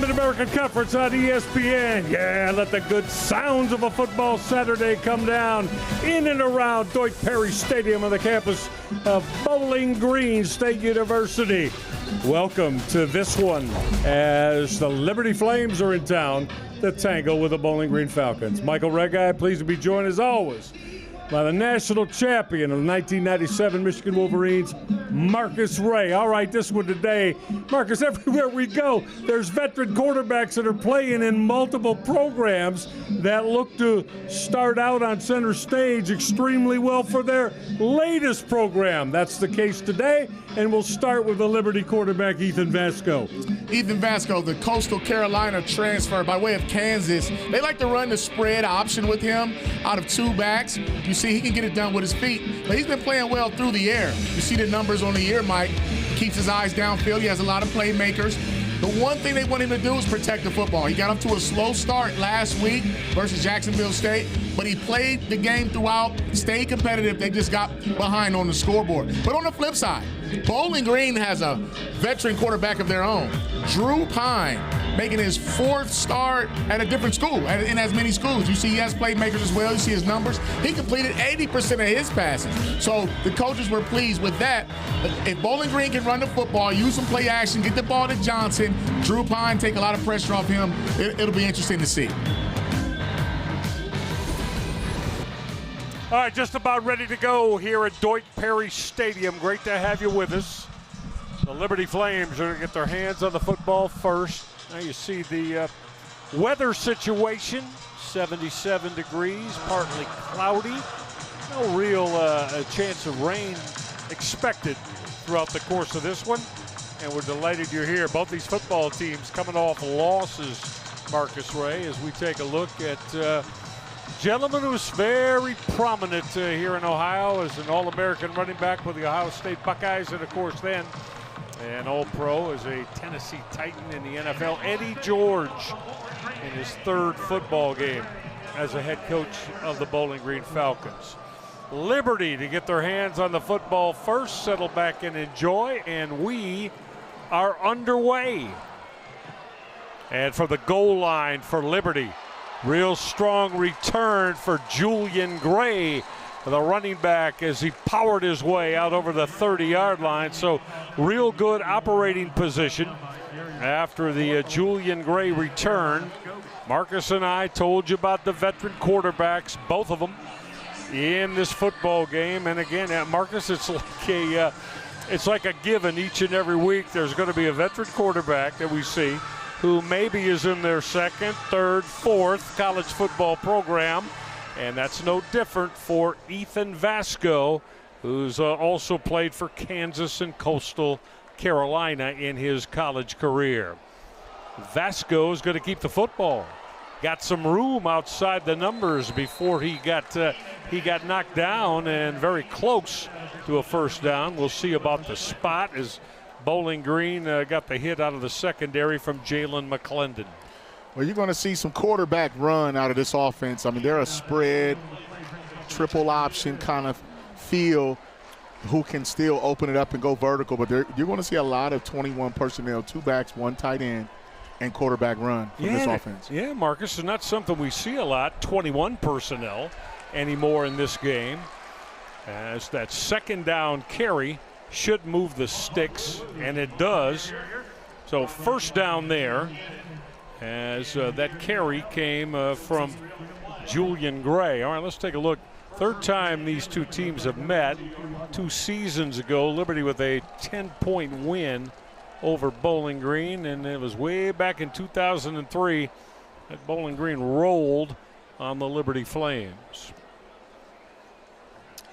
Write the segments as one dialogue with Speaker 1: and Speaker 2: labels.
Speaker 1: Mid-American Conference on ESPN. Yeah, let the good sounds of a football Saturday come down in and around Dwight Perry Stadium on the campus of Bowling Green State University. Welcome to this one as the Liberty Flames are in town to tangle with the Bowling Green Falcons. Michael Regai, pleased to be joined as always by the national champion of the 1997 Michigan Wolverines, Marcus Ray. All right, this one today. Marcus, everywhere we go, there's veteran quarterbacks that are playing in multiple programs that look to start out on center stage extremely well for their latest program. That's the case today, and we'll start with the Liberty quarterback, Ethan Vasco.
Speaker 2: Ethan Vasco, the Coastal Carolina transfer by way of Kansas. They like to run the spread option with him out of two backs. You see he can get it done with his feet, but he's been playing well through the air. You see the numbers on the year, Mike. Keeps his eyes downfield. He has a lot of playmakers. The one thing they want him to do is protect the football. He got up to a slow start last week versus Jacksonville State, but he played the game throughout, stayed competitive. They just got behind on the scoreboard. But on the flip side, Bowling Green has a veteran quarterback of their own, Drew Pine, making his fourth start at a different school, in as many schools. You see he has playmakers as well. You see his numbers. He completed 80% of his passes. So the coaches were pleased with that. If Bowling Green can run the football, use some play action, get the ball to Johnson, Drew Pine take a lot of pressure off him, it'll be interesting to see.
Speaker 1: All right, just about ready to go here at Dwight Perry Stadium. Great to have you with us. The Liberty Flames are going to get their hands on the football first. Now you see the weather situation, 77 degrees, partly cloudy. No real chance of rain expected throughout the course of this one. And we're delighted you're here. Both these football teams coming off losses, Marcus Ray, as we take a look at gentleman who's very prominent here in Ohio as an All-American running back with the Ohio State Buckeyes, and of course then an All-Pro as a Tennessee Titan in the NFL, Eddie George, in his third football game as a head coach of the Bowling Green Falcons. Liberty to get their hands on the football first, settle back and enjoy, and we are underway. And for the goal line for Liberty, real strong return for Julian Gray, the running back, as he powered his way out over the 30-yard line. So real good operating position after the Julian Gray return. Marcus and I told you about the veteran quarterbacks, both of them, in this football game. And again, Marcus, it's like a given each and every week. There's going to be a veteran quarterback that we see who maybe is in their second, third, fourth college football program. And that's no different for Ethan Vasco, who's also played for Kansas and Coastal Carolina in his college career. Vasco is going to keep the football. Got some room outside the numbers before he got knocked down, and very close to a first down. We'll see about the spot as Bowling Green got the hit out of the secondary from Jalen McClendon.
Speaker 2: Well, you're going to see some quarterback run out of this offense. I mean, they're a spread, triple option kind of feel who can still open it up and go vertical. But you're going to see a lot of 21 personnel, two backs, one tight end, and quarterback run from this offense.
Speaker 1: Yeah, Marcus, it's not something we see a lot, 21 personnel anymore in this game. As that second down carry should move the sticks, and it does. So first down there, as that carry came from Julian Gray. All right, let's take a look. Third time these two teams have met. 2 seasons ago, Liberty with a 10-point win over Bowling Green, and it was way back in 2003 that Bowling Green rolled on the Liberty Flames.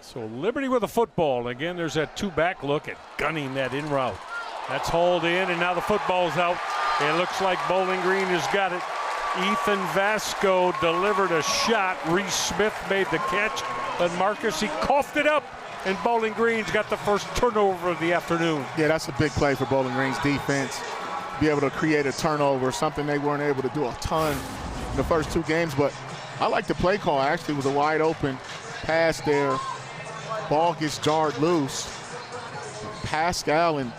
Speaker 1: So Liberty with a football, and again there's that two-back look at gunning that in route. That's hauled in, and now the football's out. It looks like Bowling Green has got it. Ethan Vasco delivered a shot. Reese Smith made the catch, but Marcus, he coughed it up, and Bowling Green's got the first turnover of the afternoon.
Speaker 2: Yeah, that's a big play for Bowling Green's defense. Be able to create a turnover, something they weren't able to do a ton in the first 2 games. But I like the play call. Actually, it was a wide open pass there. Ball gets jarred loose. Pascal and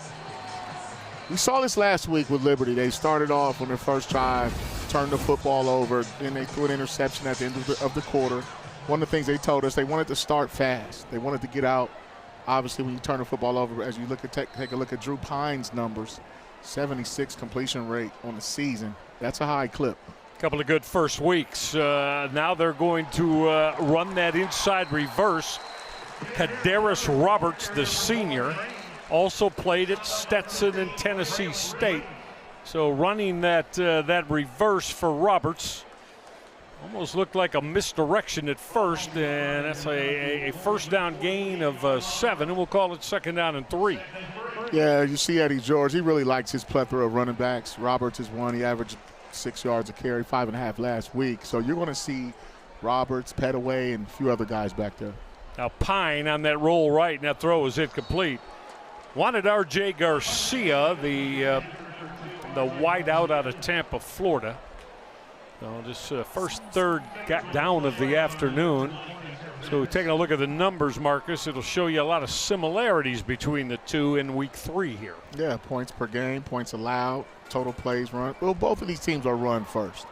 Speaker 2: We saw this last week with Liberty. They started off on their first drive, turned the football over, then they threw an interception at the end of the quarter. One of the things they told us, they wanted to start fast. They wanted to get out. Obviously, when you turn the football over, as you take a look at Drew Pine's numbers, 76 completion rate on the season. That's a high clip.
Speaker 1: Couple of good first weeks. Now they're going to run that inside reverse. Kadaris Roberts, the senior, also played at Stetson and Tennessee State. So running that reverse for Roberts almost looked like a misdirection at first, and that's a first down gain of 7, and we'll call it 2nd down and 3.
Speaker 2: Yeah, you see Eddie George. He really likes his plethora of running backs. Roberts is one. He averaged 6 yards a carry, 5.5 last week. So you're going to see Roberts, Petaway, and a few other guys back there.
Speaker 1: Now Pine on that roll right, and that throw is incomplete. Wanted R.J. Garcia, the wideout out of Tampa, Florida. So this first third down of the afternoon. So taking a look at the numbers, Marcus, it'll show you a lot of similarities between the two in week 3 here.
Speaker 2: Yeah, points per game, points allowed, total plays run. Well, both of these teams are run first.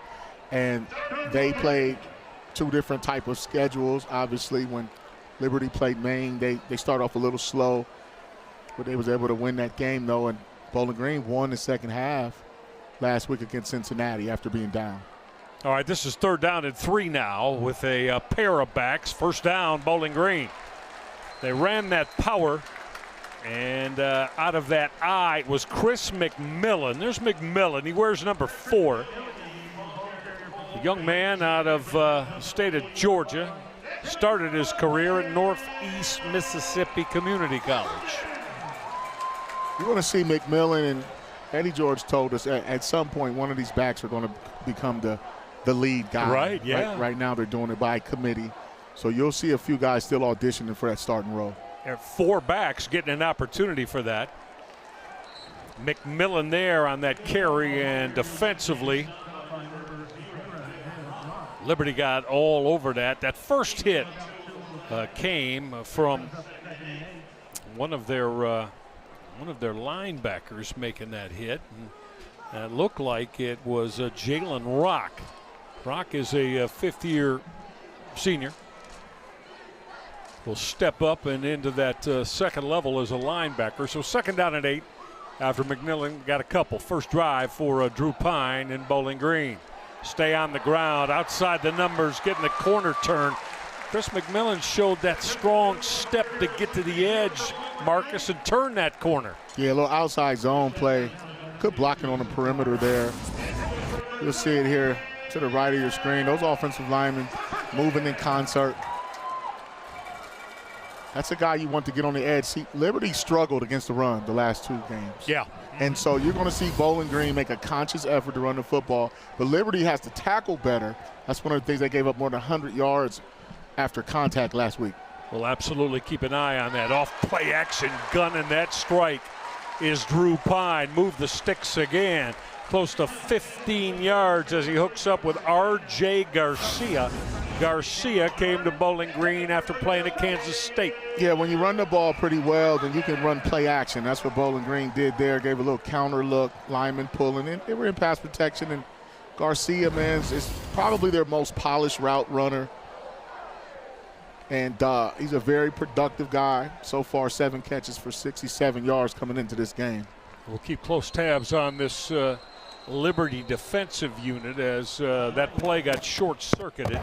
Speaker 2: And they played 2 different type of schedules. Obviously, when Liberty played Maine, they start off a little slow, but they was able to win that game, though. And Bowling Green won the second half last week against Cincinnati after being down.
Speaker 1: All right, this is 3rd down and 3 now with a pair of backs. First down, Bowling Green. They ran that power, and out of that eye was Chris McMillan. There's McMillan. He wears number 4. A young man out of the state of Georgia. Started his career at Northeast Mississippi Community College.
Speaker 2: You want to see McMillan, and Eddie George told us at some point one of these backs are going to become the lead guy.
Speaker 1: Right, yeah.
Speaker 2: Right now they're doing it by committee. So you'll see a few guys still auditioning for that starting role.
Speaker 1: There are 4 backs getting an opportunity for that. McMillan there on that carry, and defensively, Liberty got all over that. That first hit came from one of their linebackers making that hit. And it looked like it was Jalen Rock. Rock is a 5th-year senior. Will step up and into that second level as a linebacker. So 2nd down and 8 after McMillan got a couple. First drive for Drew Pine in Bowling Green. Stay on the ground, outside the numbers, getting the corner turn. Chris McMillan showed that strong step to get to the edge, Marcus, and turn that corner.
Speaker 2: Yeah, a little outside zone play. Good blocking on the perimeter there. You'll see it here to the right of your screen. Those offensive linemen moving in concert. That's a guy you want to get on the edge. See, Liberty struggled against the run the last 2 games.
Speaker 1: Yeah.
Speaker 2: And so you're going to see Bowling Green make a conscious effort to run the football. But Liberty has to tackle better. That's one of the things they gave up more than 100 yards after contact last week.
Speaker 1: We'll absolutely keep an eye on that. Off play action, gunning that strike is Drew Pine. Move the sticks again. Close to 15 yards as he hooks up with R.J. Garcia. Garcia came to Bowling Green after playing at Kansas State.
Speaker 2: Yeah, when you run the ball pretty well, then you can run play action. That's what Bowling Green did there. Gave a little counter look, lineman pulling in. They were in pass protection, and Garcia, man, is probably their most polished route runner. And he's a very productive guy. So far, 7 catches for 67 yards coming into this game.
Speaker 1: We'll keep close tabs on this Liberty defensive unit as that play got short-circuited.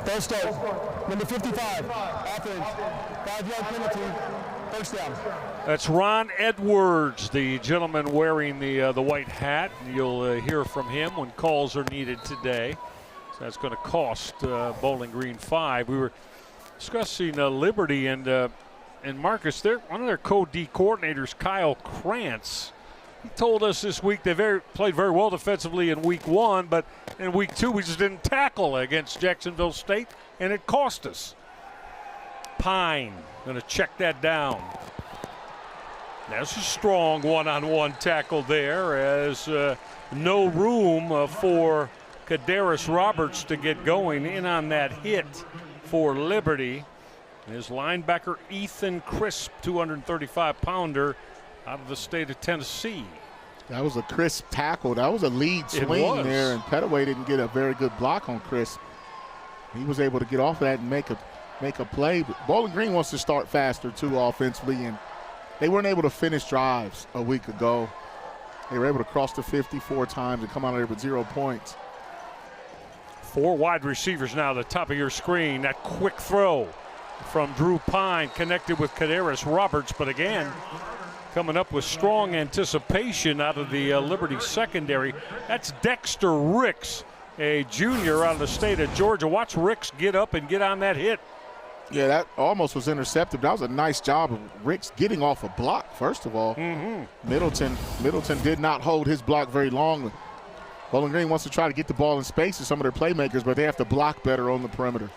Speaker 3: First start, number 55, offense, 5-yard penalty, first down.
Speaker 1: That's Ron Edwards, the gentleman wearing the white hat. You'll hear from him when calls are needed today. So that's going to cost Bowling Green 5. We were discussing Liberty and Marcus, one of their co-D coordinators, Kyle Krantz. He told us this week they played very well defensively in week 1, but in week 2 we just didn't tackle against Jacksonville State, and it cost us. Pine going to check that down. That's a strong one-on-one tackle there, as no room for Kadaris Roberts to get going in on that hit for Liberty. His linebacker Ethan Crisp, 235-pounder, out of the state of Tennessee.
Speaker 2: That was a crisp tackle. That was a lead swing there, and Petaway didn't get a very good block on Chris. He was able to get off that and make a play. But Bowling Green wants to start faster too offensively, and they weren't able to finish drives a week ago. They were able to cross the 50 4 times and come out of there with 0 points.
Speaker 1: 4 wide receivers now at the top of your screen. That quick throw from Drew Pine connected with Kadarius Roberts, but again, coming up with strong anticipation out of the Liberty secondary. That's Dexter Ricks, a junior out of the state of Georgia. Watch Ricks get up and get on that hit.
Speaker 2: Yeah, that almost was intercepted. That was a nice job of Ricks getting off a block, first of all. Middleton did not hold his block very long. Bowling Green wants to try to get the ball in space to some of their playmakers, but they have to block better on the perimeter.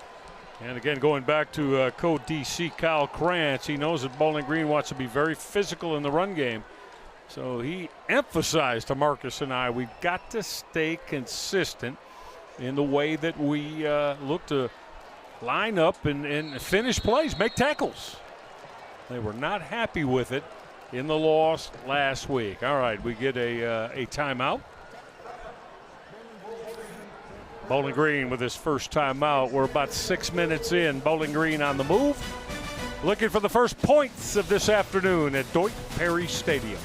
Speaker 1: And again, going back to co-DC Kyle Krantz, he knows that Bowling Green wants to be very physical in the run game. So he emphasized to Marcus and I, we've got to stay consistent in the way that we look to line up and finish plays, make tackles. They were not happy with it in the loss last week. All right, we get a timeout. Bowling Green with his first timeout. We're about 6 minutes in. Bowling Green on the move. Looking for the first points of this afternoon at Deutsch Perry Stadium.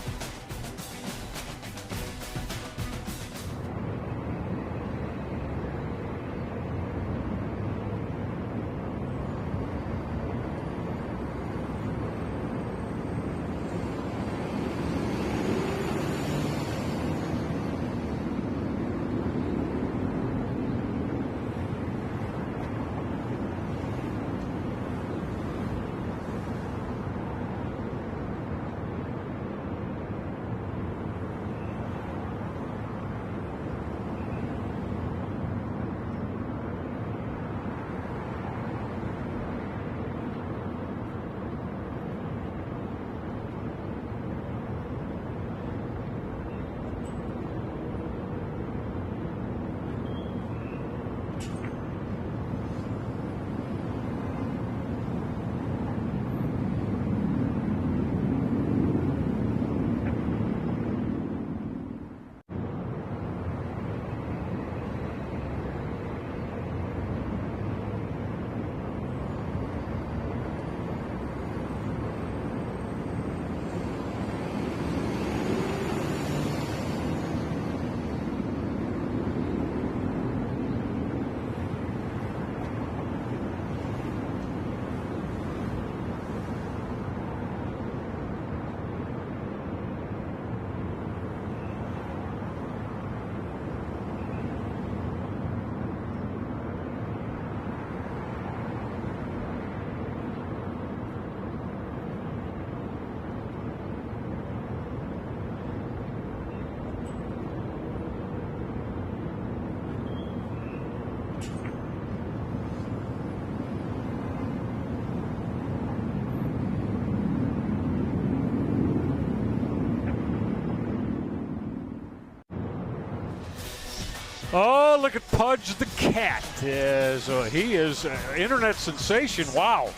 Speaker 1: Oh, look at Pudge the Cat. He is an internet sensation. Wow.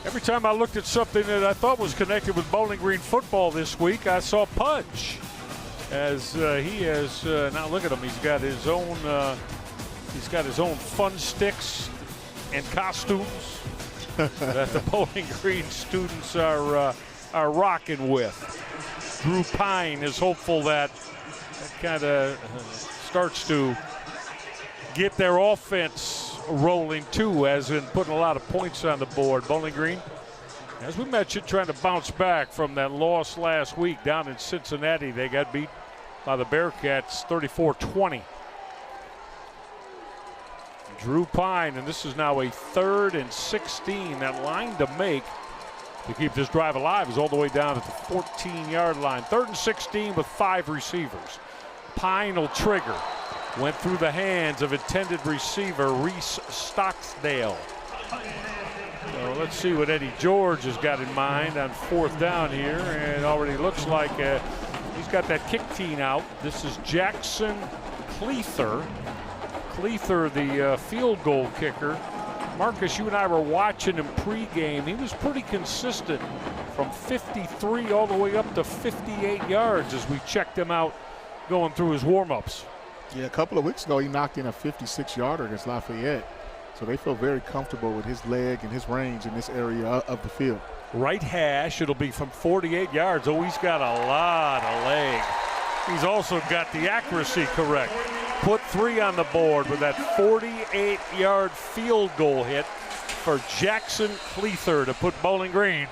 Speaker 1: Every time I looked at something that I thought was connected with Bowling Green football this week, I saw Pudge. As he has, now look at him, he's got his own fun sticks and costumes that the Bowling Green students are rocking with. Drew Pine is hopeful that kind of starts to get their offense rolling too, as in putting a lot of points on the board. Bowling Green, as we mentioned, trying to bounce back from that loss last week down in Cincinnati. They got beat by the Bearcats 34-20. Drew Pine, and this is now a 3rd and 16. That line to make to keep this drive alive is all the way down at the 14-yard line. 3rd and 16 with 5 receivers. Pine will trigger. Went through the hands of intended receiver Reese Stocksdale. So let's see what Eddie George has got in mind on 4th down here. And it already looks like he's got that kick team out. This is Jackson Cleather. Cleather, the field goal kicker. Marcus, you and I were watching him pregame. He was pretty consistent from 53 all the way up to 58 yards as we checked him out going through his warm-ups.
Speaker 2: Yeah, a couple of weeks ago he knocked in a 56-yarder against Lafayette. So they feel very comfortable with his leg and his range in this area of the field.
Speaker 1: Right hash, it'll be from 48 yards. Oh, he's got a lot of leg. He's also got the accuracy correct. Put 3 on the board with that 48-yard field goal hit for Jackson Cleather to put Bowling Green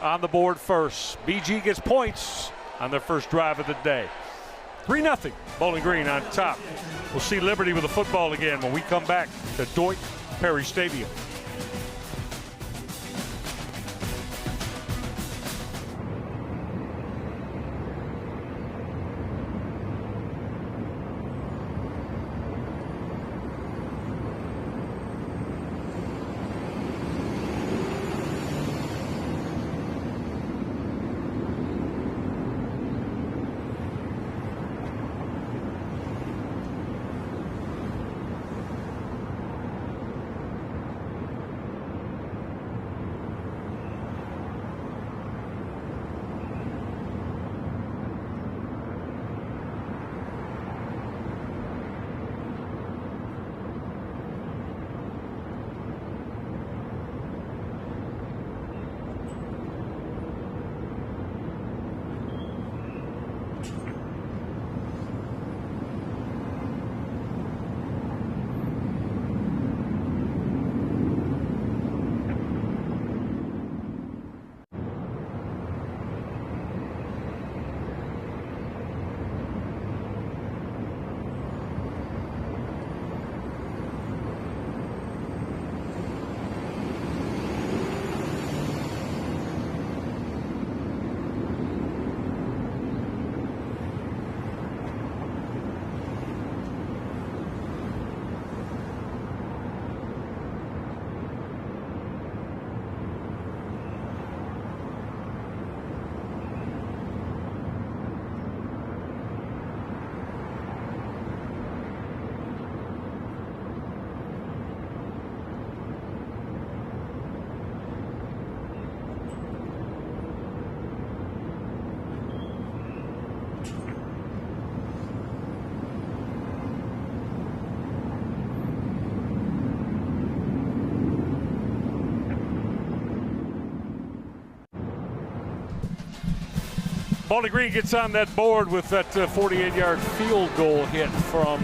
Speaker 1: on the board first. BG gets points on their first drive of the day. 3-0, Bowling Green on top. We'll see Liberty with the football again when we come back to Doak Perry Stadium. Bowling Green gets on that board with that 48-yard field goal hit from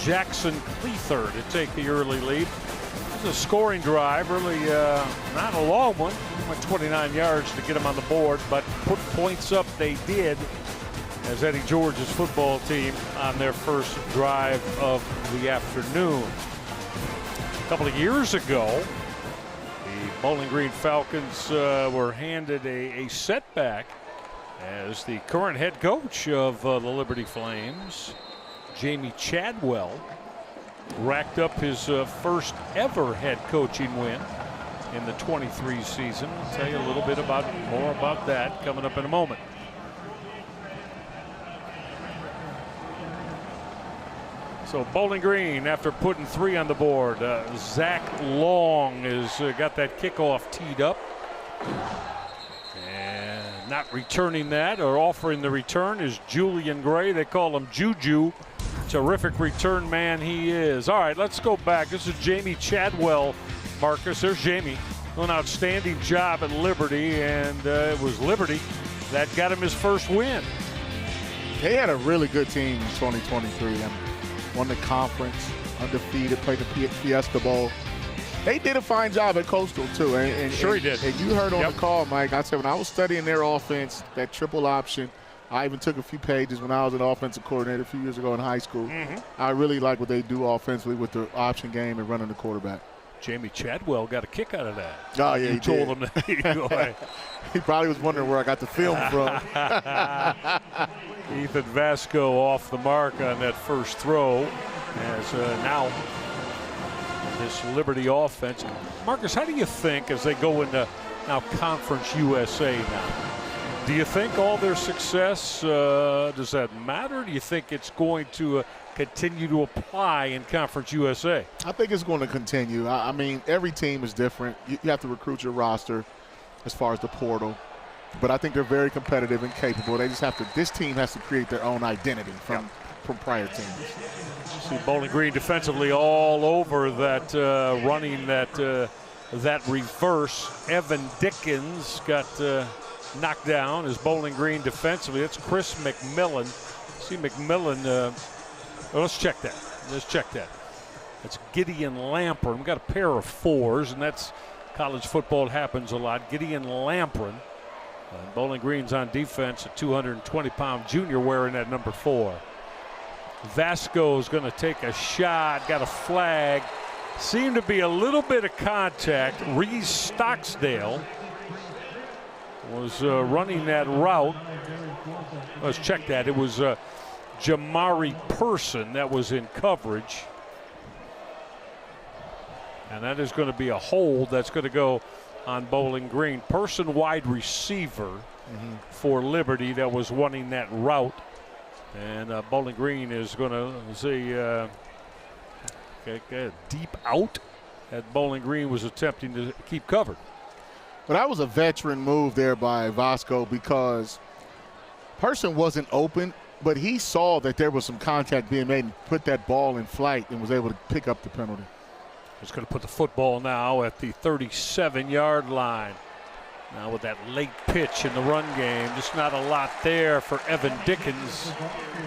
Speaker 1: Jackson Cleather to take the early lead. It was a scoring drive, really not a long one. Went 29 yards to get him on the board, but put points up they did as Eddie George's football team on their first drive of the afternoon. A couple of years ago, the Bowling Green Falcons were handed a setback as the current head coach of the Liberty Flames, Jamie Chadwell, racked up his first ever head coaching win in the 23 season. I'll tell you a little bit more about that coming up in a moment. So Bowling Green, after putting 3 on the board, Zach Long has got that kickoff teed up. Not returning that or offering the return is Julian Gray. They call him Juju. Terrific return man he is. All right, let's go back. This is Jamie Chadwell, Marcus. There's Jamie. An outstanding job at Liberty, and it was Liberty that got him his first win.
Speaker 2: They had a really good team in 2023. Won the conference, undefeated, played the Fiesta Bowl. They did a fine job at Coastal, too.
Speaker 1: Sure he did.
Speaker 2: And you heard on the call, Mike, I said when I was studying their offense, that triple option, I even took a few pages when I was an offensive coordinator a few years ago in high school. I really like what they do offensively with the option game and running the quarterback.
Speaker 1: Jamie Chadwell got a kick out of that.
Speaker 2: Oh, yeah,
Speaker 1: you told him that.
Speaker 2: He probably was wondering where I got the film from.
Speaker 1: Ethan Vasco off the mark on that first throw as now this Liberty offense. Marcus, how do you think as they go into now Conference USA now? Do you think all their success, does that matter? Do you think it's going to continue to apply in Conference USA?
Speaker 2: I think it's going to continue. I mean, every team is different. You have to recruit your roster as far as the portal. but I think they're very competitive and capable. They just have to. This team has to create their own identity from prior teams.
Speaker 1: See Bowling Green defensively all over that, running that reverse. Evan Dickens got knocked down as Bowling Green defensively. That's Chris McMillan. See McMillan. Let's check that. Let's check that. That's Gideon Lamprin. We've got a pair of 4s, and that's college football. It happens a lot. Gideon Lamprin. Bowling Green's on defense, a 220-pound junior wearing that number 4. Vasco's going to take a shot. Got a flag. Seemed to be a little bit of contact. Reese Stocksdale was running that route. Let's check that. It was Jamari Person that was in coverage. And that is going to be a hold that's going to go on Bowling Green. Person wide receiver for Liberty that was running that route. And Bowling Green is going to see a deep out that Bowling Green was attempting to keep covered.
Speaker 2: But that was a veteran move there by Vasco because Person wasn't open, but he saw that there was some contact being made and put that ball in flight and was able to pick up the penalty.
Speaker 1: He's going to put the football now at the 37-yard line. Now with that late pitch in the run game, just not a lot there for Evan Dickens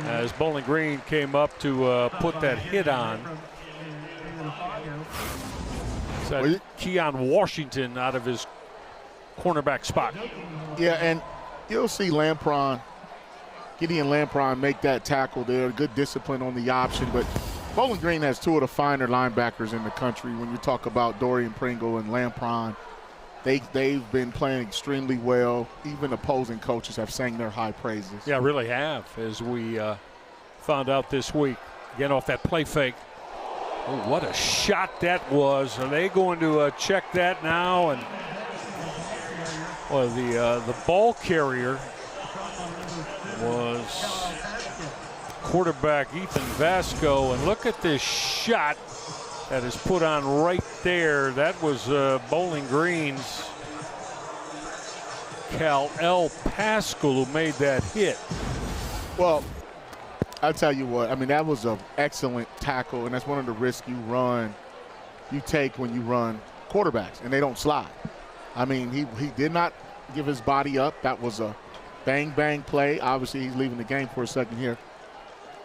Speaker 1: as Bowling Green came up to put that hit on. Is that Keon Washington out of his cornerback spot?
Speaker 2: Yeah, and you'll see Gideon Lampron make that tackle there. Good discipline on the option, but Bowling Green has 2 of the finer linebackers in the country. When you talk about Dorian Pringle and Lampron, they've been playing extremely well. Even opposing coaches have sang their high praises.
Speaker 1: Yeah, really have, as we found out this week. Again, off that play fake. Oh, what a shot that was. Are they going to check that now? And well, the ball carrier was quarterback Ethan Vasco, and look at this shot that is put on right there. That was Bowling Green's Cal Pascal who made that hit.
Speaker 2: Well, I'll tell you what, I mean, that was an excellent tackle, and that's one of the risks you take when you run quarterbacks, and they don't slide. I mean, he did not give his body up. That was a bang play. Obviously, he's leaving the game for a second here.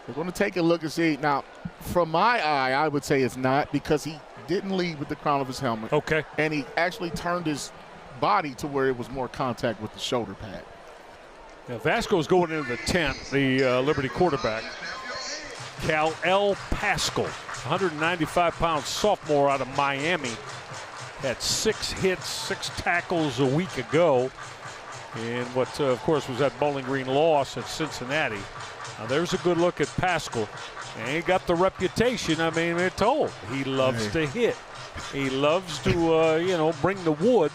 Speaker 2: We're going to take a look and see. Now, from my eye, I would say it's not because he didn't lead with the crown of his helmet.
Speaker 1: Okay. And
Speaker 2: he actually turned his body to where it was more contact with the shoulder pad.
Speaker 1: Now, Vasco's going into the 10th, the Liberty quarterback. Cal Pascal, 195-pound sophomore out of Miami. Had 6 hits, 6 tackles a week ago in what, of course, was that Bowling Green loss at Cincinnati. Now, there's a good look at Pascal. And he got the reputation, I mean, it's told. He loves to hit. He loves to, bring the wood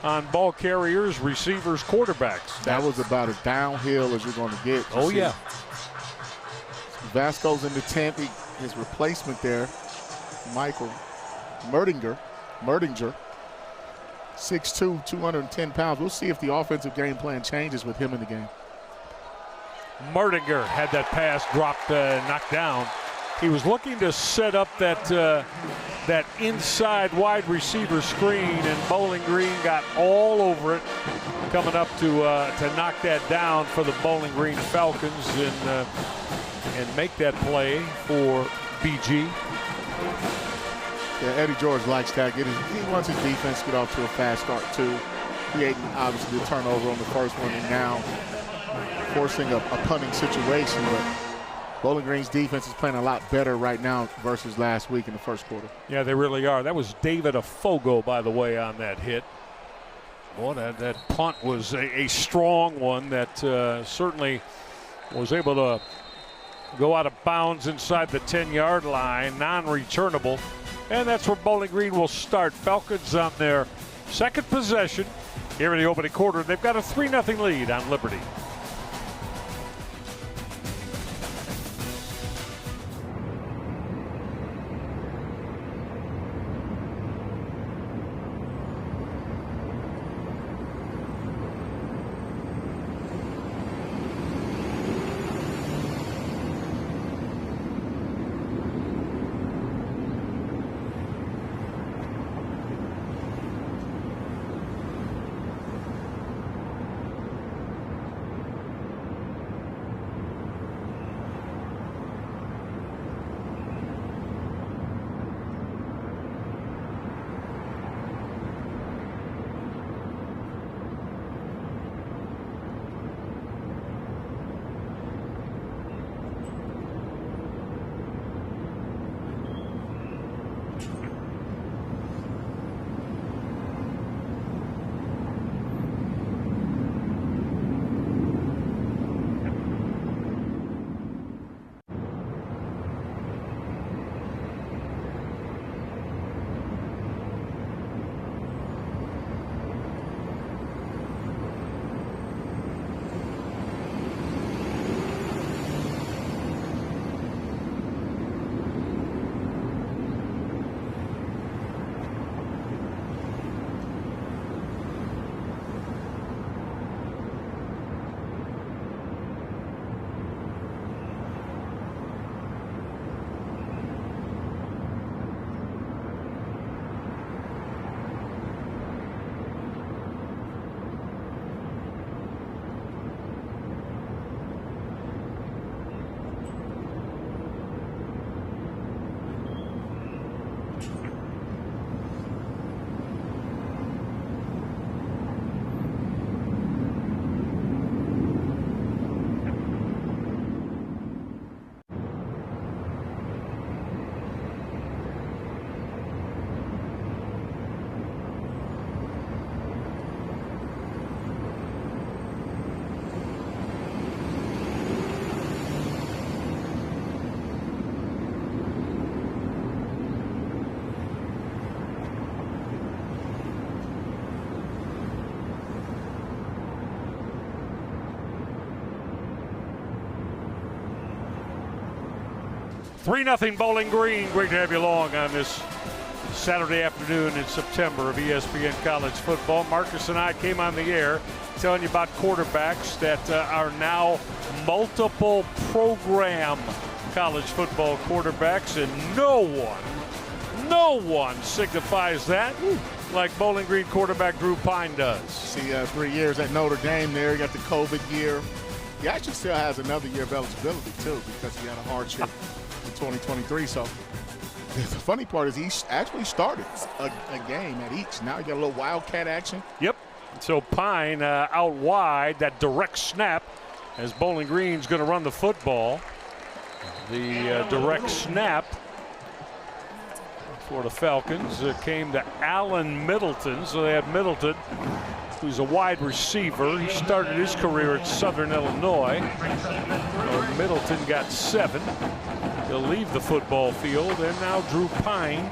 Speaker 1: on ball carriers, receivers, quarterbacks.
Speaker 2: That was about as downhill as you're going to get.
Speaker 1: Oh, yeah.
Speaker 2: Vasco's in the 10th. His replacement there, Michael Merdinger, 6'2", 210 pounds. We'll see if the offensive game plan changes with him in the game.
Speaker 1: Merdinger had that pass dropped, knocked down. He was looking to set up that inside wide receiver screen, and Bowling Green got all over it, coming up to knock that down for the Bowling Green Falcons and make that play for BG.
Speaker 2: Yeah, Eddie George likes that. He wants his defense to get off to a fast start too, creating obviously the turnover on the first one, and now forcing a punting situation. But Bowling Green's defense is playing a lot better right now versus last week in the first quarter.
Speaker 1: Yeah, they really are. That was David Afogo, by the way, on that hit. Boy, that punt was a strong one that certainly was able to go out of bounds inside the 10-yard line, non-returnable. And that's where Bowling Green will start. Falcons on their second possession here in the opening quarter. They've got a 3-0 lead on Liberty. 3-0 Bowling Green. Great to have you along on this Saturday afternoon in September of ESPN College Football. Marcus and I came on the air telling you about quarterbacks that are now multiple program college football quarterbacks, and no one signifies that like Bowling Green quarterback Drew Pine does.
Speaker 2: See, 3 years at Notre Dame there. He got the COVID year. He actually still has another year of eligibility, too, because he had a hardship in 2023. So the funny part is he actually started a game at each. Now he got a little wildcat action.
Speaker 1: Yep. So Pine out wide, that direct snap as Bowling Green's going to run the football. The direct snap for the Falcons came to Allen Middleton. So they have Middleton, who's a wide receiver. He started his career at Southern Illinois. Middleton got 7. He'll leave the football field, and now Drew Pine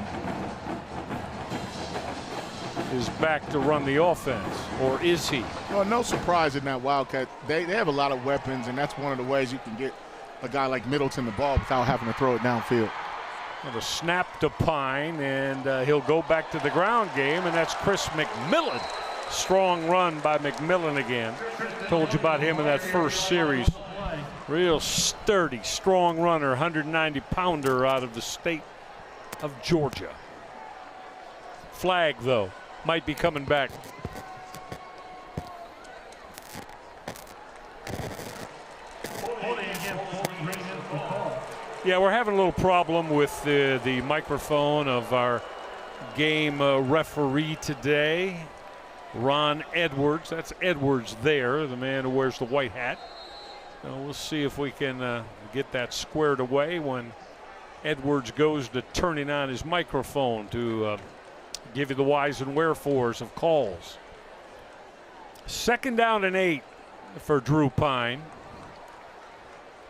Speaker 1: is back to run the offense, or is he?
Speaker 2: Well, no surprise in that Wildcat. They have a lot of weapons, and that's one of the ways you can get a guy like Middleton the ball without having to throw it downfield.
Speaker 1: Well, the snap to Pine, and he'll go back to the ground game, and that's Chris McMillan. Strong run by McMillan again. Told you about him in that first series. Real sturdy, strong runner, 190-pounder out of the state of Georgia. Flag, though, might be coming back. Yeah, we're having a little problem with the microphone of our game referee today, Ron Edwards. That's Edwards there, the man who wears the white hat. We'll see if we can get that squared away when Edwards goes to turning on his microphone to give you the whys and wherefores of calls. 2nd down and 8 for Drew Pine.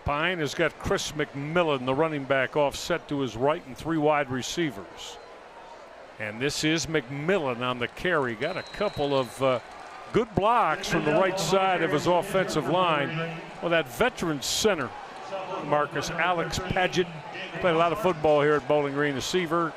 Speaker 1: Pine has got Chris McMillan, the running back, offset to his right, and 3 wide receivers. And this is McMillan on the carry. Got a couple of good blocks from the right side of his offensive line. Well, that veteran center, Marcus, Alex Paget, played a lot of football here at Bowling Green, the senior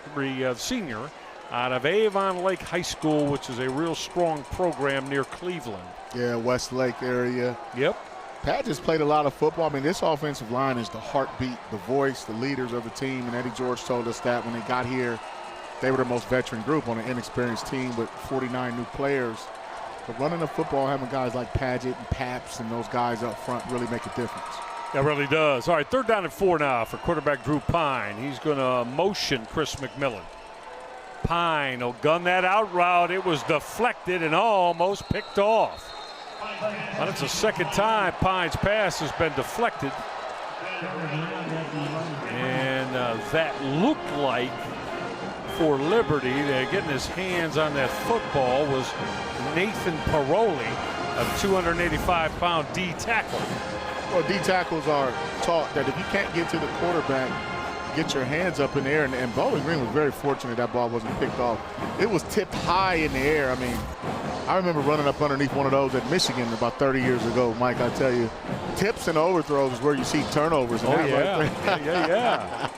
Speaker 1: out of Avon Lake High School, which is a real strong program near Cleveland.
Speaker 2: Yeah, Westlake area.
Speaker 1: Yep.
Speaker 2: Paget's played a lot of football. I mean, this offensive line is the heartbeat, the voice, the leaders of the team. And Eddie George told us that when they got here, they were the most veteran group on an inexperienced team with 49 new players. But running the football, having guys like Paget and Paps and those guys up front really make a difference.
Speaker 1: That really does. All right, 3rd down and 4 now for quarterback Drew Pine. He's going to motion Chris McMillan. Pine will gun that out route. It was deflected and almost picked off. Well, it's the 2nd time Pine's pass has been deflected. And that looked like, for Liberty, getting his hands on that football was Nathan Paroli, a 285-pound D tackle.
Speaker 2: Well, D tackles are taught that if you can't get to the quarterback, get your hands up in the air. And Bowling Green was very fortunate that ball wasn't picked off. It was tipped high in the air. I mean, I remember running up underneath one of those at Michigan about 30 years ago, Mike. I tell you, tips and overthrows is where you see turnovers.
Speaker 1: Oh, yeah. Right yeah.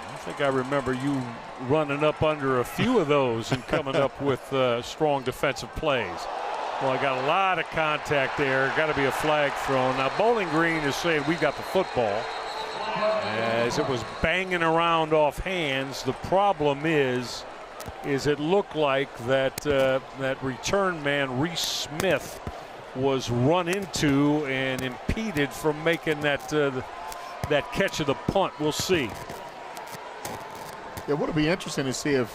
Speaker 1: I think I remember you running up under a few of those and coming up with strong defensive plays. Well, I got a lot of contact there. Got to be a flag thrown. Now, Bowling Green is saying we got the football as it was banging around off hands. The problem is it looked like that return man, Reese Smith, was run into and impeded from making that catch of the punt. We'll see.
Speaker 2: Yeah, what'll be interesting to see if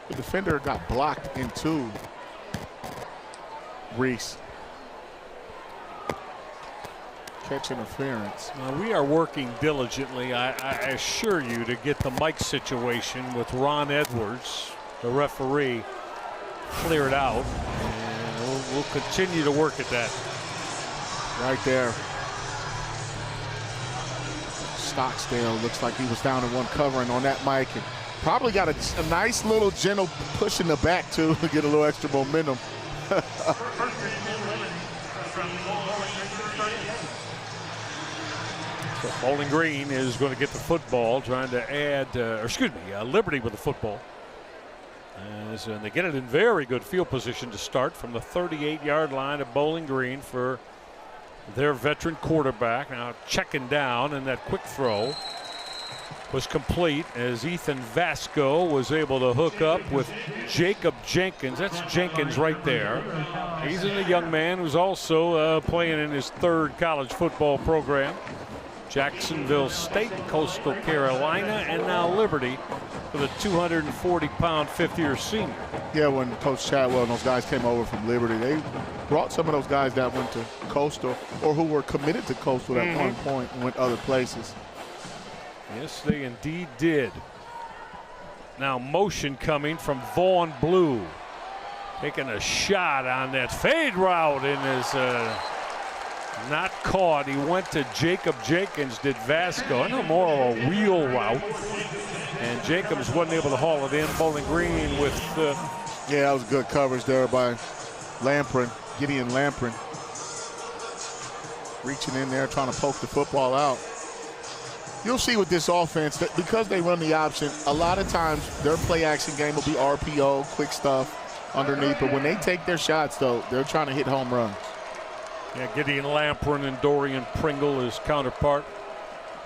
Speaker 2: the defender got blocked into Reese. Catch interference.
Speaker 1: We are working diligently, I assure you, to get the mic situation with Ron Edwards, the referee, cleared out. And we'll continue to work at that.
Speaker 2: Right there. Stocksdale looks like he was down in one covering on that mic. And probably got a nice little gentle push in the back, too, to get a little extra momentum.
Speaker 1: So Bowling Green is going to get the football, trying to add, Liberty with the football. And they get it in very good field position to start from the 38-yard line of Bowling Green for their veteran quarterback. Now checking down, and that quick throw was complete as Ethan Vasco was able to hook up with Jacob Jenkins. That's Jenkins right there. He's a young man who's also playing in his third college football program. Jacksonville State, Coastal Carolina, and now Liberty for the 240-pound fifth-year senior.
Speaker 2: Yeah, when Coach Chadwell and those guys came over from Liberty, they brought some of those guys that went to Coastal or who were committed to Coastal at one point and went other places.
Speaker 1: Yes, they indeed did. Now motion coming from Vaughn Blue. Taking a shot on that fade route and is not caught. He went to Jacob Jenkins, did Vasco. I know more of a wheel route. And Jacobs wasn't able to haul it in. Bowling Green with
Speaker 2: yeah, that was good coverage there by Lamprin, Gideon Lamprin. Reaching in there, trying to poke the football out. You'll see with this offense that because they run the option, a lot of times their play action game will be RPO, quick stuff underneath. But when they take their shots, though, they're trying to hit home runs.
Speaker 1: Yeah, Gideon Lamprin and Dorian Pringle, his counterpart.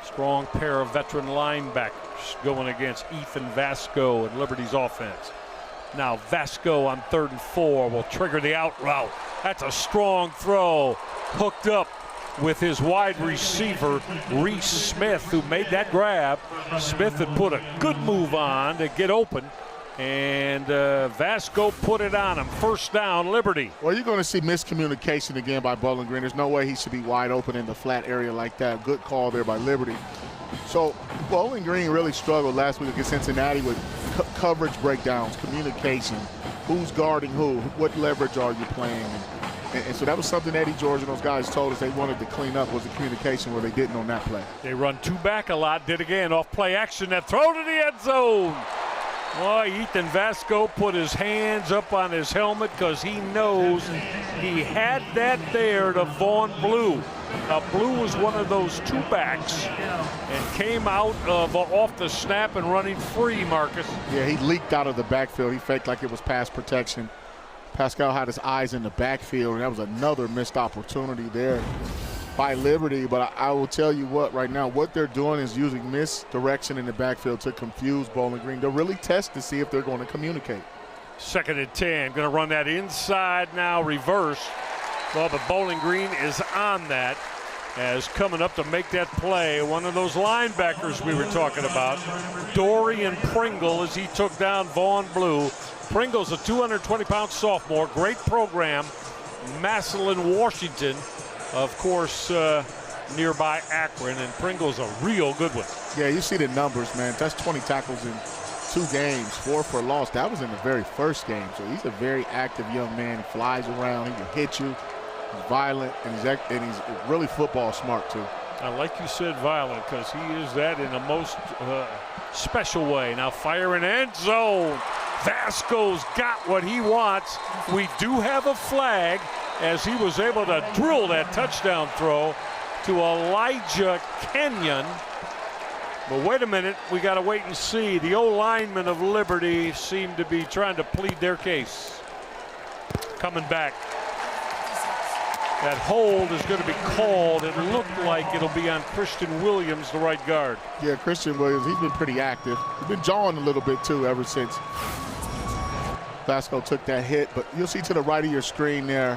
Speaker 1: Strong pair of veteran linebackers going against Ethan Vasco and Liberty's offense. Now Vasco on 3rd and 4 will trigger the out route. That's a strong throw, hooked up with his wide receiver, Reese Smith, who made that grab. Smith had put a good move on to get open, and Vasco put it on him. First down, Liberty.
Speaker 2: Well, you're going to see miscommunication again by Bowling Green. There's no way he should be wide open in the flat area like that. Good call there by Liberty. So Bowling Green really struggled last week against Cincinnati with coverage breakdowns, communication, who's guarding who, what leverage are you playing. And so that was something Eddie George and those guys told us they wanted to clean up, was the communication where they didn't on that play.
Speaker 1: They run two back a lot, did again off play action. That throw to the end zone. Boy, Ethan Vasco put his hands up on his helmet because he knows he had that there to Vaughn Blue. Now, Blue was one of those two backs and came out of off the snap and running free, Marcus.
Speaker 2: Yeah, he leaked out of the backfield. He faked like it was pass protection. Pascal had his eyes in the backfield, and that was another missed opportunity there by Liberty. But I will tell you what, right now, what they're doing is using misdirection in the backfield to confuse Bowling Green. They'll really test to see if they're going to communicate.
Speaker 1: 2nd and 10, going to run that inside now, reverse. Well, but Bowling Green is on that as coming up to make that play. One of those linebackers we were talking about, Dorian Pringle, as he took down Vaughn Blue. Pringle's a 220-pound sophomore, great program, Massillon, Washington, of course, nearby Akron, and Pringle's a real good one.
Speaker 2: Yeah, you see the numbers, man. That's 20 tackles in 2 games, 4 for a loss. That was in the very first game, so he's a very active young man. He flies around, he can hit you, he's violent, and he's really football smart, too.
Speaker 1: I like you said violent, because he is that in a most special way. Now firing end zone. Vasco's got what he wants. We do have a flag as he was able to drill that touchdown throw to Elijah Kenyon. But wait a minute, we got to wait and see. The O-linemen of Liberty seem to be trying to plead their case. Coming back. That hold is going to be called. It looked like it'll be on Christian Williams, the right guard.
Speaker 2: Yeah, Christian Williams, he's been pretty active. He's been jawing a little bit, too, ever since Vasco took that hit. But you'll see to the right of your screen there,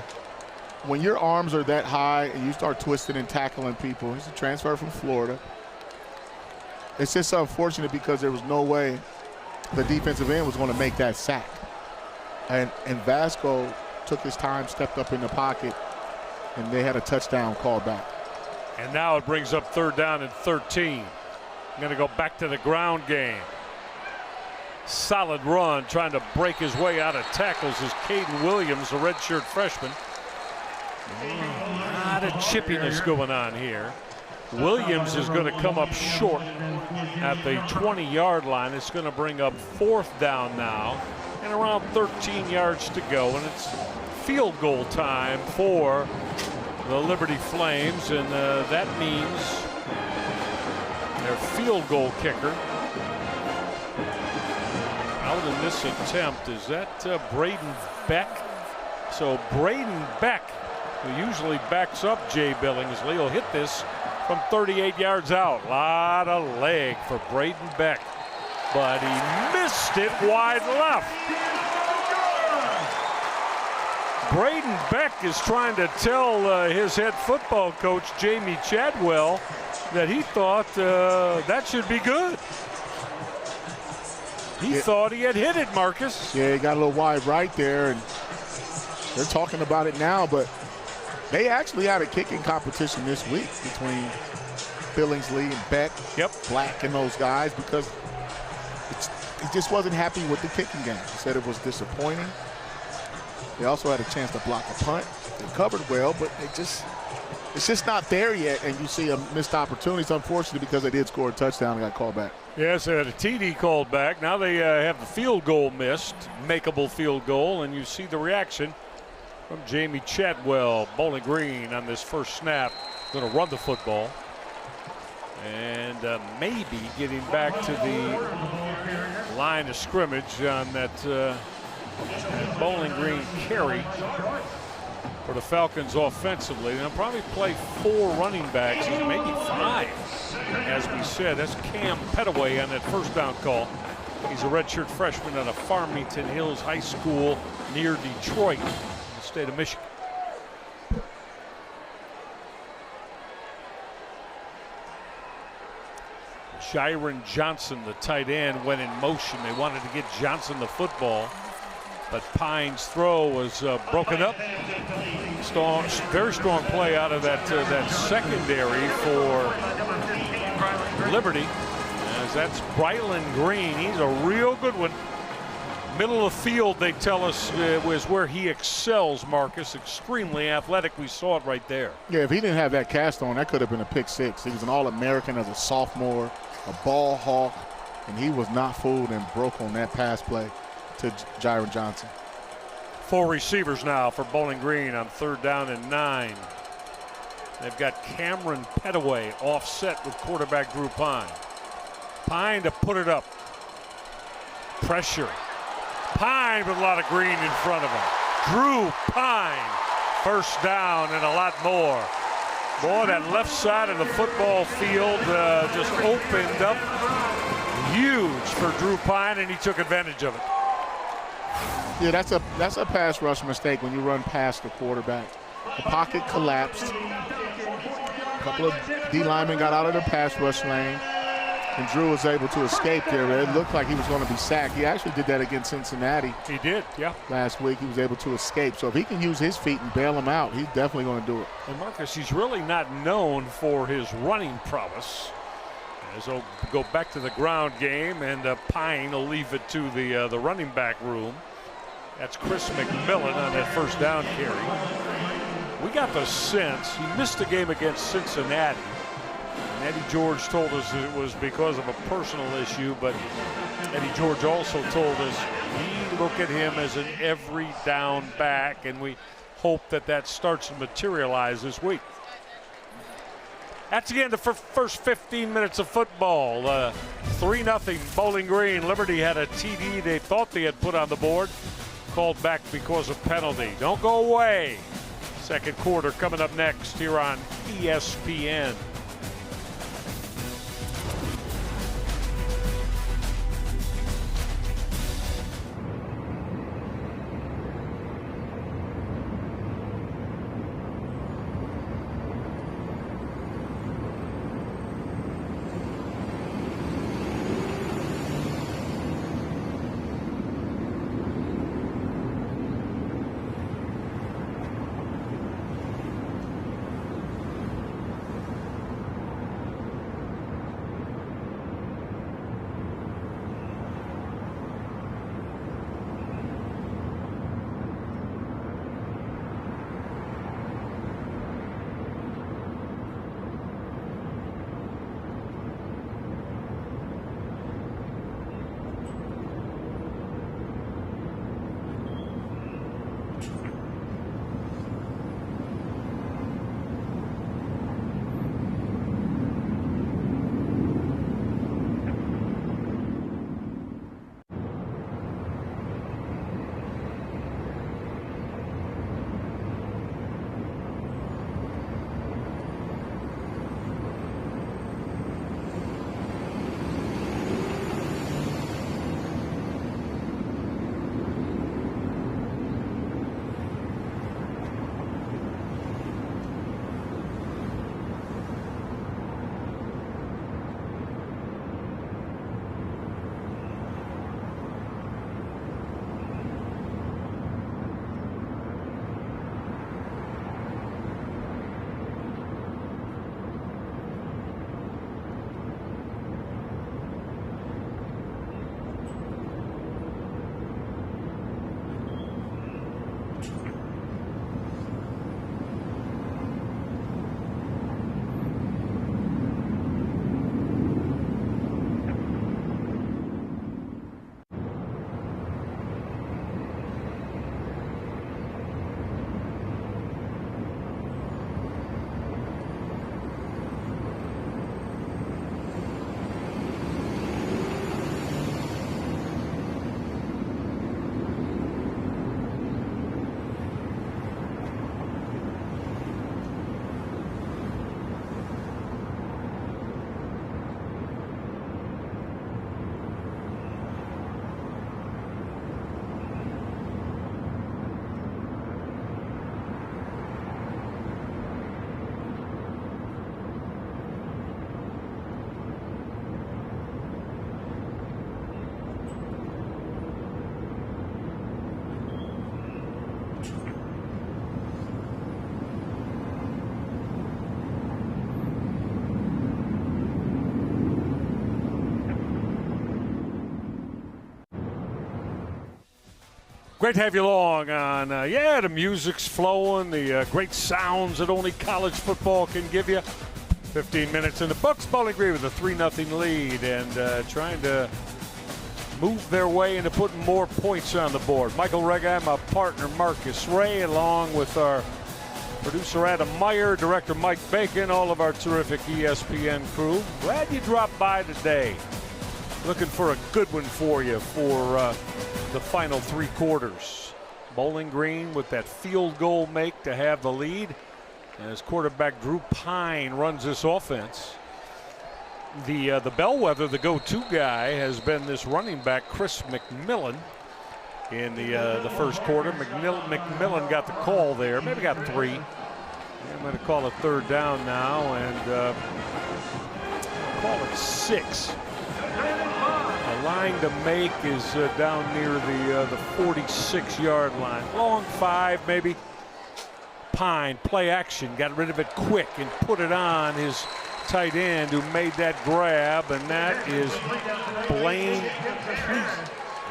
Speaker 2: when your arms are that high and you start twisting and tackling people, he's a transfer from Florida. It's just unfortunate because there was no way the defensive end was going to make that sack. And Vasco took his time, stepped up in the pocket, and they had a touchdown called back.
Speaker 1: And now it brings up 3rd down and 13. Going to go back to the ground game. Solid run, trying to break his way out of tackles is Caden Williams, a redshirt freshman. A lot of chippiness going on here. Williams is going to come up short at the 20-yard line. It's going to bring up 4th down now and around 13 yards to go, and it's field goal time for the Liberty Flames, and that means their field goal kicker. Out in this attempt, is that Braden Beck? So Braden Beck, who usually backs up Jay Billingsley, will hit this from 38 yards out. Lot of leg for Braden Beck, but he missed it wide left. Braden Beck is trying to tell his head football coach, Jamie Chadwell, that he thought that should be good. He thought he had hit it, Marcus.
Speaker 2: Yeah, he got a little wide right there, and they're talking about it now, but they actually had a kicking competition this week between Billingsley and Beck, Black and those guys, because he just wasn't happy with the kicking game. He said it was disappointing. They also had a chance to block a punt. They covered well, but it's just not there yet, and you see a missed opportunity. It's unfortunate because they did score a touchdown and got called back.
Speaker 1: Yes, they had a TD called back. Now they have the field goal missed, makeable field goal, and you see the reaction from Jamie Chadwell. Bowling Green on this first snap going to run the football and maybe getting back to the line of scrimmage on that Bowling Green carry for the Falcons offensively. They'll probably play 4 running backs, maybe 5. As we said, that's Cam Petaway on that first down call. He's a redshirt freshman out of Farmington Hills High School near Detroit, in the state of Michigan. Jiron Johnson, the tight end, went in motion. They wanted to get Johnson the football, but Pine's throw was broken up. Very strong play out of that secondary for Liberty, as that's Brylan Green. He's a real good one. Middle of the field, they tell us, was where he excels, Marcus. Extremely athletic. We saw it right there.
Speaker 2: Yeah, if he didn't have that cast on, that could have been a pick 6. He was an All-American as a sophomore, a ball hawk, and he was not fooled and broke on that pass play to Jiron Johnson.
Speaker 1: 4 receivers now for Bowling Green on 3rd down and 9. They've got Cameron Petaway offset with quarterback Drew Pine. Pine to put it up. Pressure. Pine with a lot of green in front of him. Drew Pine, first down and a lot more. Boy, that left side of the football field just opened up huge for Drew Pine, and he took advantage of it.
Speaker 2: Yeah, that's a pass rush mistake when you run past the quarterback. The pocket collapsed. A couple of D linemen got out of the pass rush lane, and Drew was able to escape there. It looked like he was going to be sacked. He actually did that against Cincinnati.
Speaker 1: He did, yeah.
Speaker 2: Last week he was able to escape. So if he can use his feet and bail him out, he's definitely going to do it.
Speaker 1: And Marcus, he's really not known for his running prowess. As he'll go back to the ground game, and Pine will leave it to the running back room. That's Chris McMillan on that first down carry. We got the sense he missed the game against Cincinnati. And Eddie George told us it was because of a personal issue, but Eddie George also told us we look at him as an every down back, and we hope that starts to materialize this week. That's again the first 15 minutes of football. 3-0 Bowling Green. Liberty had a TD they thought they had put on the board, called back because of penalty. Don't go away. Second quarter coming up next here on ESPN. Great to have you along on, the music's flowing, the great sounds that only college football can give you. 15 minutes in the books. Bowling Green with a 3-0 lead and trying to move their way into putting more points on the board. Michael Rega, my partner Marcus Ray, along with our producer Adam Meyer, director Mike Bacon, all of our terrific ESPN crew. Glad you dropped by today. Looking for a good one for you for the final 3 quarters. Bowling Green with that field goal make to have the lead as quarterback Drew Pine runs this offense. The bellwether, the go-to guy, has been this running back Chris McMillan in the first quarter. McMillan got the call there, maybe got 3. I'm going to call it 3rd down now and call it 6. The line to make is down near the 46-yard line. Long 5 maybe. Pine, play action, got rid of it quick and put it on his tight end who made that grab, and that is Blaine.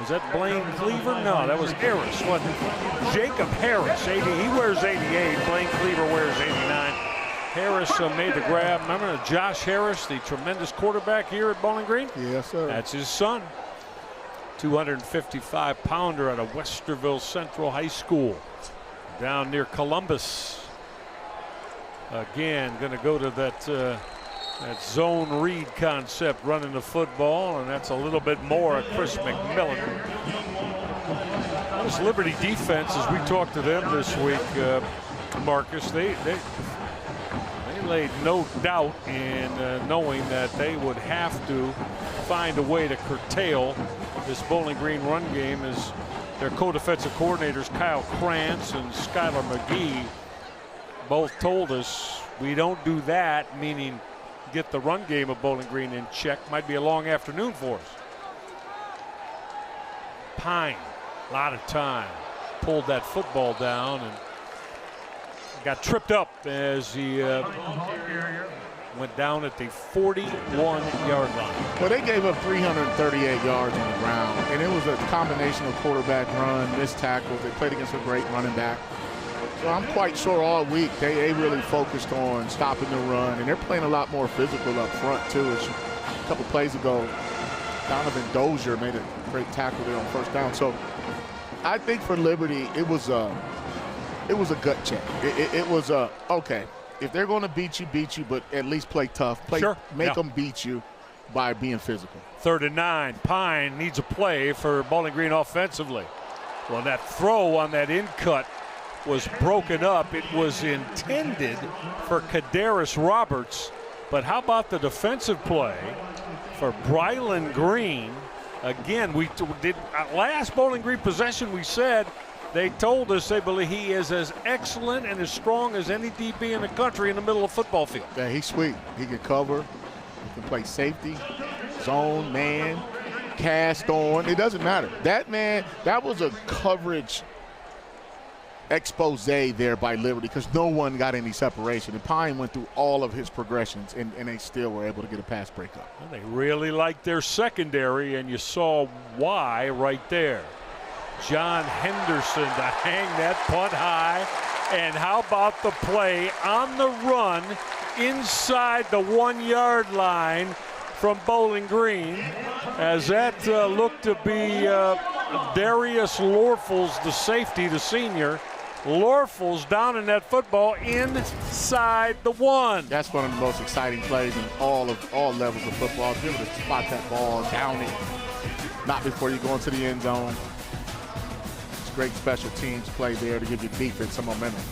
Speaker 1: Was that Blaine Cleaver? No, that was Harris, wasn't it? Jacob Harris, 80. He wears 88. Blaine Cleaver wears 89. Harris made the grab. Remember Josh Harris, the tremendous quarterback here at Bowling Green?
Speaker 2: Yes, sir.
Speaker 1: That's his son. 255-pounder out of Westerville Central High School down near Columbus. Again, going to go to that zone read concept running the football, and that's a little bit more of Chris McMillan. This Liberty defense, as we talked to them this week, Marcus, they laid no doubt in knowing that they would have to find a way to curtail this Bowling Green run game, as their co-defensive coordinators Kyle Krantz and Skylar McGee both told us we don't do that, meaning get the run game of Bowling Green in check. Might be a long afternoon for us. Pine, a lot of time, pulled that football down and got tripped up as he went down at the 41-yard line.
Speaker 2: Well, they gave up 338 yards on the ground, and it was a combination of quarterback run, missed tackles. They played against a great running back. So I'm quite sure all week they really focused on stopping the run, and they're playing a lot more physical up front, too. As a couple plays ago, Donovan Dozier made a great tackle there on 1st down. So I think for Liberty, it was a gut check. It was okay, if they're going to beat you, but at least play tough. Make them beat you by being physical.
Speaker 1: 3rd and 9. Pine needs a play for Bowling Green offensively. Well, that throw on that in cut was broken up. It was intended for Kadaris Roberts, but how about the defensive play for Brylan Green? Again, we did last Bowling Green possession. We said they told us they believe he is as excellent and as strong as any DB in the country in the middle of football field.
Speaker 2: Yeah, he's sweet. He can cover. He can play safety, zone, man, cast on. It doesn't matter. That was a coverage expose there by Liberty because no one got any separation. And Pine went through all of his progressions, and they still were able to get a pass breakup.
Speaker 1: Well, they really liked their secondary, and you saw why right there. John Henderson to hang that punt high. And how about the play on the run inside the 1-yard line from Bowling Green, as that looked to be Darius Lorfels, the safety, the senior. Lorfels down in that football inside the 1.
Speaker 2: That's one of the most exciting plays in all levels of football. To be able to spot that ball, down it, not before you go into the end zone. It's great special teams play there to give your defense some momentum.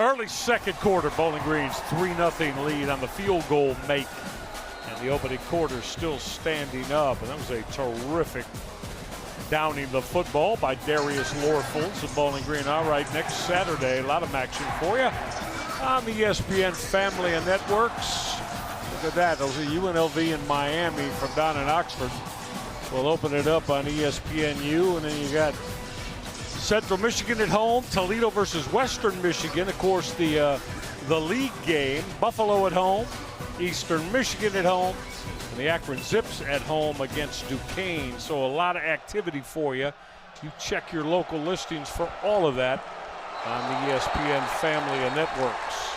Speaker 1: Early second quarter, Bowling Green's 3-0 lead on the field goal make. And the opening quarter still standing up. And that was a terrific downing the football by Darius Lorfels of Bowling Green. All right, next Saturday, a lot of action for you on the ESPN family of networks. Look at that. Those are UNLV in Miami from down in Oxford. We'll open it up on ESPNU. And then you got Central Michigan at home, Toledo versus Western Michigan. Of course, the league game, Buffalo at home, Eastern Michigan at home, and the Akron Zips at home against Duquesne. So a lot of activity for you. You check your local listings for all of that on the ESPN family of networks.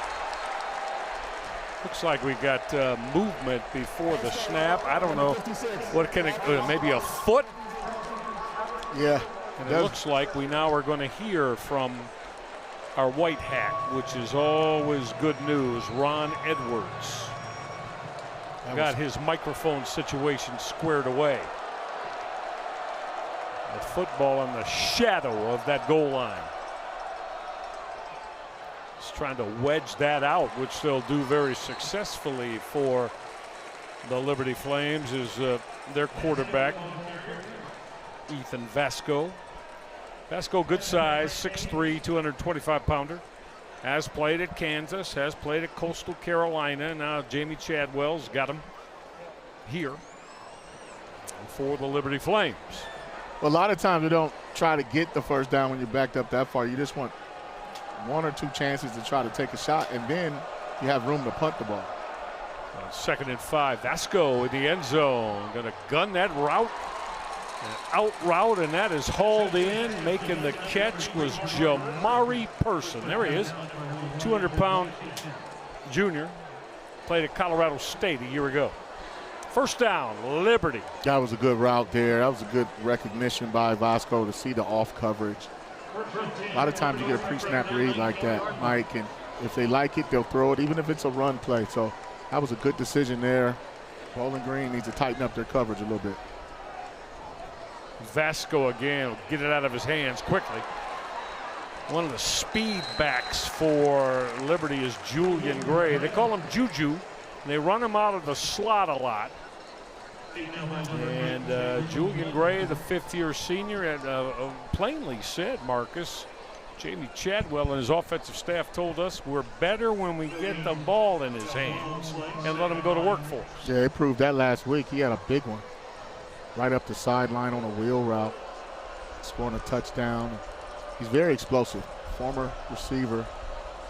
Speaker 1: Looks like we got movement before the snap. I don't know what can it, maybe a foot?
Speaker 2: Yeah.
Speaker 1: And it looks like we now are going to hear from our white hat, which is always good news, Ron Edwards. Got his microphone situation squared away. The football in the shadow of that goal line. He's trying to wedge that out, which they'll do very successfully for the Liberty Flames, is their quarterback, Ethan Vasco. Vasco, good size, 6'3", 225-pounder. Has played at Kansas, has played at Coastal Carolina. Now Jamie Chadwell's got him here for the Liberty Flames.
Speaker 2: Well, a lot of times you don't try to get the first down when you're backed up that far. You just want one or two chances to try to take a shot, and then you have room to punt the ball.
Speaker 1: On 2nd and 5, Vasco in the end zone. Going to gun that route. Out route, and that is hauled in. Making the catch was Jamari Person. There he is, 200-pound junior. Played at Colorado State a year ago. First down, Liberty.
Speaker 2: That was a good route there. That was a good recognition by Vasco to see the off coverage. A lot of times you get a pre-snap read like that, Mike, and if they like it, they'll throw it, even if it's a run play. So that was a good decision there. Bowling Green needs to tighten up their coverage a little bit.
Speaker 1: Vasco again will get it out of his hands quickly. One of the speed backs for Liberty is Julian Gray. They call him Juju. And they run him out of the slot a lot. And Julian Gray, the fifth-year senior, plainly said, Marcus, Jamie Chadwell and his offensive staff told us we're better when we get the ball in his hands and let him go to work for us.
Speaker 2: Yeah, they proved that last week. He had a big one. Right up the sideline on a wheel route, scoring a touchdown. He's very explosive. Former receiver,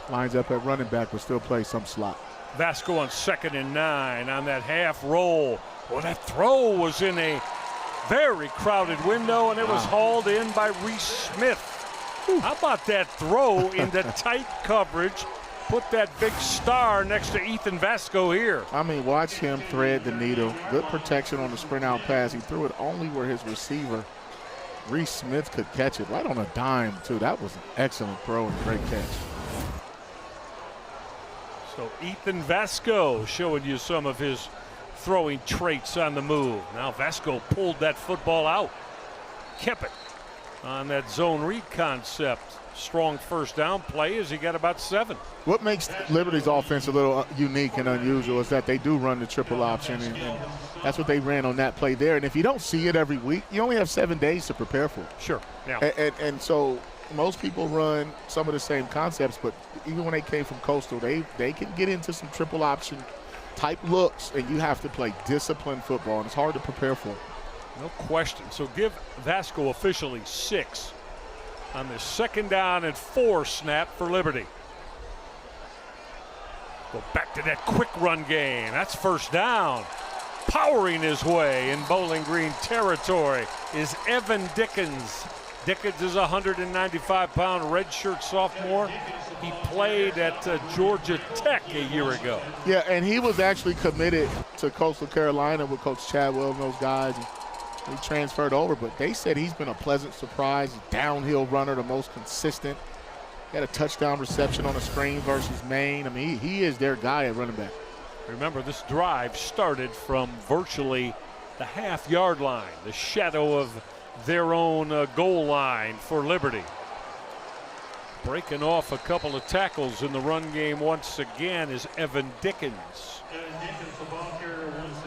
Speaker 2: lines up at running back, but still plays some slot.
Speaker 1: Vasco on 2nd and 9 on that half roll. Well, that throw was in a very crowded window, and it was hauled in by Reese Smith. How about that throw into tight coverage? Put that big star next to Ethan Vasco here.
Speaker 2: I mean, watch him thread the needle. Good protection on the sprint out pass. He threw it only where his receiver, Reese Smith, could catch it. Right on a dime, too. That was an excellent throw and great catch.
Speaker 1: So Ethan Vasco showing you some of his throwing traits on the move. Now Vasco pulled that football out. Kept it on that zone read concept. Strong first down play as he got about 7.
Speaker 2: What makes Liberty's offense a little unique and unusual is that they do run the triple option, and that's what they ran on that play there. And if you don't see it every week, you only have 7 days to prepare for it.
Speaker 1: Sure. Yeah.
Speaker 2: And so most people run some of the same concepts, but even when they came from Coastal, they can get into some triple option type looks, and you have to play disciplined football, and it's hard to prepare for it.
Speaker 1: No question. So give Vasco officially 6 on the 2nd down and 4 snap for Liberty. Go back to that quick run game. That's first down. Powering his way in Bowling Green territory is Evan Dickens. Dickens is a 195-pound redshirt sophomore. He played at Georgia Tech a year ago.
Speaker 2: Yeah, and he was actually committed to Coastal Carolina with Coach Chadwell and those guys. He transferred over, but they said he's been a pleasant surprise. Downhill runner, the most consistent. He had a touchdown reception on a screen versus Maine. I mean, he is their guy at running back.
Speaker 1: Remember, this drive started from virtually the half-yard line, the shadow of their own goal line for Liberty. Breaking off a couple of tackles in the run game once again is Evan Dickens.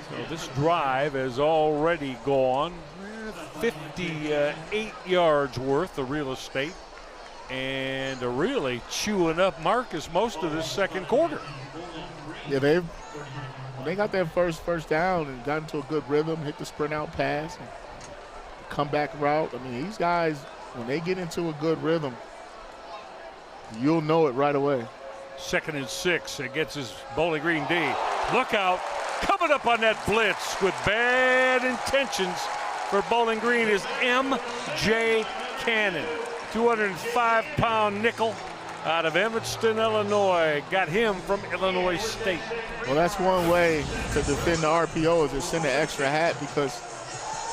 Speaker 1: So this drive has already gone 58 yards worth of real estate, and really chewing up Marcus most of this second quarter.
Speaker 2: Yeah, when they got that first down and got into a good rhythm, hit the sprint out pass, and comeback route. I mean, these guys, when they get into a good rhythm, you'll know it right away.
Speaker 1: 2nd and 6. It gets his Bowling Green D. Look out. Coming up on that blitz with bad intentions for Bowling Green is M.J. Cannon. 205-pound nickel out of Evanston, Illinois. Got him from Illinois State.
Speaker 2: Well, that's one way to defend the RPO is to send an extra hat, because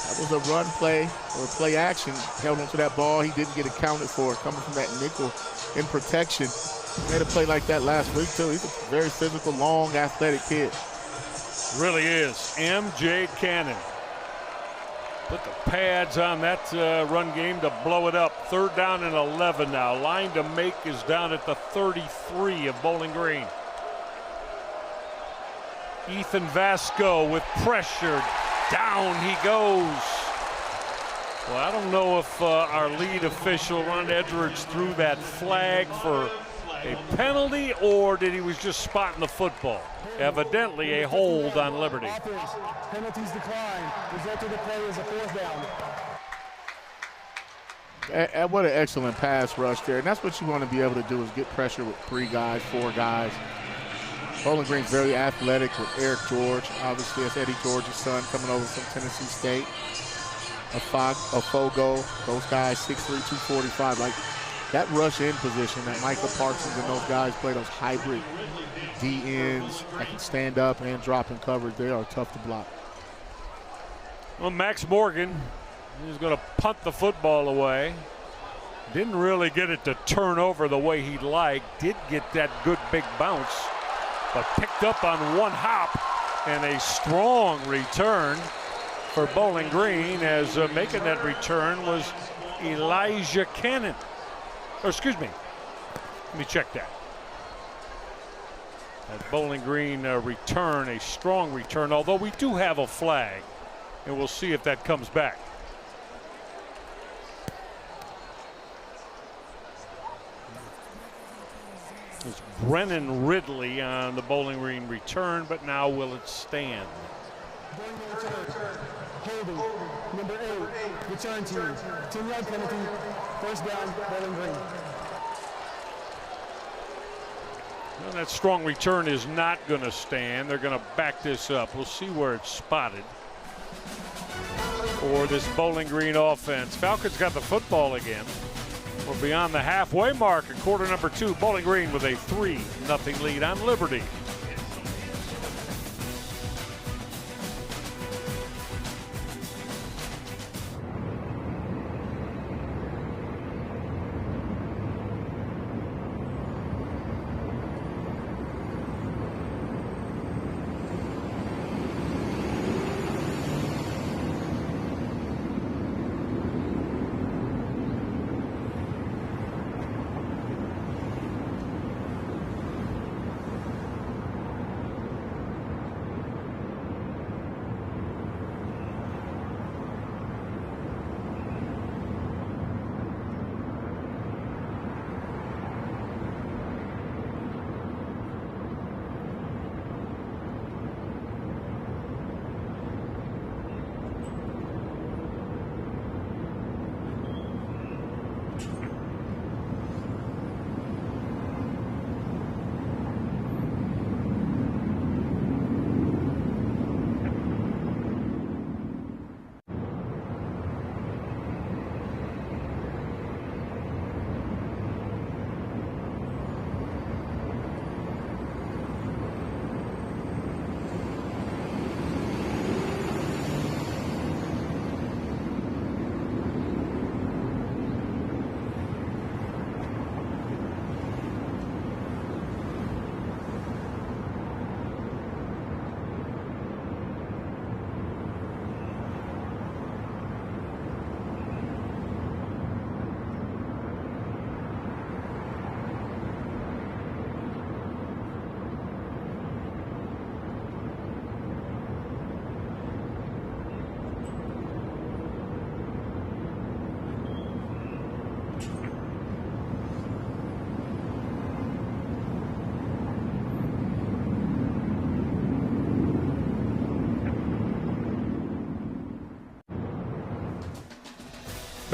Speaker 2: that was a run play or play action. Held onto that ball. He didn't get accounted for coming from that nickel in protection. He made a play like that last week, too. He's a very physical, long, athletic kid.
Speaker 1: Really is. M.J. Cannon. Put the pads on that run game to blow it up. 3rd down and 11 now. Line to make is down at the 33 of Bowling Green. Ethan Vasco with pressure. Down he goes. Well, I don't know if our lead official, Ron Edwards, threw that flag for a penalty, or did he was just spotting the football. Evidently a hold on Liberty.
Speaker 3: Offense, penalties decline. Result of the play is a 4th down.
Speaker 2: What an excellent pass rush there. And that's what you want to be able to do, is get pressure with 3 guys, 4 guys. Bowling Green's very athletic with Eric George. Obviously, that's Eddie George's son coming over from Tennessee State. Fogo, those guys 6'3", 245. Like that rush in position that Michael Parsons and those guys play, those hybrid D ends that can stand up and drop in coverage, they are tough to block.
Speaker 1: Well, Max Morgan is going to punt the football away. Didn't really get it to turn over the way he'd like. Did get that good big bounce, but picked up on one hop, and a strong return for Bowling Green, as making that return was Elijah Cannon. Or excuse me, let me check that. That Bowling Green return, a strong return, although we do have a flag, and we'll see if that comes back. It's Brennan Ridley on the Bowling Green return, but now will it stand?
Speaker 3: Holding, number 8, return team. 10-yard penalty, 1st down, Bowling Green.
Speaker 1: Well, that strong return is not going to stand. They're going to back this up. We'll see where it's spotted for this Bowling Green offense. Falcons got the football again. We're beyond the halfway mark in quarter number 2. Bowling Green with a 3-0 lead on Liberty.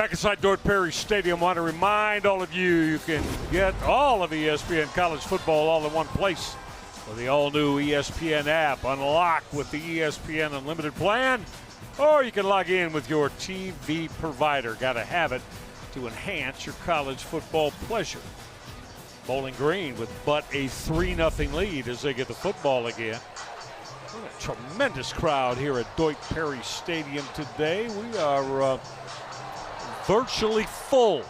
Speaker 1: Back inside Deutsch Perry Stadium, want to remind all of you, you can get all of ESPN college football all in one place with the all-new ESPN app. Unlock with the ESPN Unlimited plan, or you can log in with your TV provider. Got to have it to enhance your college football pleasure. Bowling Green with but a 3-0 lead as they get the football again. What a tremendous crowd here at Deutsch Perry Stadium today. We are virtually full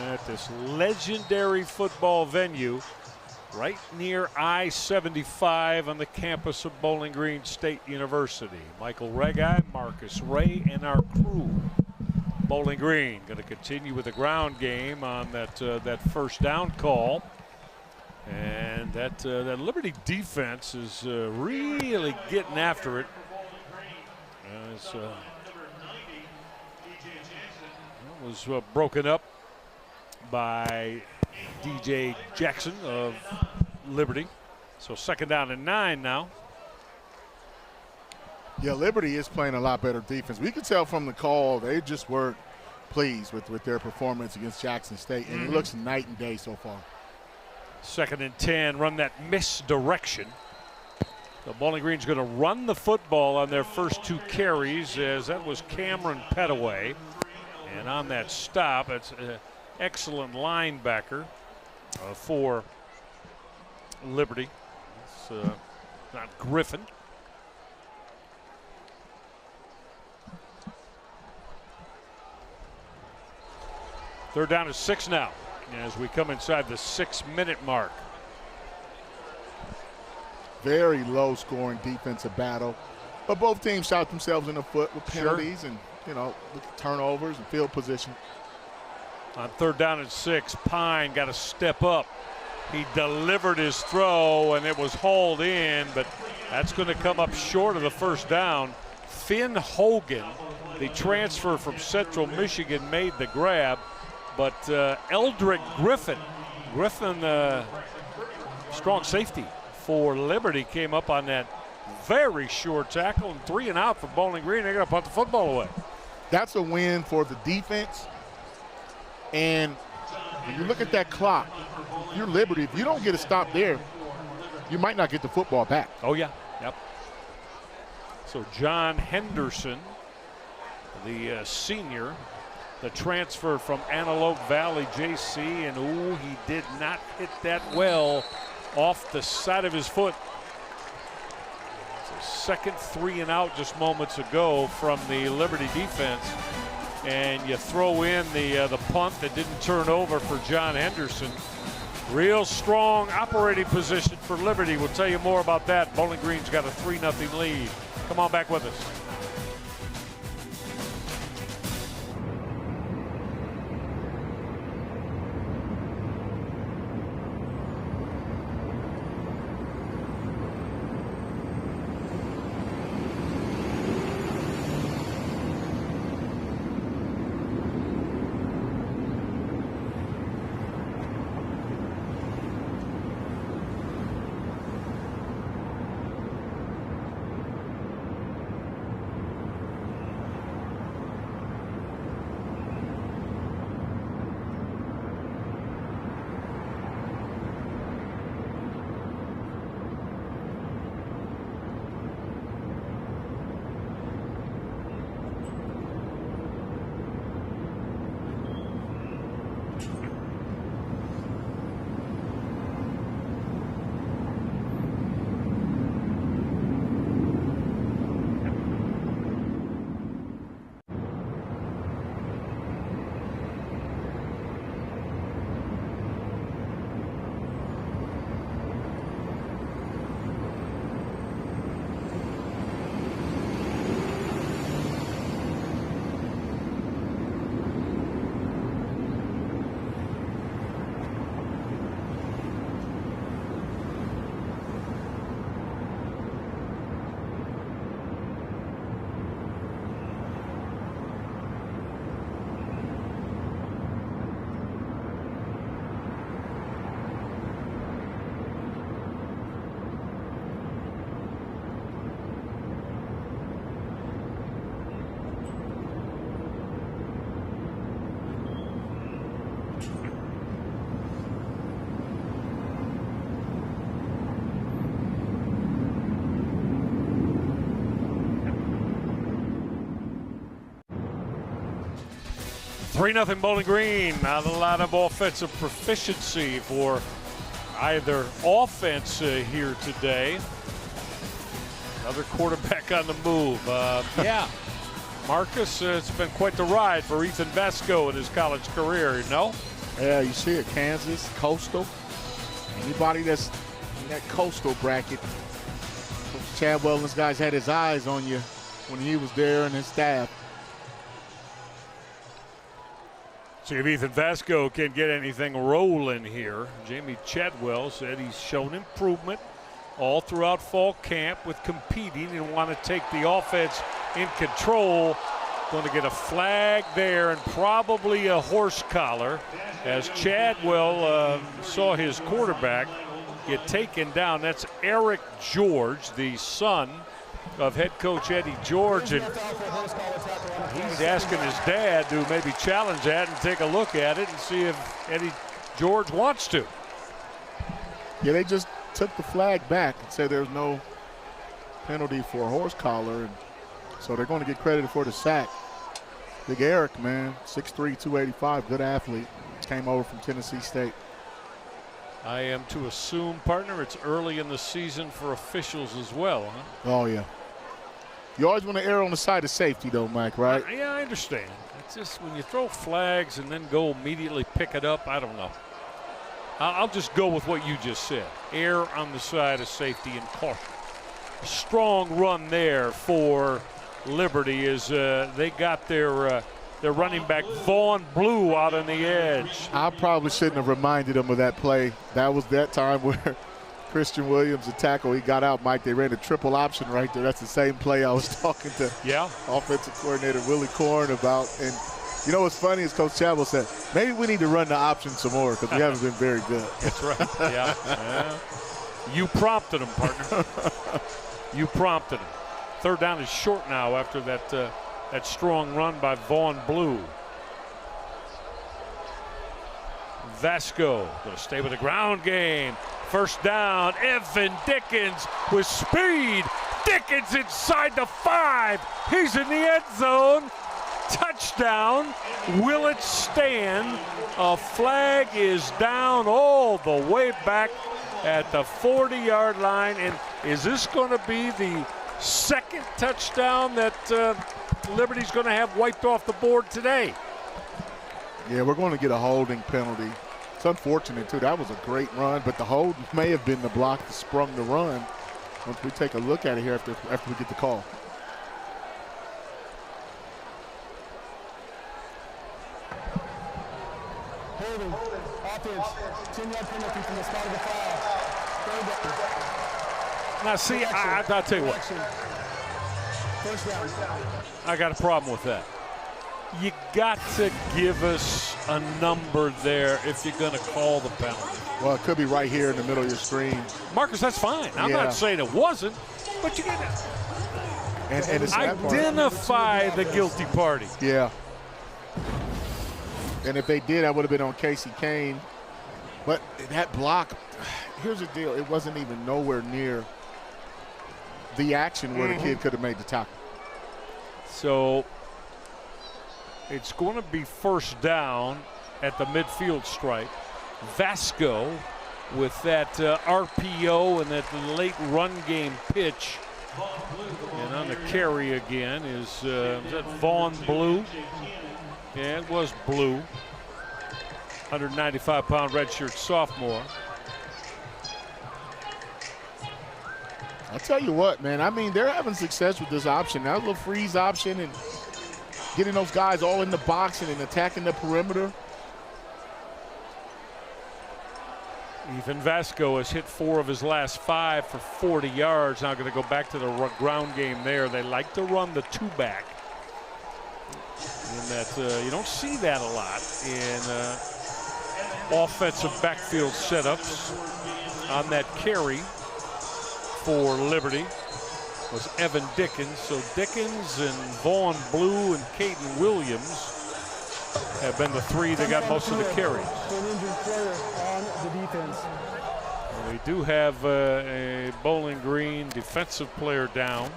Speaker 1: at this legendary football venue right near I-75 on the campus of Bowling Green State University. Michael Regai, Marcus Ray, and our crew. Bowling Green going to continue with the ground game on that first down call. And that Liberty defense is really getting after it. As was broken up by DJ Jackson of Liberty. So 2nd down and 9 now.
Speaker 2: Yeah, Liberty is playing a lot better defense. We could tell from the call they just weren't pleased with their performance against Jackson State, and it looks night and day so far.
Speaker 1: 2nd and 10, run that misdirection. So Bowling Green's going to run the football on their first 2 carries, as that was Cameron Petaway. And on that stop, it's an excellent linebacker for Liberty. It's not Griffin. Third down is 6 now as we come inside the 6-minute mark.
Speaker 2: Very low scoring defensive battle, but both teams shot themselves in the foot with penalties and, with turnovers and field position.
Speaker 1: On 3rd down and 6, Pine got to step up. He delivered his throw and it was hauled in, but that's going to come up short of the 1st down. Finn Hogan, the transfer from Central Michigan, made the grab, but Eldrick Griffin, strong safety for Liberty, came up on that very short tackle, and 3 and out for Bowling Green. They're going to punt the football away.
Speaker 2: That's a win for the defense. And when you look at that clock, you're Liberty. If you don't get a stop there, you might not get the football back.
Speaker 1: Oh, yeah. Yep. So John Henderson, the senior, the transfer from Antelope Valley JC, and he did not hit that well off the side of his foot. It's a 2nd 3 and out just moments ago from the Liberty defense. And you throw in the punt that didn't turn over for John Henderson. Real strong operating position for Liberty. We'll tell you more about that. Bowling Green's got a 3-0 lead. Come on back with us. 3-0 Bowling Green. Not a lot of offensive proficiency for either offense here today. Another quarterback on the move. Yeah, Marcus, it's been quite the ride for Ethan Vasco in his college career, you know?
Speaker 4: Yeah, you see it, Kansas, Coastal. Anybody that's in that Coastal bracket, Coach Chadwell and his guys had his eyes on you when he was there and his staff.
Speaker 1: See if Ethan Vasco can get anything rolling here. Jamie Chadwell said he's shown improvement all throughout fall camp with competing and want to take the offense in control. Going to get a flag there and probably a horse collar as Chadwell saw his quarterback get taken down. That's Eric George, the son of head coach Eddie George, and he's asking his dad to maybe challenge that and take a look at it and see if Eddie George wants to.
Speaker 4: Yeah, they just took the flag back and said there's no penalty for a horse collar, and so they're going to get credited for the sack. Big Eric, man, 6'3", 285, good athlete, came over from Tennessee State.
Speaker 1: I am to assume, partner, it's early in the season for officials as well, huh?
Speaker 4: Oh, yeah. You always want to err on the side of safety, though, Mike, right?
Speaker 1: Yeah, I understand. It's just when you throw flags and then go immediately pick it up, I don't know. I'll just go with what you just said. Err on the side of safety and caution. A strong run there for Liberty as they got their running back Vaughn Blue out on the edge.
Speaker 4: I probably shouldn't have reminded him of that play. That was that time where Christian Williams, the tackle, he got out, Mike. They ran a triple option right there. That's the same play I was talking to offensive coordinator Willie Korn about. And you know what's funny is Coach Chadwell said, maybe we need to run the option some more because we haven't been very good.
Speaker 1: That's right. Yeah. You prompted him, partner. You prompted him. Third down is short now after that strong run by Vaughn Blue. Vasco going to stay with the ground game. First down, Evan Dickens with speed. Dickens inside the 5. He's in the end zone. Touchdown. Will it stand? A flag is down all the way back at the 40-yard line. And is this going to be the second touchdown that Liberty's going to have wiped off the board today?
Speaker 4: Yeah, we're going to get a holding penalty. It's unfortunate, too. That was a great run, but the hold may have been the block that sprung the run once we take a look at it here after we get the call.
Speaker 3: Holding. Offense. 10-yard penalty from the spot of the foul.
Speaker 1: Now, see, I'll tell you what.
Speaker 3: First down.
Speaker 1: I got a problem with that. You got to give us a number there if you're going to call the penalty.
Speaker 4: Well, it could be right here in the middle of your screen.
Speaker 1: Marcus, that's fine. I'm not saying it wasn't, but you got to identify the guilty party.
Speaker 4: Yeah. And if they did, that would have been on Casey Kane. But that block, here's the deal. It wasn't even nowhere near the action where the kid could have made the tackle.
Speaker 1: So it's going to be first down at the midfield stripe. Vasco with that RPO and that late run game pitch. And on the carry again is that Vaughn Blue? Yeah, it was Blue. 195-pound redshirt sophomore.
Speaker 4: I'll tell you what, man. I mean, they're having success with this option. That little freeze option and getting those guys all in the box and attacking the perimeter.
Speaker 1: Ethan Vasco has hit 4 of his last 5 for 40 yards. Now going to go back to the ground game there. They like to run the 2-back. And that you don't see that a lot in offensive backfield setups. On that carry for Liberty was Evan Dickens. So Dickens and Vaughn Blue and Caden Williams have been the 3 that got most of the carries.
Speaker 3: An injured player on the defense.
Speaker 1: We do have a Bowling Green defensive player down.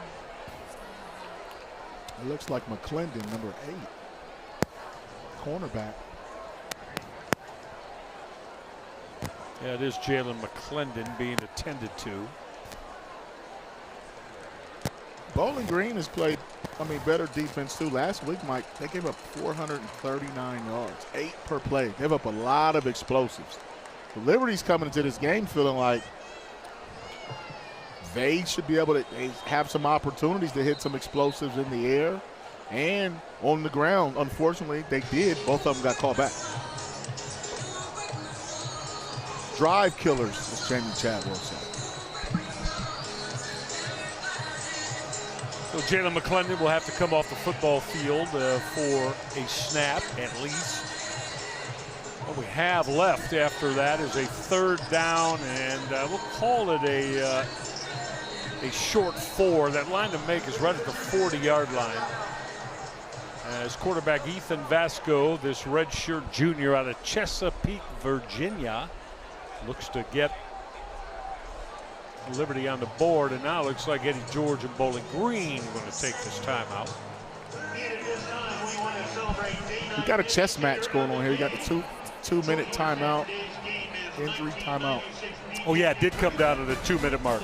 Speaker 4: It looks like McClendon, number 8. cornerback.
Speaker 1: Yeah, it is Jalen McClendon being attended to.
Speaker 4: Bowling Green has played, better defense too. Last week, Mike, they gave up 439 yards, 8 per play. Gave up a lot of explosives. The Liberty's coming into this game feeling like they should be able to have some opportunities to hit some explosives in the air and on the ground. Unfortunately, they did. Both of them got called back. Drive killers, as Jamie Chadwell said.
Speaker 1: So Jalen McClendon will have to come off the football field for a snap at least. What we have left after that is a 3rd down, and we'll call it a short 4. That line to make is right at the 40-yard line. As quarterback Ethan Vasco, this redshirt junior out of Chesapeake, Virginia, looks to get Liberty on the board, and now it looks like Eddie George and Bowling Green are going to take this timeout.
Speaker 4: We got a chess match going on here. You got the two-minute timeout, injury timeout.
Speaker 1: Oh yeah, it did come down to the 2-minute mark.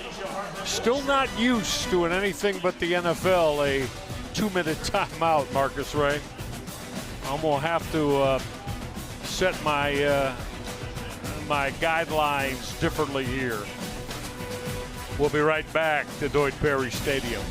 Speaker 1: Still not used to in anything but the NFL, a 2-minute timeout, Marcus Ray. I'm going to have to set my my guidelines differently here. We'll be right back to Deutsch Perry Stadium.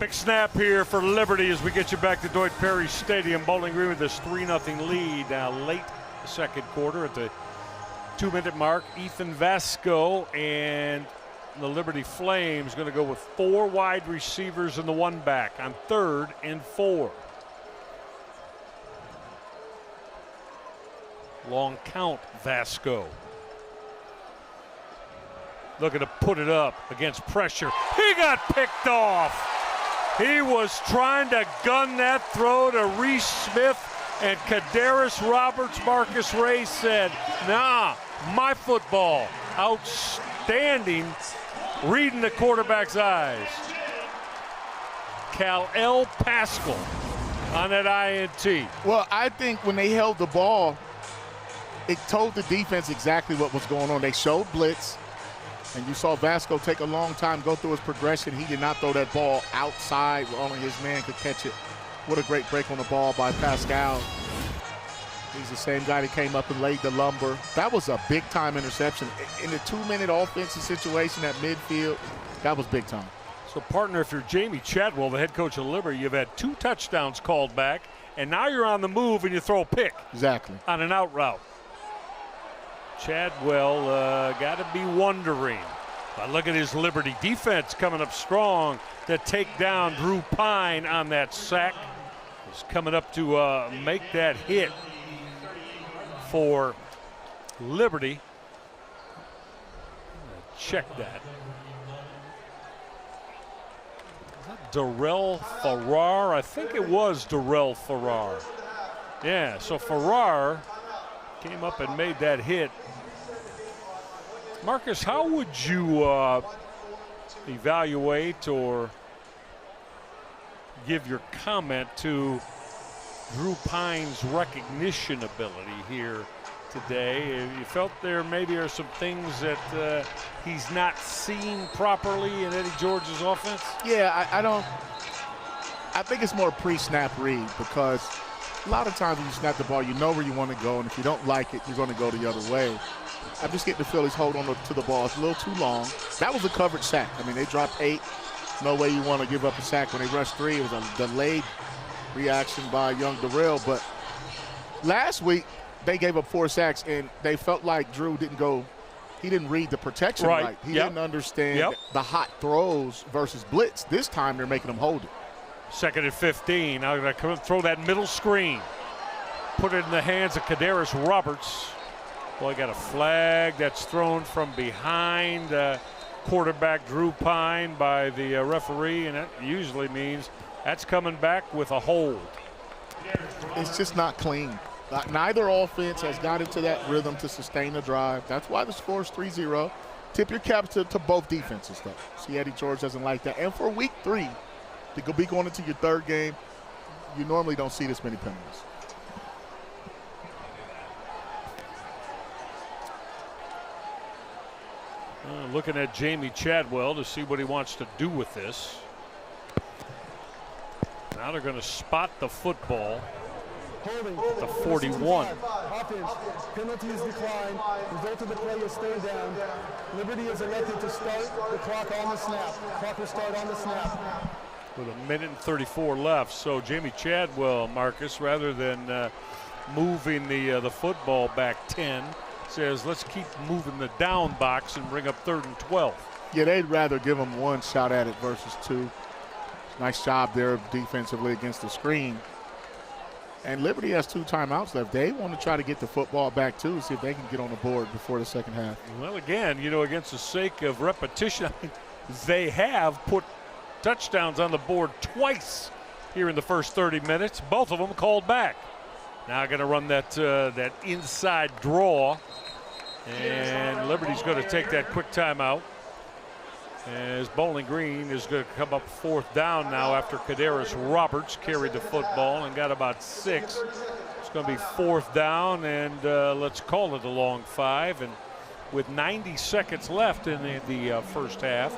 Speaker 1: Big snap here for Liberty as we get you back to Deutsch Perry Stadium. Bowling Green with this 3-0 lead now late second quarter at the 2-minute mark. Ethan Vasco and the Liberty Flames going to go with 4 wide receivers and the 1 back on 3rd and 4. Long count, Vasco. Looking to put it up against pressure. He got picked off. He was trying to gun that throw to Reese Smith, and Kadarius Roberts. Marcus Ray said, nah, my football. Outstanding, reading the quarterback's eyes. Kal-El Pascal on that INT?
Speaker 4: Well, I think when they held the ball, it told the defense exactly what was going on. They showed blitz, and you saw Vasco take a long time, go through his progression. He did not throw that ball outside where only his man could catch it. What a great break on the ball by Pascal. He's the same guy that came up and laid the lumber. That was a big-time interception. In the 2-minute offensive situation at midfield, that was big time.
Speaker 1: So, partner, if you're Jamie Chadwell, the head coach of Liberty, you've had 2 touchdowns called back, and now you're on the move and you throw a pick.
Speaker 4: Exactly.
Speaker 1: On an out route. Chadwell got to be wondering. But look at his Liberty defense coming up strong to take down Drew Pine on that sack. He's coming up to make that hit for Liberty. Check that. Darrell Farrar, I think it was Darrell Farrar. Yeah, so Farrar came up and made that hit. Marcus, how would you evaluate or give your comment to Drew Pine's recognition ability here today? You felt there maybe are some things that he's not seeing properly in Eddie George's offense?
Speaker 4: Yeah, I think it's more pre-snap read, because a lot of times when you snap the ball, you know where you want to go, and if you don't like it, you're going to go the other way. I'm just getting the Phillies hold on to the ball. It's a little too long. That was a covered sack. I mean, they dropped 8. No way you want to give up a sack. When they rushed 3, it was a delayed reaction by young Darrell. But last week, they gave up 4 sacks, and they felt like Drew didn't go. He didn't read the protection right. He didn't understand the hot throws versus blitz. This time, they're making him hold it.
Speaker 1: 2nd and 15. Now they're going to come and throw that middle screen. Put it in the hands of Kadarius Roberts. Well, I got a flag that's thrown from behind quarterback Drew Pine by the referee, and that usually means that's coming back with a hold.
Speaker 4: It's just not clean. Neither offense has got into that rhythm to sustain the drive. That's why the score is 3-0. Tip your cap to both defenses, though. See, Eddie George doesn't like that. And for week 3, to be going into your 3rd game, you normally don't see this many penalties.
Speaker 1: Looking at Jamie Chadwell to see what he wants to do with this. Now they're going to spot the football.
Speaker 3: Holding.
Speaker 1: The 41.
Speaker 3: Offense. Penalty is declined. Result of the play is stay down. Liberty is elected to start the clock on the snap. Clock will start on the snap.
Speaker 1: With 1:34 left. So Jamie Chadwell, Marcus, rather than moving the football back 10, says let's keep moving the down box and bring up 3rd and 12.
Speaker 4: Yeah, they'd rather give them 1 shot at it versus 2. Nice job there defensively against the screen. And Liberty has 2 timeouts left. They want to try to get the football back, too, see if they can get on the board before the 2nd half.
Speaker 1: Well, again, against the sake of repetition, they have put touchdowns on the board twice here in the first 30 minutes. Both of them called back. Now going to run that inside draw. And Liberty's going to take that quick timeout, as Bowling Green is going to come up 4th down now after Kadarius Roberts carried the football and got about 6. It's going to be 4th down, and let's call it a long 5. And with 90 seconds left in the first half,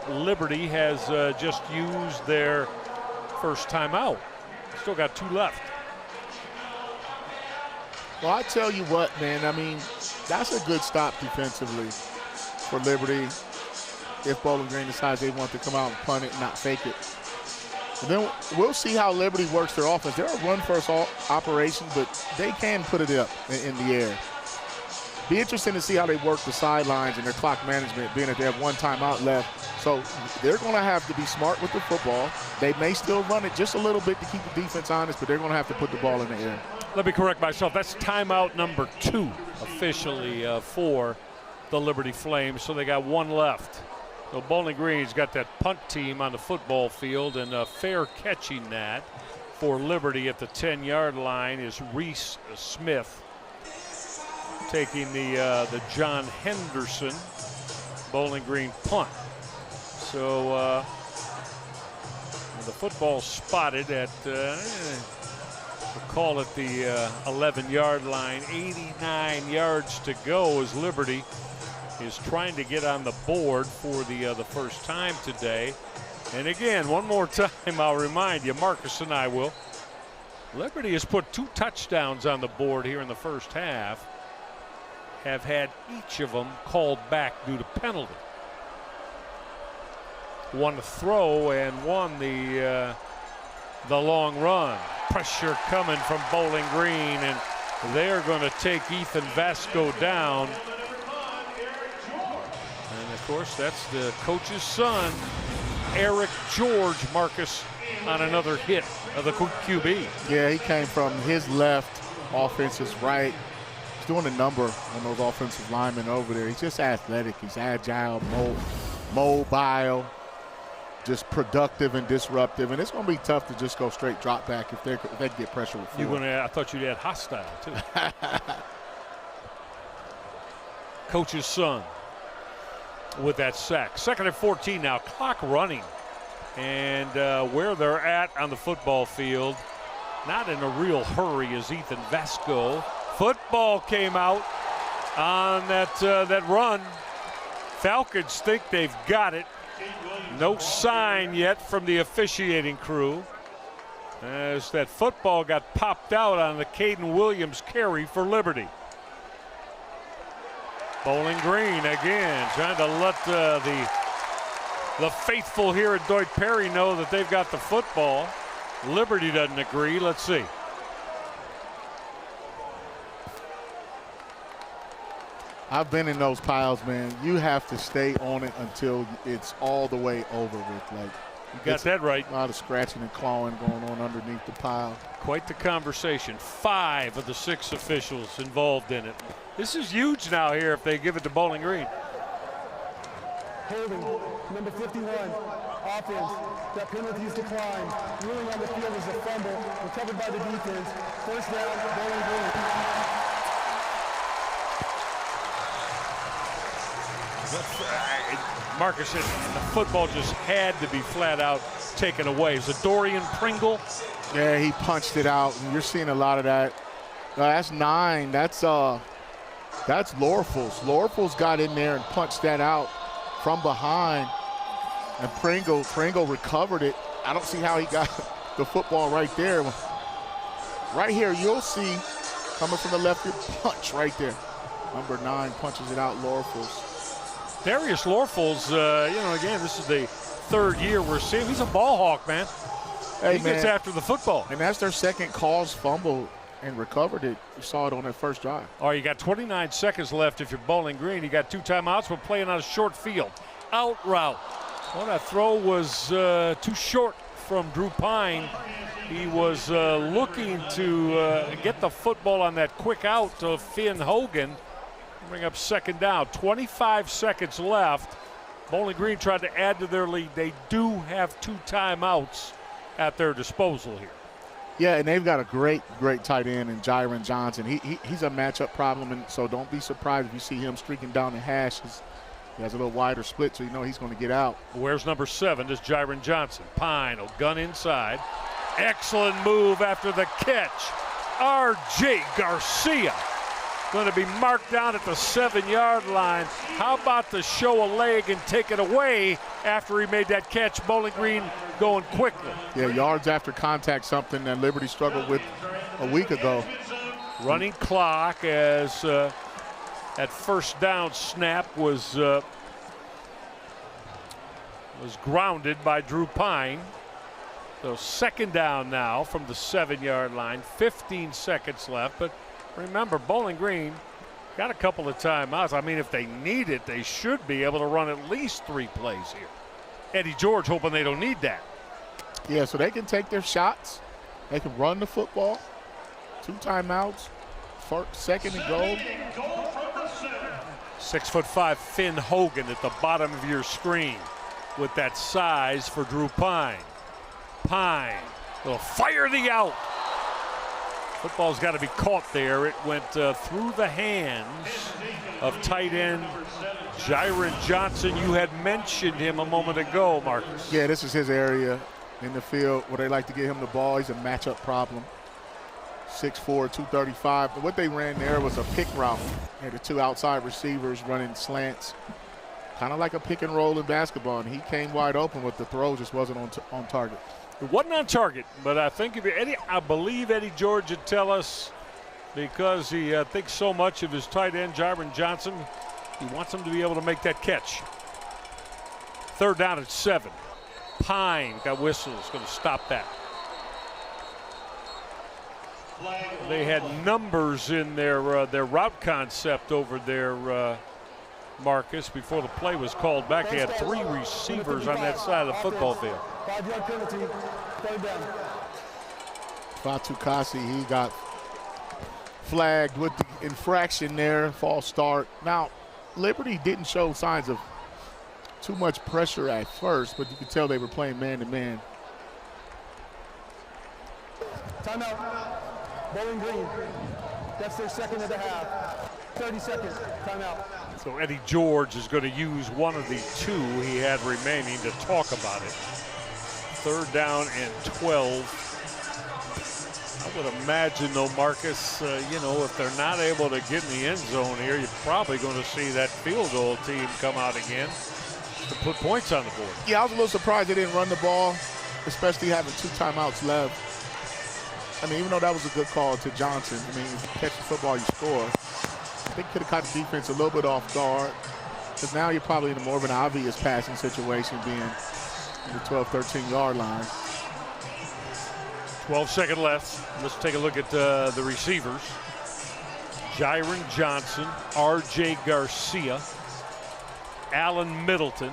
Speaker 1: Liberty has just used their first timeout. Still got 2 left.
Speaker 4: Well, I tell you what, man, I mean, that's a good stop defensively for Liberty if Bowling Green decides they want to come out and punt it and not fake it. And then we'll see how Liberty works their offense. They're a run-first operation, but they can put it up in the air. Be interesting to see how they work the sidelines and their clock management, being that they have 1 timeout left. So they're going to have to be smart with the football. They may still run it just a little bit to keep the defense honest, but they're going to have to put the ball in the air.
Speaker 1: Let me correct myself. That's timeout number 2 officially for the Liberty Flames. So they got 1 left. So Bowling Green's got that punt team on the football field, and fair catching that for Liberty at the 10-yard line is Reese Smith, taking the John Henderson Bowling Green punt. So the football spotted at, we'll call it the 11-yard line. 89 yards to go as Liberty is trying to get on the board for the first time today. And again, one more time, I'll remind you, Marcus and I will. Liberty has put 2 touchdowns on the board here in the first half, have had each of them called back due to penalty. One throw and one the long run. Pressure coming from Bowling Green, and they're going to take Ethan Vasco down. And of course, that's the coach's son, Eric George, Marcus, on another hit of the QB.
Speaker 4: Yeah, he came from his left, offense's right. He's doing a number on those offensive linemen over there. He's just athletic. He's agile, mobile, just productive and disruptive. And it's going to be tough to just go straight drop back if they get pressure with 4.
Speaker 1: I thought you'd add hostile, too. Coach's son with that sack. 2nd and 14 now. Clock running. And where they're at on the football field, not in a real hurry is Ethan Vasco. Football came out on that run. Falcons think they've got it. No sign yet from the officiating crew as that football got popped out on the Caden Williams carry for Liberty. Bowling Green again trying to let the faithful here at Deutsch Perry know that they've got the football. Liberty doesn't agree. Let's see.
Speaker 4: I've been in those piles, man. You have to stay on it until it's all the way over with. Like,
Speaker 1: you got that right.
Speaker 4: A lot of scratching and clawing going on underneath the pile.
Speaker 1: Quite the conversation. 5 of the 6 officials involved in it. This is huge now here if they give it to Bowling Green.
Speaker 3: Holding, number 51, offense. That penalty is declined. Ruling on the field is a fumble, recovered by the defense. First down, Bowling Green.
Speaker 1: Marcus said the football just had to be flat out taken away. Is it Dorian Pringle?
Speaker 4: Yeah, he punched it out. And you're seeing a lot of that. That's 9. That's Lorfels. Lorfels got in there and punched that out from behind. And Pringle recovered it. I don't see how he got the football right there. Right here, you'll see coming from the left, your punch right there. Number 9 punches it out, Lorfels.
Speaker 1: Darius Lorfels, again, this is the 3rd year we're seeing him. He's a ball hawk, man. He gets after the football.
Speaker 4: And that's their second caused fumble and recovered it. You saw it on that first drive.
Speaker 1: All right, you got 29 seconds left if you're Bowling Green. You got 2 timeouts. We're playing on a short field. Out route. Well, that throw was too short from Drew Pine. He was looking to get the football on that quick out to Finn Hogan. Bring up 2nd down. 25 seconds left. Bowling Green tried to add to their lead. They do have 2 timeouts at their disposal here.
Speaker 4: Yeah, and they've got a great tight end in Jiren Johnson. He's a matchup problem, and so don't be surprised if you see him streaking down the hashes. He has a little wider split, so you know he's going to get out.
Speaker 1: Where's number 7? This Jiren Johnson. Pine will gun inside. Excellent move after the catch. R.J. Garcia going to be marked down at the 7-yard line. How about to show a leg and take it away after he made that catch? Bowling Green going quickly.
Speaker 4: Yeah, yards after contact, something that Liberty struggled with a week ago.
Speaker 1: Running clock as that first down snap was grounded by Drew Pine. So 2nd down now from the 7-yard line. 15 seconds left, but remember, Bowling Green got a couple of timeouts. I mean, if they need it, they should be able to run at least 3 plays here. Eddie George hoping they don't need that.
Speaker 4: Yeah, so they can take their shots. They can run the football. 2 timeouts. 2nd and goal.
Speaker 1: 6'5" Finn Hogan at the bottom of your screen with that size for Drew Pine. Pine will fire the out. Football's got to be caught there. It went through the hands of tight end Jiren Johnson. You had mentioned him a moment ago, Marcus.
Speaker 4: Yeah, this is his area. in the field where they like to get him the ball. He's a matchup problem. 6'4", 235. But what they ran there was a pick route. They had the two outside receivers running slants, kind of like a pick and roll in basketball. And he came wide open, but the throw just wasn't on target.
Speaker 1: It wasn't on target, but I think I believe Eddie George would tell us, because he thinks so much of his tight end, Jaron Johnson, he wants him to be able to make that catch. 3rd down at 7. Pine got whistles, going to stop that. They had numbers in their route concept over there, Marcus, before the play was called back. They had 3 receivers on that side of the football field.
Speaker 3: 5-yard penalty, 3rd down.
Speaker 4: Fatukasi, he got flagged with the infraction there, false start. Now, Liberty didn't show signs of too much pressure at first, but you could tell they were playing man-to-man.
Speaker 3: Timeout. Bowling Green. That's their 2nd of the half. 30 seconds. Timeout.
Speaker 1: So Eddie George is going to use one of the 2 he had remaining to talk about it. 3rd down and 12. I would imagine, though, Marcus, if they're not able to get in the end zone here, you're probably going to see that field goal team come out again to put points on the board.
Speaker 4: Yeah, I was a little surprised they didn't run the ball, especially having 2 timeouts left. I mean, even though that was a good call to Johnson, I mean, if you catch the football, you score. I think could have caught the defense a little bit off guard, because now you're probably in a more of an obvious passing situation, being in the 12, 13-yard line.
Speaker 1: 12 seconds left. Let's take a look at the receivers. Jaron Johnson, R.J. Garcia, Allen Middleton,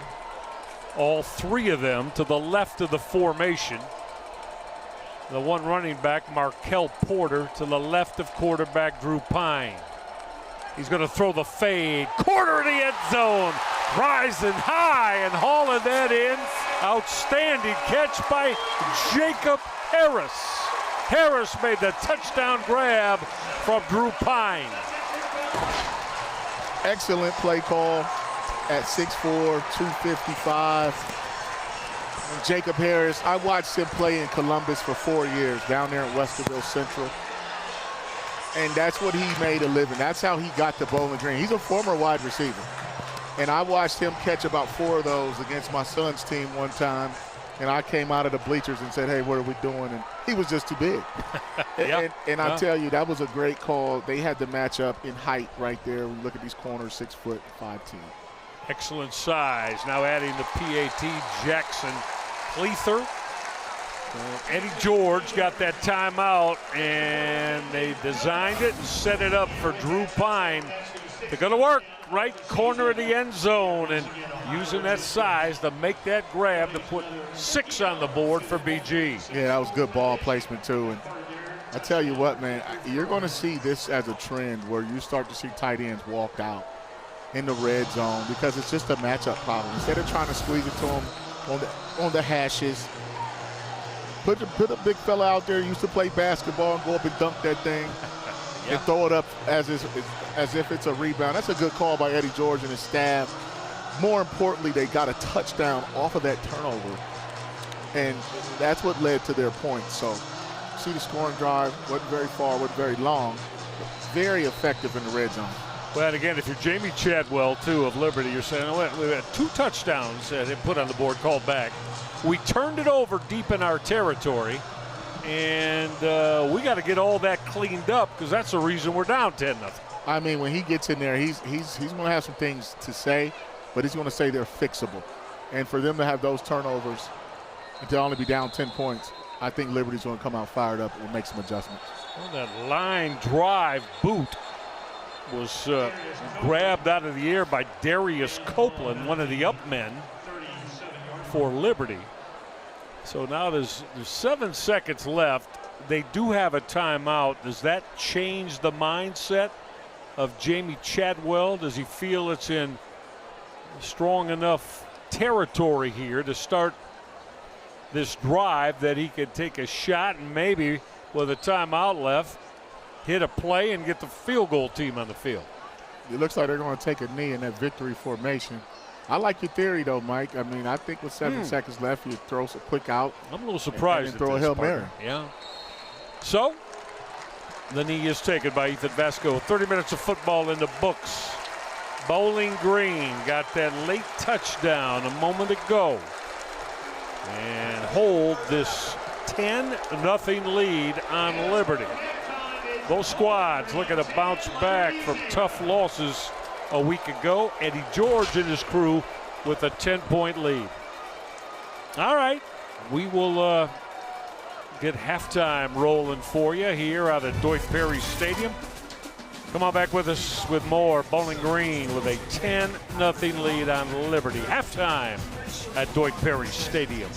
Speaker 1: all 3 of them to the left of the formation. The one running back, Markel Porter, to the left of quarterback Drew Pine. He's going to throw the fade, corner of the end zone, rising high and hauling that in. Outstanding catch by Jacob Harris. Harris made the touchdown grab from Drew Pine.
Speaker 4: Excellent play call at 6'4", 255. Jacob Harris, I watched him play in Columbus for 4 years down there in Westerville Central. And that's what he made a living. That's how he got to Bowling Green. He's a former wide receiver. And I watched him catch about 4 of those against my son's team one time. And I came out of the bleachers and said, hey, what are we doing? And he was just too big. And I tell you, that was a great call. They had the matchup in height right there. We look at these corners, 6 foot, 5'10".
Speaker 1: Excellent size. Now adding the PAT, Jackson Cleather. Eddie George got that timeout, and they designed it and set it up for Drew Pine. They're going to work right corner of the end zone and using that size to make that grab to put 6 on the board for BG.
Speaker 4: Yeah, that was good ball placement too. And I tell you what, man, you're going to see this as a trend where you start to see tight ends walk out in the red zone because it's just a matchup problem. Instead of trying to squeeze it to them on the hashes, put a big fella out there who used to play basketball and go up and dunk that thing and throw it up as if it's a rebound. That's a good call by Eddie George and his staff. More importantly, they got a touchdown off of that turnover, and that's what led to their points. So see the scoring drive, wasn't very far, wasn't very long, but very effective in the red zone.
Speaker 1: Well, and again, if you're Jamie Chadwell, too, of Liberty, you're saying, oh, we had 2 touchdowns that they put on the board, called back. We turned it over deep in our territory, and we got to get all that cleaned up because that's the reason we're down 10-0.
Speaker 4: I mean, when he gets in there, he's going to have some things to say, but he's going to say they're fixable. And for them to have those turnovers and to only be down 10 points, I think Liberty's going to come out fired up and make some adjustments.
Speaker 1: Well, that line drive boot was grabbed out of the air by Darius Copeland, one of the up men for Liberty. So now there's 7 seconds left. They do have a timeout. Does that change the mindset of Jamie Chadwell? Does he feel it's in strong enough territory here to start this drive that he could take a shot and maybe with a timeout left hit a play and get the field goal team on the field?
Speaker 4: It looks like they're going to take a knee in that victory formation. I like your theory, though, Mike. I mean, I think with 7 seconds left, you throw a quick out.
Speaker 1: I'm a little surprised.
Speaker 4: And throw a Hail Mary.
Speaker 1: Yeah. So, the knee is taken by Ethan Vasco. 30 minutes of football in the books. Bowling Green got that late touchdown a moment ago and hold this 10-0 lead on Liberty. Both squads looking to bounce back from tough losses a week ago. Eddie George and his crew with a 10-point lead. All right, we will get halftime rolling for you here out at Deutsch Perry Stadium. Come on back with us with more. Bowling Green with a 10-0 lead on Liberty. Halftime at Deutsch Perry Stadium.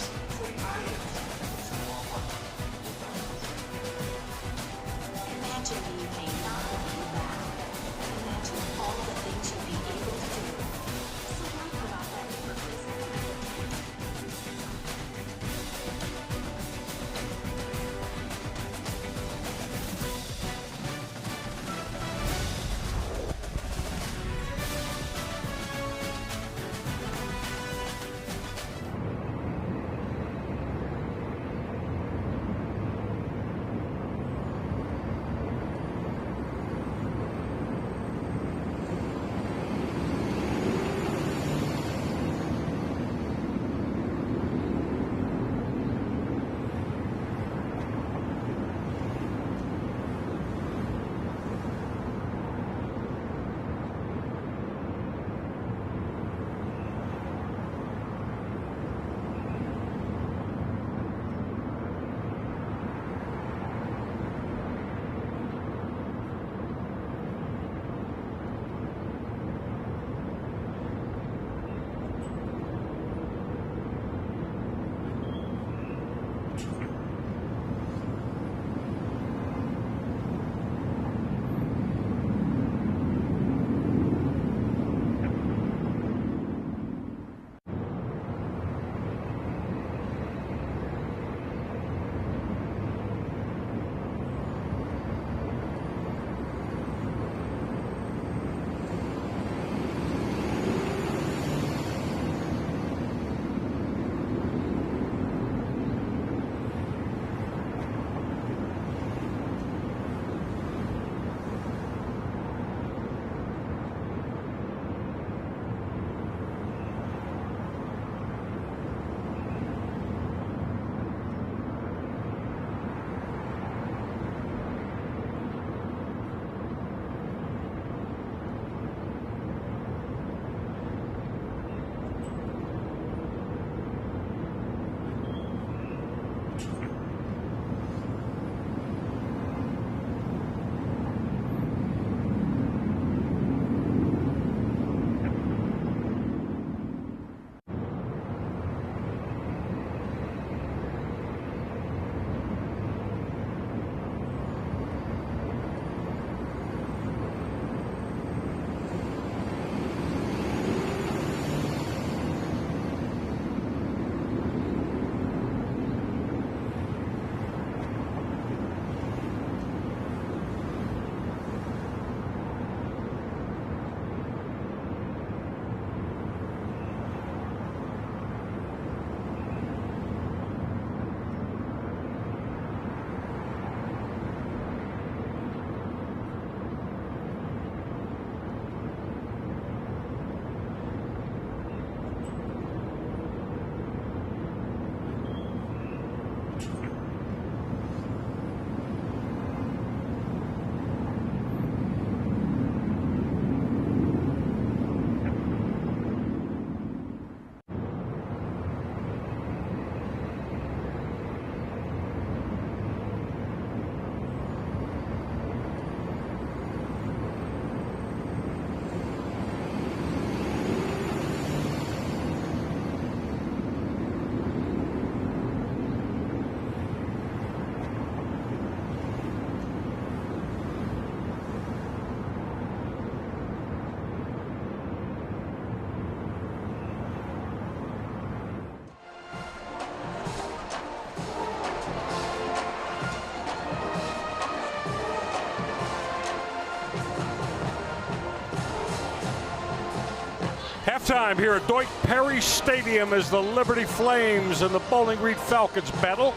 Speaker 1: halftime here at Dwight Perry Stadium as the Liberty Flames and the Bowling Green Falcons battle.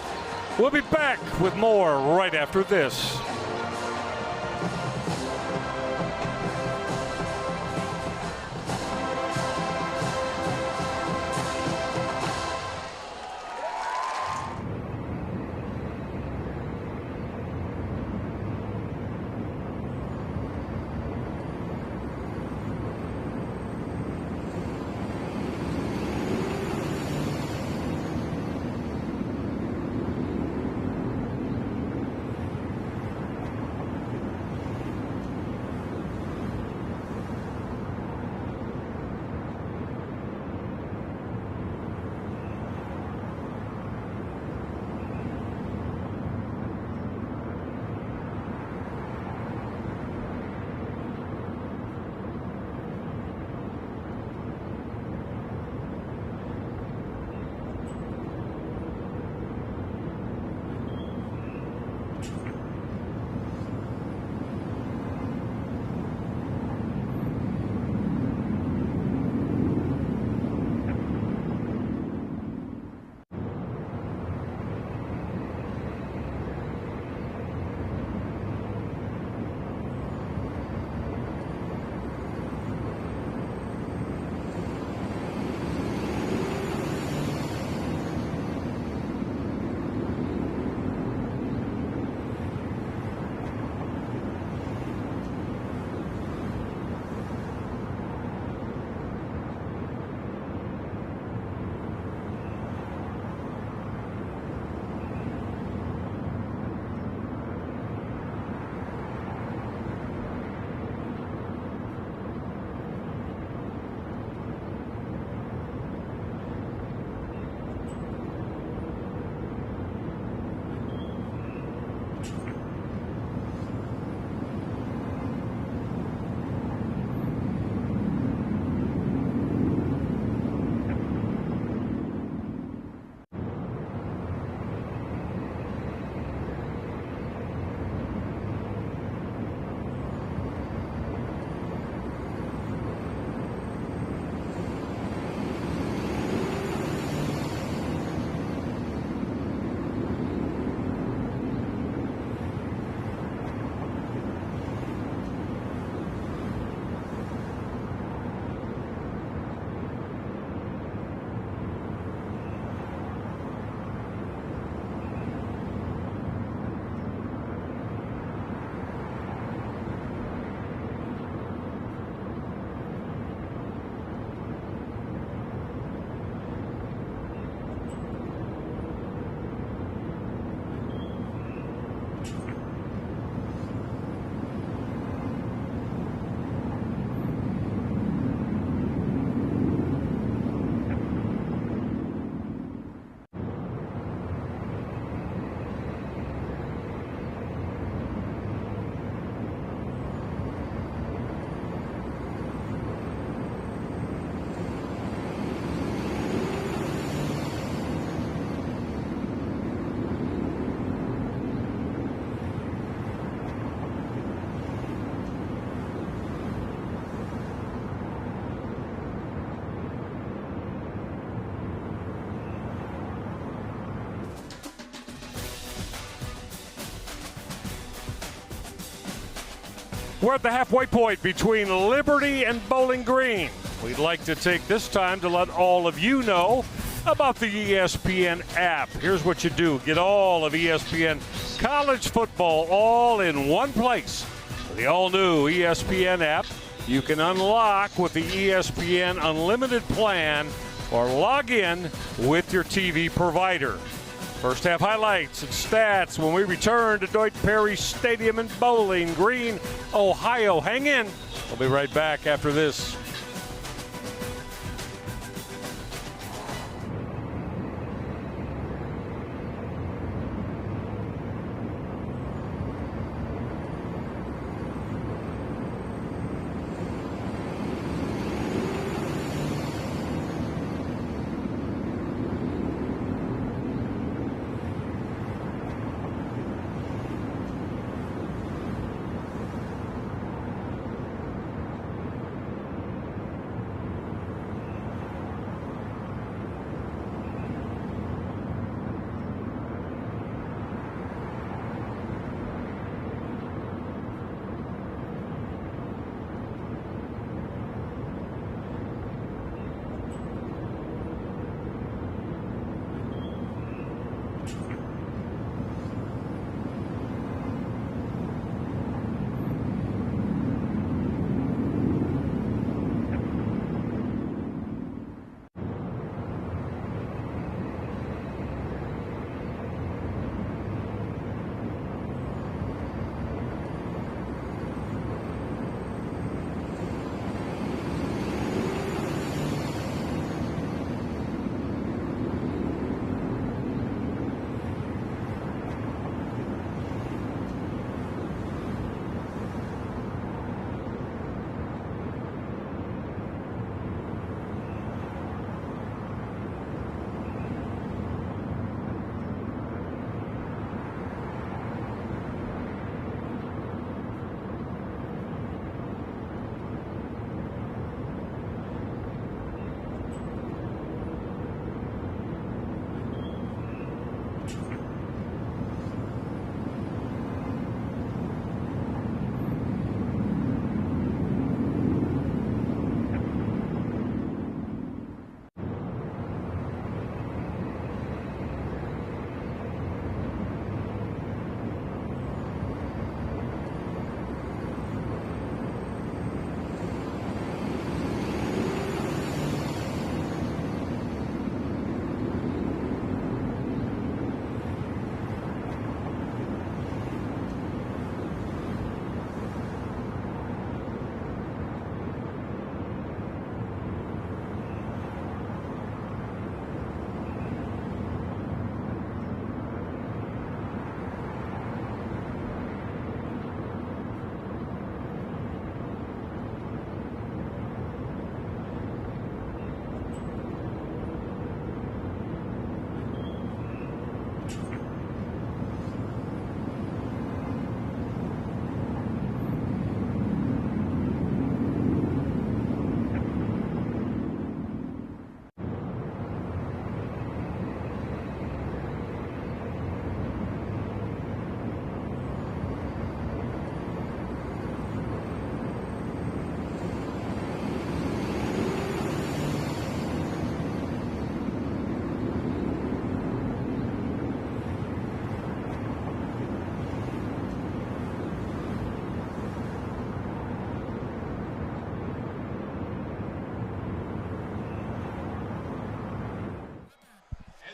Speaker 1: We'll be back with more right after this. We're at the halfway point between Liberty and Bowling Green. We'd like to take this time to let all of you know about the ESPN app. Here's what you do. Get all of ESPN college football all in one place. The all-new ESPN app you can unlock with the ESPN Unlimited plan or log in with your TV provider. First half highlights and stats when we return to Dwight Perry Stadium in Bowling Green, Ohio. Hang in. We'll be right back after this.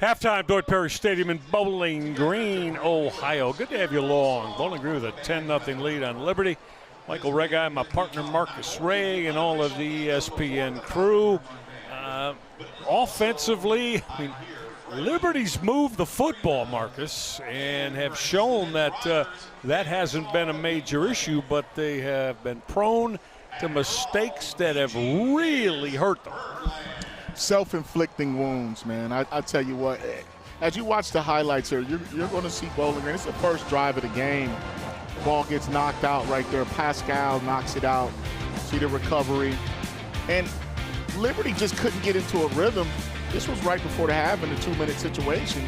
Speaker 1: Halftime, Dwight Perry Stadium in Bowling Green, Ohio. Good to have you along. Bowling Green with a 10-0 lead on Liberty. Michael Regai, my partner Marcus Ray, and all of the ESPN crew. Offensively, I mean, Liberty's moved the football, Marcus, and have shown that that hasn't been a major issue, but they have been prone to mistakes that have really hurt them.
Speaker 4: Self-inflicting wounds, man. I tell you what, as you watch the highlights here, you're going to see Bowling Green. It's the first drive of the game. Ball gets knocked out right there. Pascal knocks it out. See the recovery. And Liberty just couldn't get into a rhythm. This was right before the half in a 2-minute situation.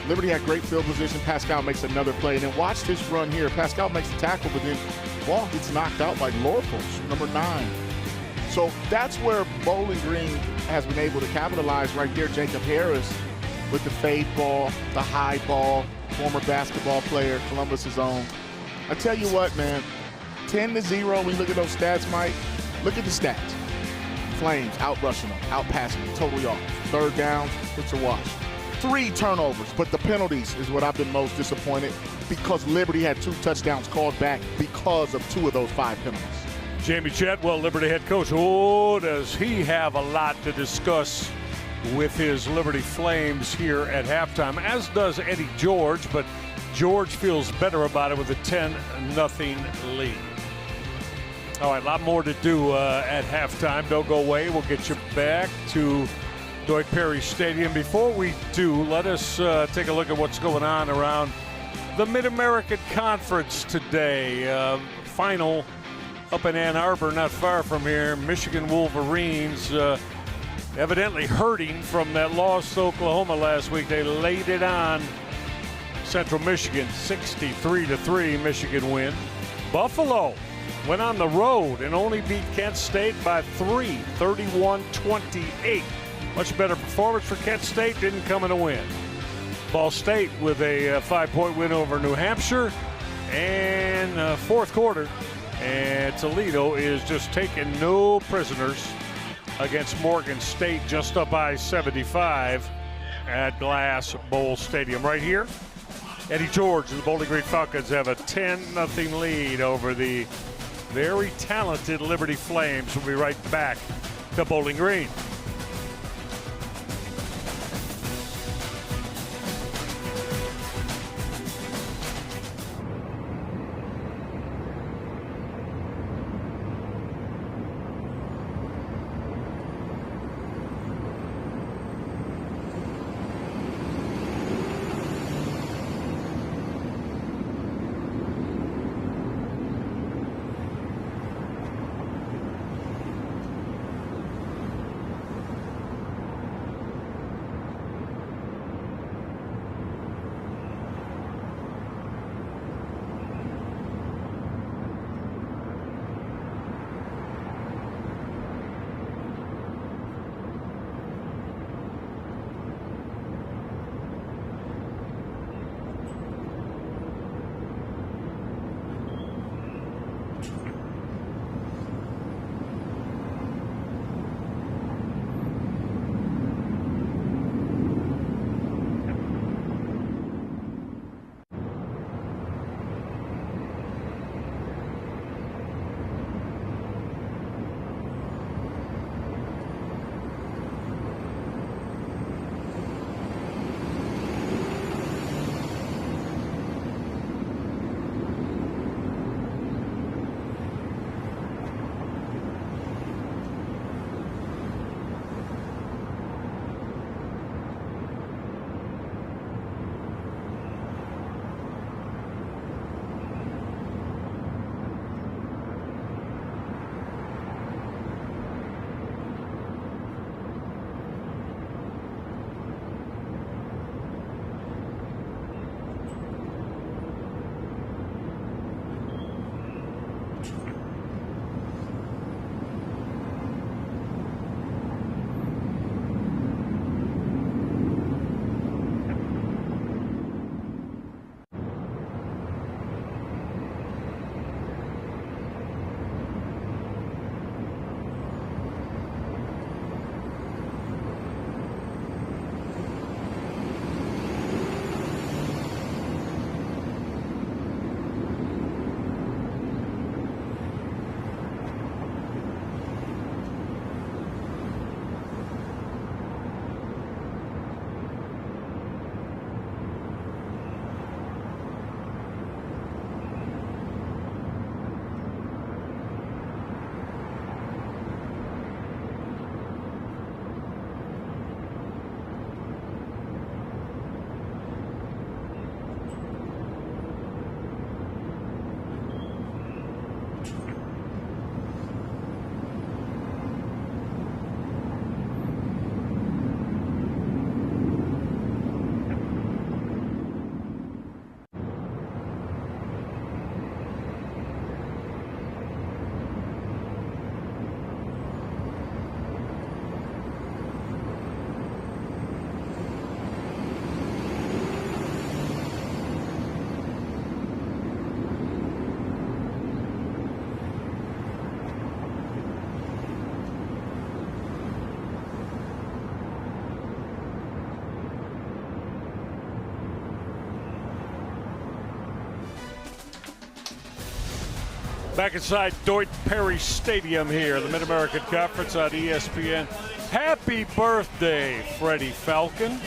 Speaker 4: Liberty had great field position. Pascal makes another play. And then watch this run here. Pascal makes the tackle, but then ball gets knocked out by Lorpos, number 9. So that's where Bowling Green has been able to capitalize right there. Jacob Harris with the fade ball, the high ball, former basketball player, Columbus's own. I tell you what, man, 10-0, when you look at those stats, Mike, look at the stats. Flames out-rushing them, out-passing them, totally off. Third down, it's a wash. 3 turnovers, but the penalties is what I've been most disappointed because Liberty had 2 touchdowns called back because of 2 of those 5 penalties.
Speaker 1: Jamie Chadwell, Liberty head coach. Oh, does he have a lot to discuss with his Liberty Flames here at halftime, as does Eddie George, but George feels better about it with a 10-0 lead. All right, a lot more to do at halftime. Don't go away. We'll get you back to Dwight Perry Stadium. Before we do, let us take a look at what's going on around the Mid-American Conference today. Final up in Ann Arbor, not far from here. Michigan Wolverines evidently hurting from that loss to Oklahoma last week. They laid it on Central Michigan, 63-3 Michigan win. Buffalo went on the road and only beat Kent State by 3, 31-28. Much better performance for Kent State, didn't come in a win. Ball State with a 5-point win over New Hampshire. And fourth quarter, and Toledo is just taking no prisoners against Morgan State, just up I-75 at Glass Bowl Stadium. Right here, Eddie George and the Bowling Green Falcons have a 10-0 lead over the very talented Liberty Flames. We'll be right back to Bowling Green. Back inside Deutsch Perry Stadium here, the Mid-American Conference on ESPN. Happy birthday, Freddie Falcon.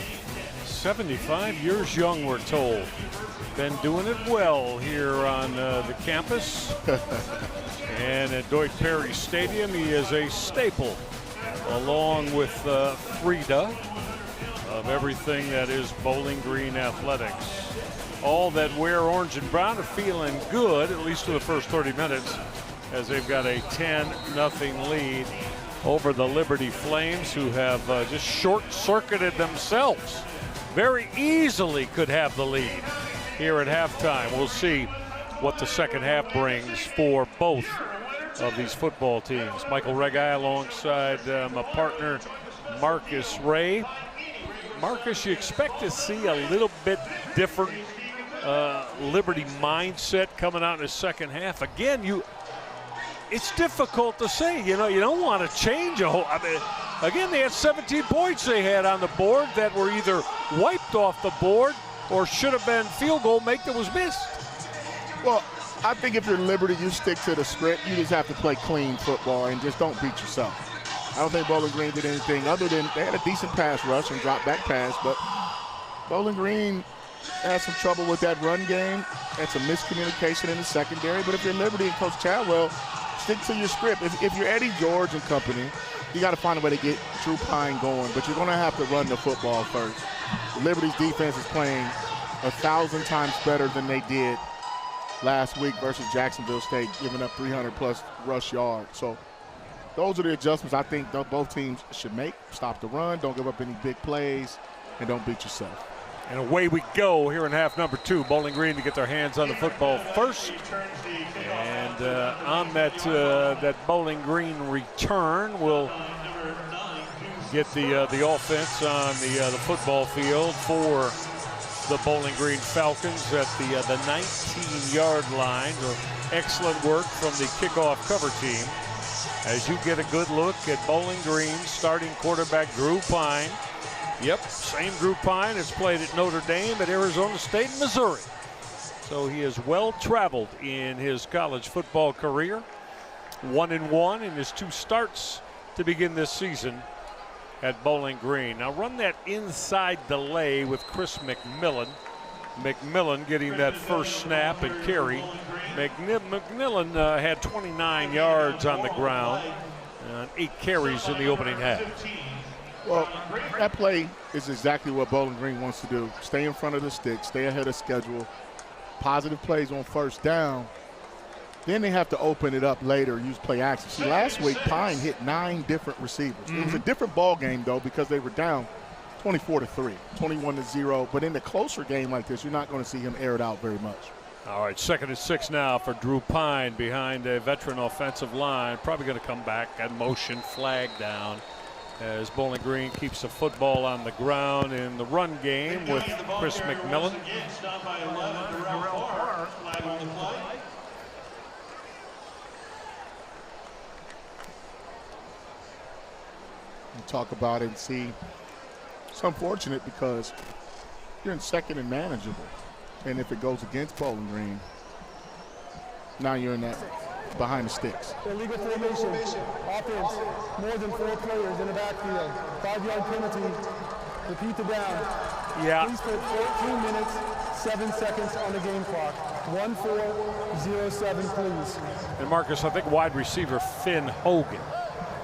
Speaker 1: 75 years young, we're told. Been doing it well here on the campus. And at Deutsch Perry Stadium, he is a staple, along with Frida, of everything that is Bowling Green athletics. All that wear orange and brown are feeling good, at least for the first 30 minutes, as they've got a 10-0 lead over the Liberty Flames, who have just short-circuited themselves. Very easily could have the lead here at halftime. We'll see what the second half brings for both of these football teams. Michael Regai alongside my partner, Marcus Ray. Marcus, you expect to see a little bit different Liberty mindset coming out in the second half. Again, it's difficult to say. You know, you don't want to change a whole. I mean, again, they had 17 points they had on the board that were either wiped off the board or should have been field goal make that was missed.
Speaker 2: Well, I think if you're Liberty, you stick to the script. You just have to play clean football and just don't beat yourself. I don't think Bowling Green did anything other than they had a decent pass rush and drop back pass, but Bowling Green had some trouble with that run game. Had some miscommunication in the secondary. But if you're Liberty and Coach Chadwell, stick to your script. If you're Eddie George and company, you got to find a way to get Drew Pine going. But you're going to have to run the football first. Liberty's defense is playing 1,000 times better than they did last week versus Jacksonville State, giving up 300-plus rush yards. So those are the adjustments I think both teams should make. Stop the run, don't give up any big plays, and don't beat yourself.
Speaker 1: And away we go here in half number 2. Bowling Green to get their hands on the football first. And on that Bowling Green return, we'll get the offense on the football field for the Bowling Green Falcons at the 19-yard line. Excellent work from the kickoff cover team. As you get a good look at Bowling Green starting quarterback Drew Pine. Yep, same Drew Pine has played at Notre Dame, at Arizona State, and Missouri. So he is well-traveled in his college football career. 1-1 in his 2 starts to begin this season at Bowling Green. Now run that inside delay with Chris McMillan. McMillan getting that first snap and carry. McMillan had 29 yards on the ground and 8 carries in the opening half.
Speaker 2: Well, that play is exactly what Bowling Green wants to do. Stay in front of the stick, stay ahead of schedule. Positive plays on first down. Then they have to open it up later, use play action. See, last week, Pine hit 9 different receivers. It was a different ball game, though, because they were down 24-3, 21-0. But in a closer game like this, you're not going to see him air it out very much.
Speaker 1: All right, 2nd and 6 now for Drew Pine behind a veteran offensive line. Probably going to come back at motion, flag down, as Bowling Green keeps the football on the ground in the run game with Chris McMillan.
Speaker 2: You talk about it and see, it's unfortunate because you're in 2nd and manageable. And if it goes against Bowling Green, now you're in that behind the sticks.
Speaker 3: Illegal formation. Offense. More than 4 players in the backfield. 5-yard penalty. Repeat the down.
Speaker 1: Yeah.
Speaker 3: Please put 14 minutes, 7 seconds on the game clock. 1-4-0-7, please.
Speaker 1: And Marcus, I think wide receiver Finn Hogan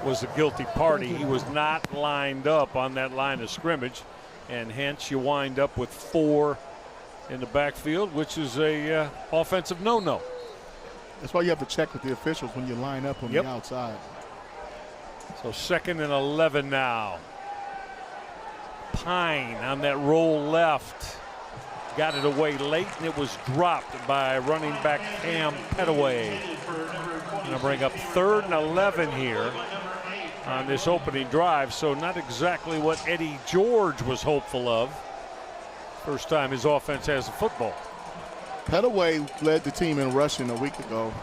Speaker 1: was the guilty party. He was not lined up on that line of scrimmage, and hence you wind up with 4 in the backfield, which is a offensive no-no.
Speaker 2: That's why you have to check with the officials when you line up on the outside.
Speaker 1: So 2nd and 11 now. Pine on that roll left. Got it away late, and it was dropped by running back Cam Petaway. Going to bring up 3rd and 11 here on this opening drive. So not exactly what Eddie George was hopeful of. First time his offense has the football.
Speaker 2: Petaway led the team in rushing a week ago.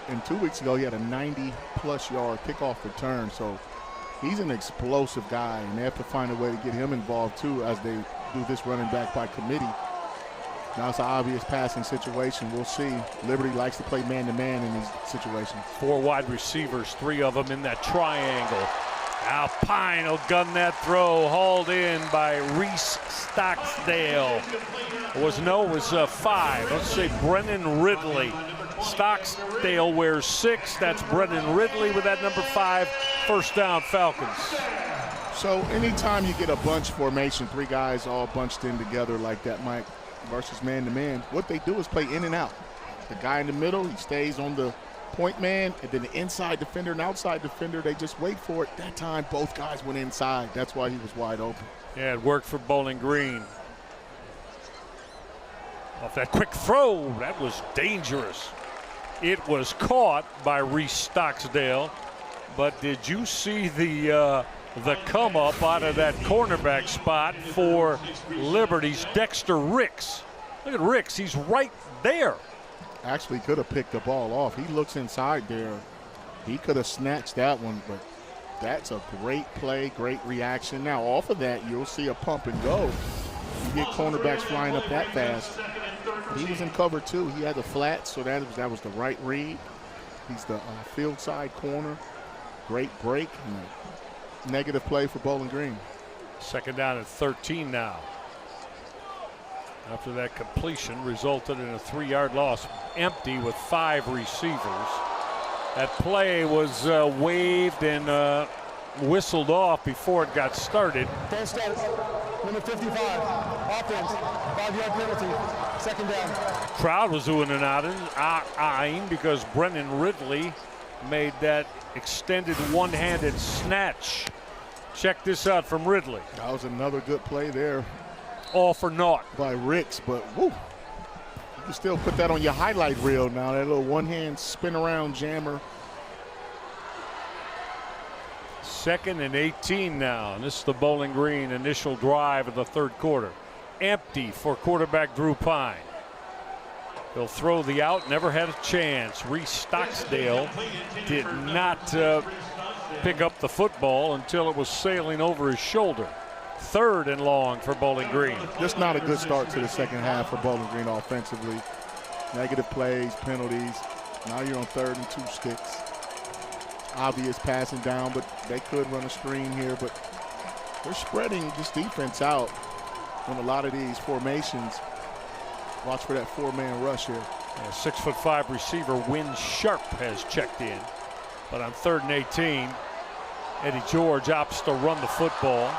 Speaker 2: And 2 weeks ago, he had a 90-plus yard kickoff return. So he's an explosive guy, and they have to find a way to get him involved, too, as they do this running back by committee.
Speaker 4: Now it's an obvious passing situation. We'll see. Liberty likes to play man-to-man in these situations.
Speaker 1: 4 wide receivers, 3 of them in that triangle. Alpine will gun that throw, hauled in by Reese Stocksdale. It was 5. Let's say Brennan Ridley. Stocksdale wears 6. That's Brennan Ridley with that number 5. First down, Falcons.
Speaker 4: So anytime you get a bunch formation, 3 guys all bunched in together like that, Mike, versus man-to-man, what they do is play in and out. The guy in the middle, he stays on the point man, and then the inside defender and outside defender, they just wait for it. That time, both guys went inside. That's why he was wide open.
Speaker 1: Yeah, it worked for Bowling Green. Off that quick throw, that was dangerous. It was caught by Reese Stocksdale, but did you see the come up out of that cornerback spot for Liberty's Dexter Ricks? Look at Ricks, he's right there.
Speaker 4: Actually could have picked the ball off. He looks inside there. He could have snatched that one, but that's a great play, great reaction. Now off of that, you'll see a pump and go. You get cornerbacks flying up that fast. He was in cover 2. He had the flat, so that was the right read. He's the field side corner. Great break. And negative play for Bowling Green. Second down at 13 now. After that completion resulted in a 3-yard loss. Empty with 5 receivers. That play was waved and whistled off before it got started.
Speaker 3: Don't start. Number 55. Offense. 5-yard penalty. Second down.
Speaker 1: Crowd was oohing and ahhing because Brennan Ridley made that extended one-handed snatch. Check this out from Ridley.
Speaker 4: That was another good play there.
Speaker 1: All for naught
Speaker 4: by Ricks, but woo, you can still put that on your highlight reel now. That little one-hand spin around jammer.
Speaker 1: 2nd and 18 now, and this is the Bowling Green initial drive of the 3rd quarter. Empty for quarterback Drew Pine. He'll throw the out, never had a chance. Reese Stocksdale did not pick up the football until it was sailing over his shoulder. 3rd and long for Bowling Green.
Speaker 4: Just not a good start to the second half for Bowling Green offensively. Negative plays, penalties. Now you're on 3rd and 2 sticks. Obvious passing down, but they could run a screen here, but they're spreading this defense out on a lot of these formations. Watch for that 4-man rush here.
Speaker 1: A 6'5" receiver, Wynn Sharp, has checked in. But on 3rd and 18, Eddie George opts to run the football.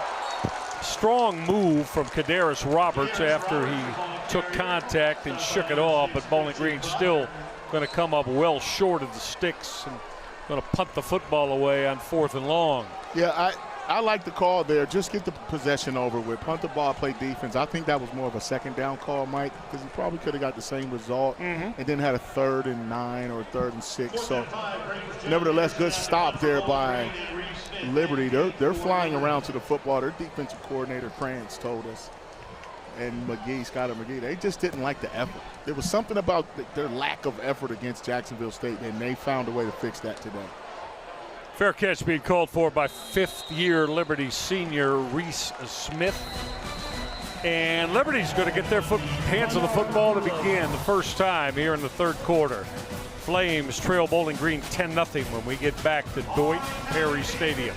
Speaker 1: Strong move from Kadaris Roberts after he took contact and shook it off, but Bowling Green still going to come up well short of the sticks and going to punt the football away on 4th and long.
Speaker 4: Yeah, I like the call there. Just get the possession over with. Punt the ball, play defense. I think that was more of a 2nd down call, Mike, because he probably could have got the same result and then had a 3rd and 9 or 3rd and 6. So nevertheless, good stop there by Liberty. They're flying around to the football. Their defensive coordinator, Krantz, told us. And Scott McGee, they just didn't like the effort. There was something about their lack of effort against Jacksonville State, and they found a way to fix that today.
Speaker 1: Fair catch being called for by 5th-year Liberty senior Reese Smith. And Liberty's going to get their hands on the football to begin the first time here in the 3rd quarter. Flames trail Bowling Green 10-0 when we get back to Deutsch Perry Stadium.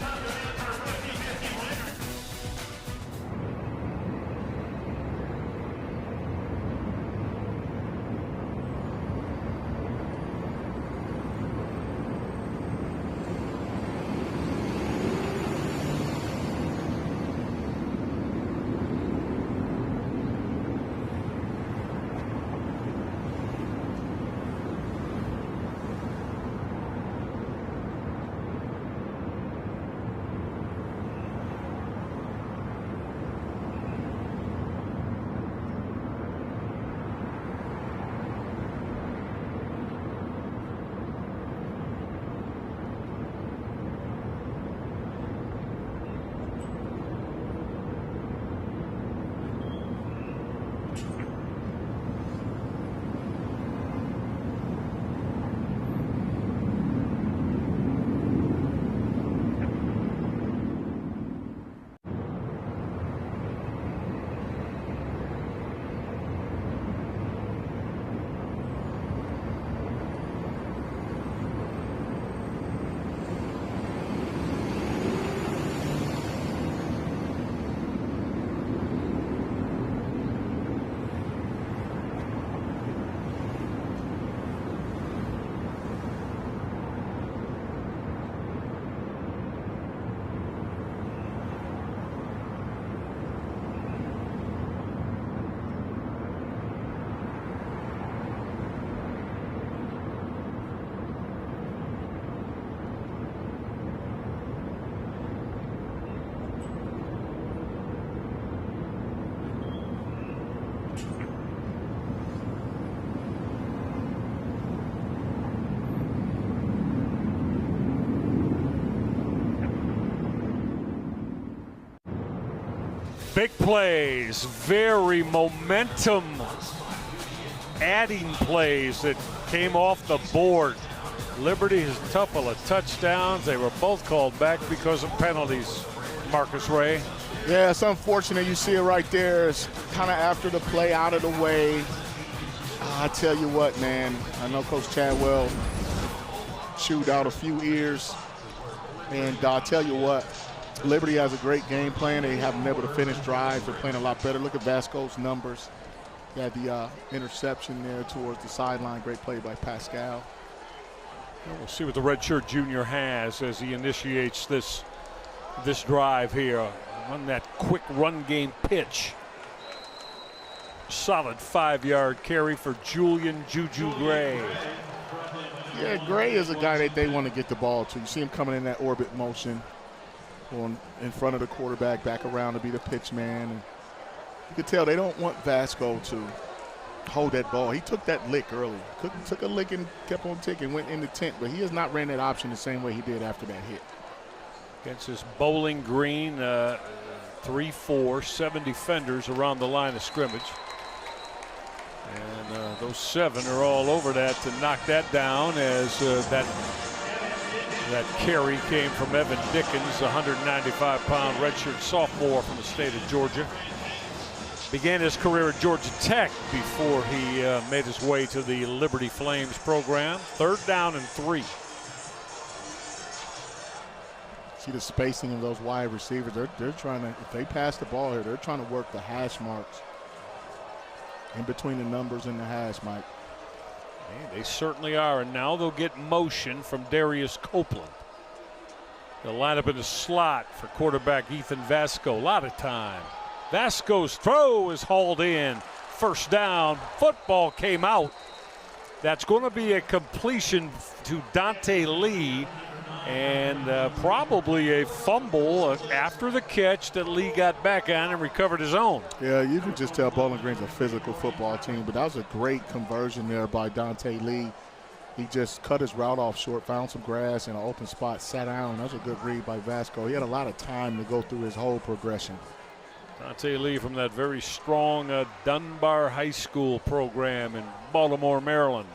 Speaker 1: Big plays, very momentum adding plays that came off the board. Liberty has a couple of touchdowns. They were both called back because of penalties, Marcus Ray.
Speaker 4: Yeah, it's unfortunate. You see it right there. It's kind of after the play, out of the way. I tell you what, man. I know Coach Chadwell chewed out a few ears. And I'll tell you what, Liberty has a great game plan. They haven't been able to finish drives. They're playing a lot better. Look at Vasco's numbers. He had the interception there towards the sideline. Great play by Pascal.
Speaker 1: We'll see what the redshirt junior has as he initiates this drive here on that quick run game pitch. Solid 5-yard carry for Julian Juju Gray.
Speaker 4: Yeah, Gray is a guy that they want to get the ball to. You see him coming in that orbit motion, going in front of the quarterback, back around to be the pitch man. And you could tell they don't want Vasco to hold that ball. He took that lick early. Took a lick and kept on ticking, went in the tent, but he has not ran that option the same way he did after that hit.
Speaker 1: Against this Bowling Green 3-4, 7 defenders around the line of scrimmage. And those 7 are all over that to knock that down as that carry came from Evan Dickens, a 195-pound redshirt sophomore from the state of Georgia. Began his career at Georgia Tech before he made his way to the Liberty Flames program. 3rd down and 3.
Speaker 4: See the spacing of those wide receivers. They're trying to, if they pass the ball here, they're trying to work the hash marks in between the numbers and the hash, Mike.
Speaker 1: They certainly are, and now they'll get motion from Darius Copeland. They'll line up in the slot for quarterback Ethan Vasco. A lot of time. Vasco's throw is hauled in. 1st down. Football came out. That's going to be a completion to Dante Lee, and probably a fumble after the catch that Lee got back on and recovered his own.
Speaker 4: Yeah, you can just tell Bowling Green's a physical football team, but that was a great conversion there by Dante Lee. He just cut his route off short, found some grass in an open spot, sat down. That was a good read by Vasco. He had a lot of time to go through his whole progression.
Speaker 1: Dante Lee from that very strong Dunbar High School program in Baltimore, Maryland.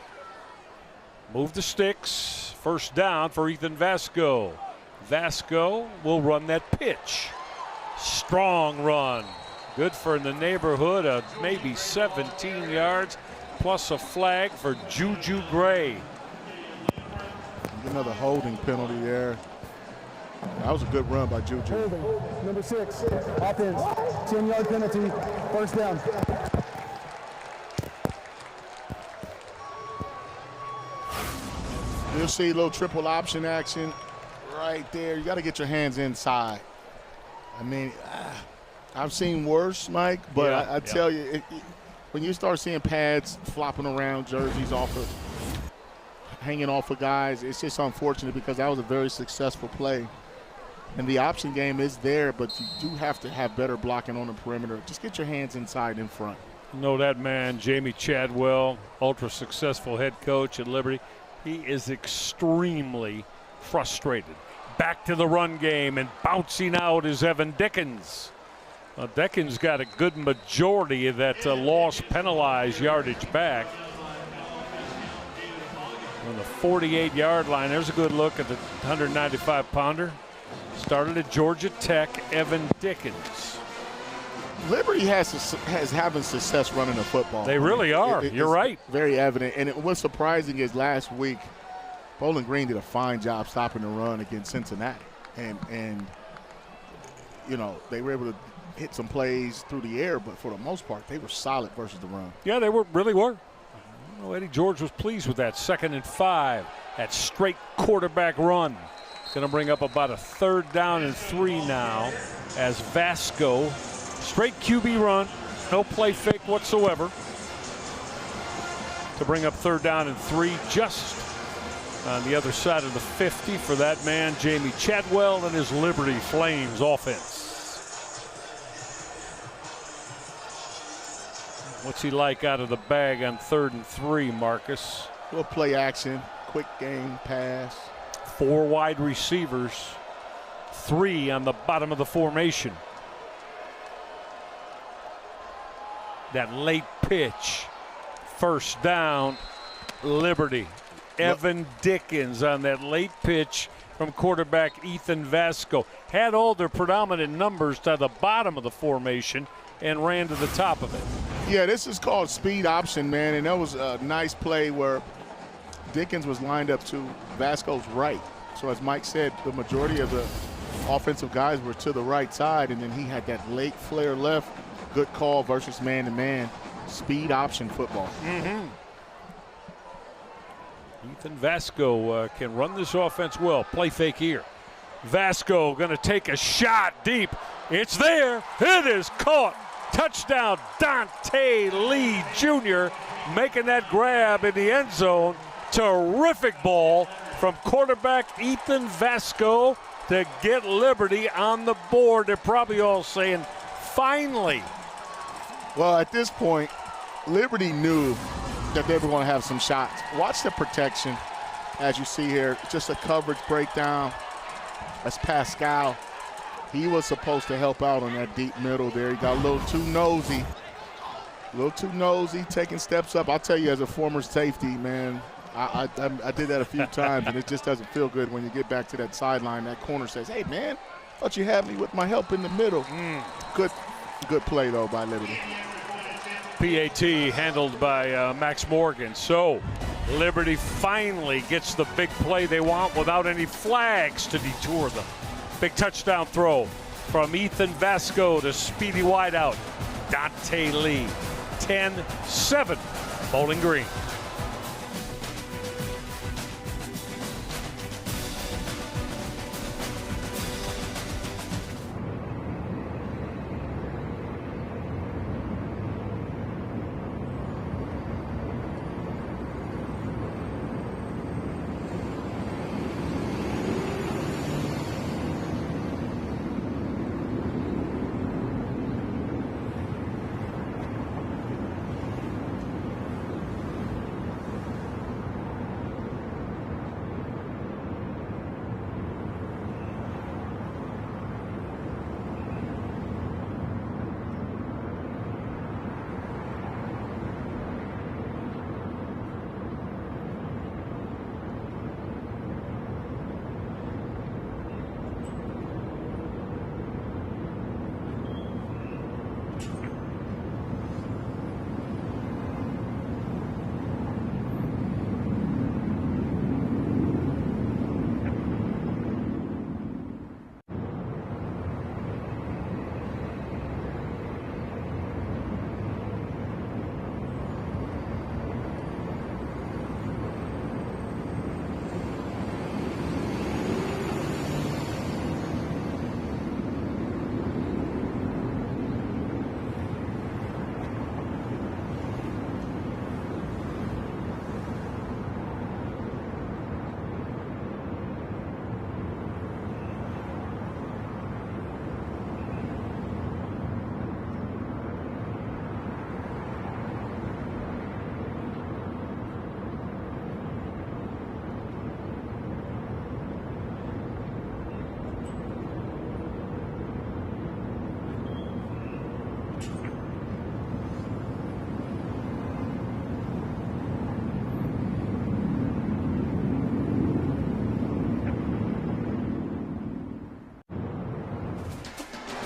Speaker 1: Move the sticks. 1st down for Ethan Vasco. Vasco will run that pitch. Strong run. Good for in the neighborhood of maybe 17 yards, plus a flag for Juju Gray.
Speaker 4: Another holding penalty there. That was a good run by Juju.
Speaker 3: Holding, number 6, offense, 10-yard penalty, 1st down.
Speaker 4: You'll see a little triple option action right there. You got to get your hands inside. I mean, I've seen worse, Mike, but I tell you, when you start seeing pads flopping around, jerseys hanging off of guys, it's just unfortunate because that was a very successful play. And the option game is there, but you do have to have better blocking on the perimeter. Just get your hands inside in front.
Speaker 1: You know that man, Jamie Chadwell, ultra successful head coach at Liberty. He is extremely frustrated. Back to the run game, and bouncing out is Evan Dickens. Dickens got a good majority of that loss penalized yardage back. On the 48-yard line, there's a good look at the 195-pounder. Started at Georgia Tech, Evan Dickens.
Speaker 4: Liberty has having success running the football.
Speaker 1: They really are. You're right.
Speaker 4: Very evident. And what's surprising is last week, Bowling Green did a fine job stopping the run against Cincinnati. And you know, they were able to hit some plays through the air, but for the most part, they were solid versus the run.
Speaker 1: Yeah, they really were. Eddie George was pleased with that. 2nd and 5. That straight quarterback run. Going to bring up about a 3rd down and 3 now as Vasco, straight QB run, no play fake whatsoever, to bring up 3rd down and 3 just on the other side of the 50 for that man, Jamie Chadwell, and his Liberty Flames offense. What's he like out of the bag on 3rd and 3, Marcus?
Speaker 4: Little play action, quick game pass.
Speaker 1: 4 wide receivers, 3 on the bottom of the formation. That late pitch. First down, Liberty. Evan Dickens on that late pitch from quarterback Ethan Vasco. Had all their predominant numbers to the bottom of the formation and ran to the top of it.
Speaker 2: Yeah, this is called speed option, man, and that was a nice play where Dickens was lined up to Vasco's right. So as Mike said, the majority of the offensive guys were to the right side, and then he had that late flare left. Good call versus man-to-man. Speed option football.
Speaker 1: Ethan Vasco can run this offense well. Play fake here. Vasco going to take a shot deep. It's there. It is caught. Touchdown, Dante Lee Jr. making that grab in the end zone. Terrific ball from quarterback Ethan Vasco to get Liberty on the board. They're probably all saying, finally.
Speaker 2: Well, at this point, Liberty knew that they were going to have some shots. Watch the protection, as you see here. Just a coverage breakdown. That's Pascal. He was supposed to help out on that deep middle there. He got a little too nosy. Taking steps up. I'll tell you, as a former safety, man, I did that a few times, and it just doesn't feel good when you get back to that sideline. That corner says, hey, man, thought you had me with my help in the middle. Good play, though, by Liberty.
Speaker 1: PAT handled by Max Morgan. So Liberty finally gets the big play they want without any flags to detour them. Big touchdown throw from Ethan Vasco to speedy wideout Dante Lee. 10-7, Bowling Green.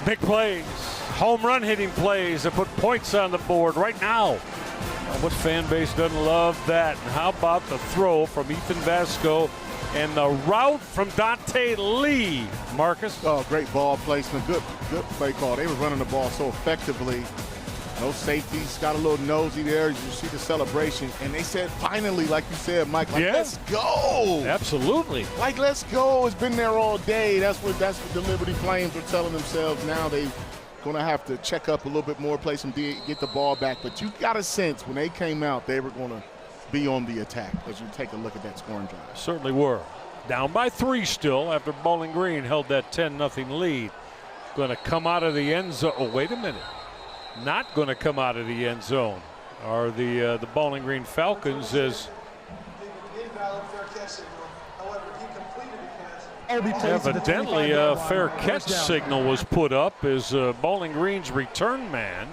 Speaker 1: Big plays, home run hitting plays that put points on the board right now. What fan base doesn't love that? And how about the throw from Ethan Vasco and the route from Dante Lee, Marcus?
Speaker 2: Oh, great ball placement. Good play call. They were running the ball so effectively. No safeties. Got a little nosy there. You see the celebration. And they said, finally, like you said, Mike, let's go.
Speaker 1: Absolutely.
Speaker 2: Like, let's go. It's been there all day. That's what the Liberty Flames are telling themselves now. They're going to have to check up a little bit more, play some D, get the ball back. But you got a sense when they came out, they were going to be on the attack as you take a look at that scoring drive.
Speaker 1: Certainly were. Down by 3 still after Bowling Green held that 10-0 lead. Going to come out of the end zone. Oh, wait a minute. Not going to come out of the end zone are the Bowling Green Falcons as evidently a fair catch signal was put up as Bowling Green's return man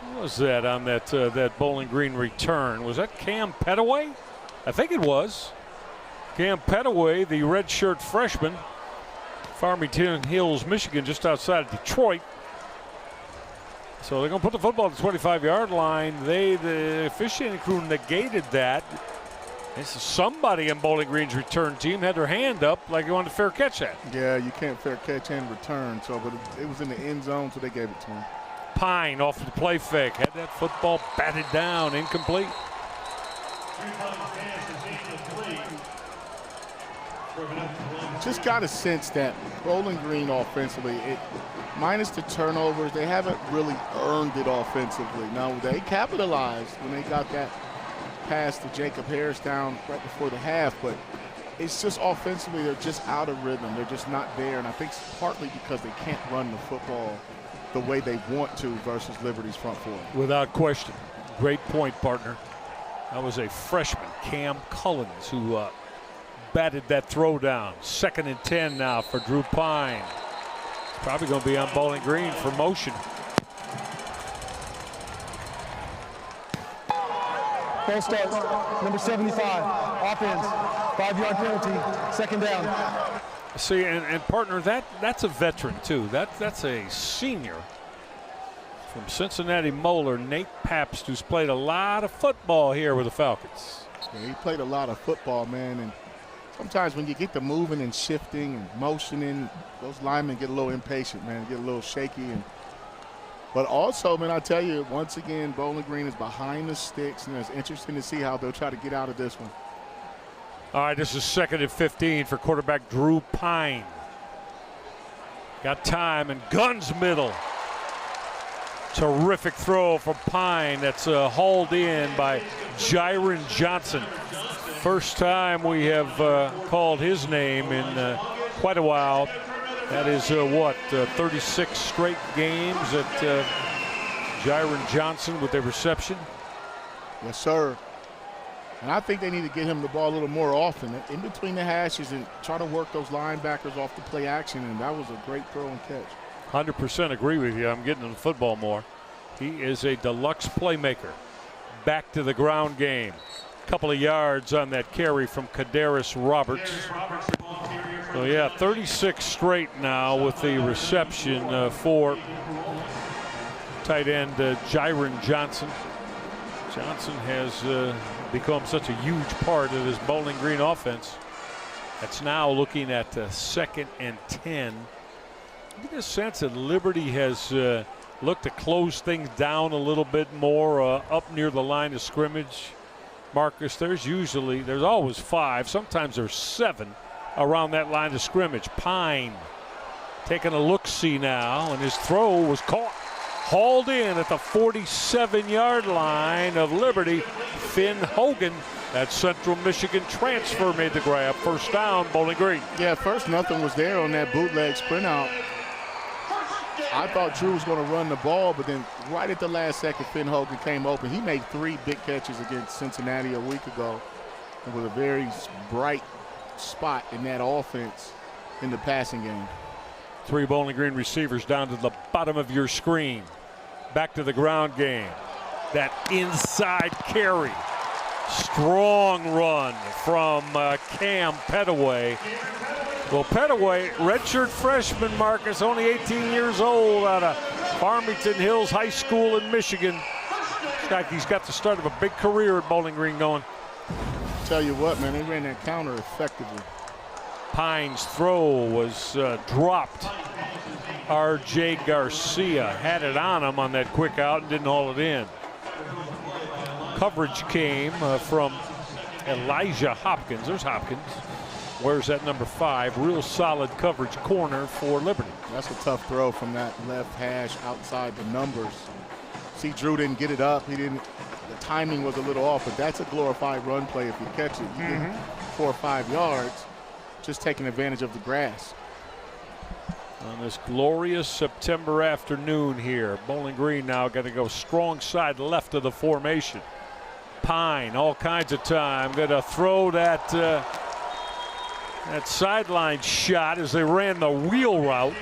Speaker 1: What was that on that Bowling Green return? Was that Cam Petaway? I think it was. Cam Petaway, the redshirt freshman, Farmington Hills, Michigan, just outside of Detroit. So they're going to put the football at the 25-yard line. The officiating crew negated that. Somebody in Bowling Green's return team had their hand up like they wanted to fair catch that.
Speaker 4: Yeah, you can't fair catch and return. So, but it was in the end zone, so they gave it to him.
Speaker 1: Pine off the play fake. Had that football batted down, incomplete.
Speaker 4: Just got a sense that Bowling Green offensively, minus the turnovers, they haven't really earned it offensively. Now, they capitalized when they got that pass to Jacob Harris down right before the half, but it's just offensively, they're just out of rhythm. They're just not there, and I think it's partly because they can't run the football the way they want to versus Liberty's front four.
Speaker 1: Without question. Great point, partner. That was a freshman, Cam Cullins, who batted that throw down. 2nd and 10 now for Drew Pine. Probably going to be on Bowling Green for motion.
Speaker 3: Full start, number 75, offense, 5-yard penalty, 2nd down.
Speaker 1: See, and partner, that's a veteran too. That's a senior from Cincinnati Moeller, Nate Pabst, who's played a lot of football here with the Falcons.
Speaker 4: Yeah, he played a lot of football, man, and sometimes when you get to moving and shifting and motioning, those linemen get a little impatient, man, get a little shaky. But also, man, I tell you, once again, Bowling Green is behind the sticks, and it's interesting to see how they'll try to get out of this one.
Speaker 1: All right, this is 2nd and 15 for quarterback Drew Pine. Got time and guns middle. Terrific throw from Pine that's hauled in by Jiron Johnson. First time we have called his name in quite a while. That is 36 straight games at Jiron Johnson with a reception.
Speaker 4: Yes, sir. And I think they need to get him the ball a little more often, in between the hashes, and try to work those linebackers off the play action, and that was a great throw and catch.
Speaker 1: 100% agree with you. I'm getting him the football more. He is a deluxe playmaker. Back to the ground game. Couple of yards on that carry from Kadaris Roberts. So yeah, 36 straight now with the reception for tight end Jiron Johnson. Johnson has become such a huge part of this Bowling Green offense. That's now looking at 2nd and 10. I get a sense that Liberty has looked to close things down a little bit more up near the line of scrimmage. Marcus, there's always 5, sometimes there's 7 around that line of scrimmage. Pine taking a look-see now, and his throw was caught. Hauled in at the 47-yard line of Liberty. Finn Hogan, that Central Michigan transfer, made the grab. First down, Bowling Green.
Speaker 4: Yeah, first nothing was there on that bootleg sprint out. I thought Drew was going to run the ball, but then right at the last second, Finn Hogan came open. He made 3 big catches against Cincinnati a week ago. It was a very bright spot in that offense in the passing game.
Speaker 1: 3 Bowling Green receivers down to the bottom of your screen. Back to the ground game. That inside carry. Strong run from Cam Petaway. Well, Petaway, redshirt freshman, Marcus, only 18 years old, out of Farmington Hills High School in Michigan. Looks like he's got the start of a big career at Bowling Green going.
Speaker 4: Tell you what, man, they ran that counter effectively.
Speaker 1: Pine's throw was dropped. R.J. Garcia had it on him on that quick out and didn't haul it in. Coverage came from Elijah Hopkins. There's Hopkins. Wears that number 5. Real solid coverage corner for Liberty.
Speaker 4: That's a tough throw from that left hash outside the numbers. See, Drew didn't get it up. The timing was a little off, but that's a glorified run play. If you catch it, you get 4 or 5 yards. Just taking advantage of the grass.
Speaker 1: On this glorious September afternoon here, Bowling Green now going to go strong side left of the formation. Pine, all kinds of time, going to throw that sideline shot as they ran the wheel route.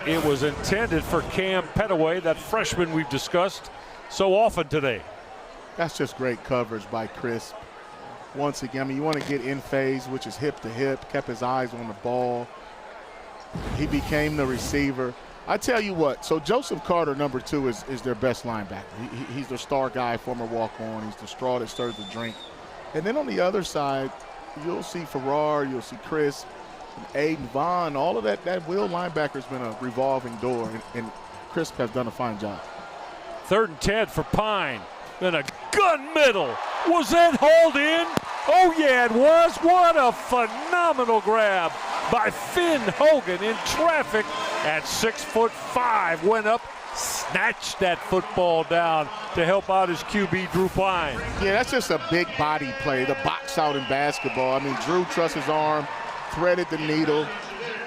Speaker 1: it was intended for Cam Petaway, that freshman we've discussed so often today.
Speaker 4: That's just great coverage by Chris. Once again, I mean, you want to get in phase, which is hip to hip, kept his eyes on the ball. He became the receiver. I tell you what, so Joseph Carter, number 2, is their best linebacker. He's the star guy, former walk-on. He's the straw that stirs the drink. And then on the other side, you'll see Farrar, you'll see Chris, and Aiden Vaughn. All of that will linebacker has been a revolving door, and Chris has done a fine job.
Speaker 1: 3rd and 10 for Pine. Then a gun middle. Was that hauled in? Oh, yeah, it was. What a phenomenal grab by Finn Hogan in traffic at 6'5". Went up, snatched that football down to help out his QB, Drew Pine.
Speaker 4: Yeah, that's just a big body play, the box out in basketball. I mean, Drew trusts his arm, threaded the needle.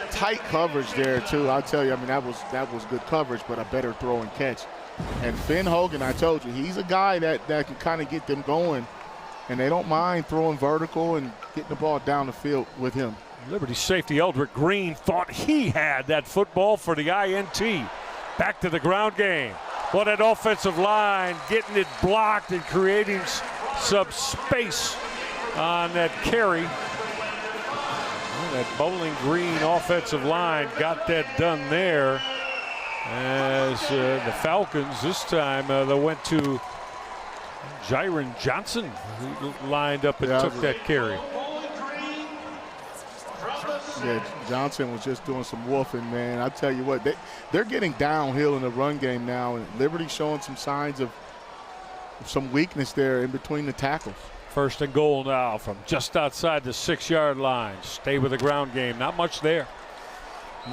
Speaker 4: Tight coverage there, too. I'll tell you, I mean, that was good coverage, but a better throw and catch. And Finn Hogan, I told you, he's a guy that can kind of get them going, and they don't mind throwing vertical and getting the ball down the field with him.
Speaker 1: Liberty safety Eldrick Green thought he had that football for the INT. Back to the ground game. What an offensive line, getting it blocked and creating some space on that carry. Well, that Bowling Green offensive line got that done there. As the Falcons this time, they went to Jiron Johnson, who lined up and took that carry.
Speaker 4: Yeah, Johnson was just doing some woofing, man. I tell you what, they're getting downhill in the run game now, and Liberty showing some signs of some weakness there in between the tackles.
Speaker 1: 1st and goal now from just outside the 6-yard line. Stay with the ground game. Not much there.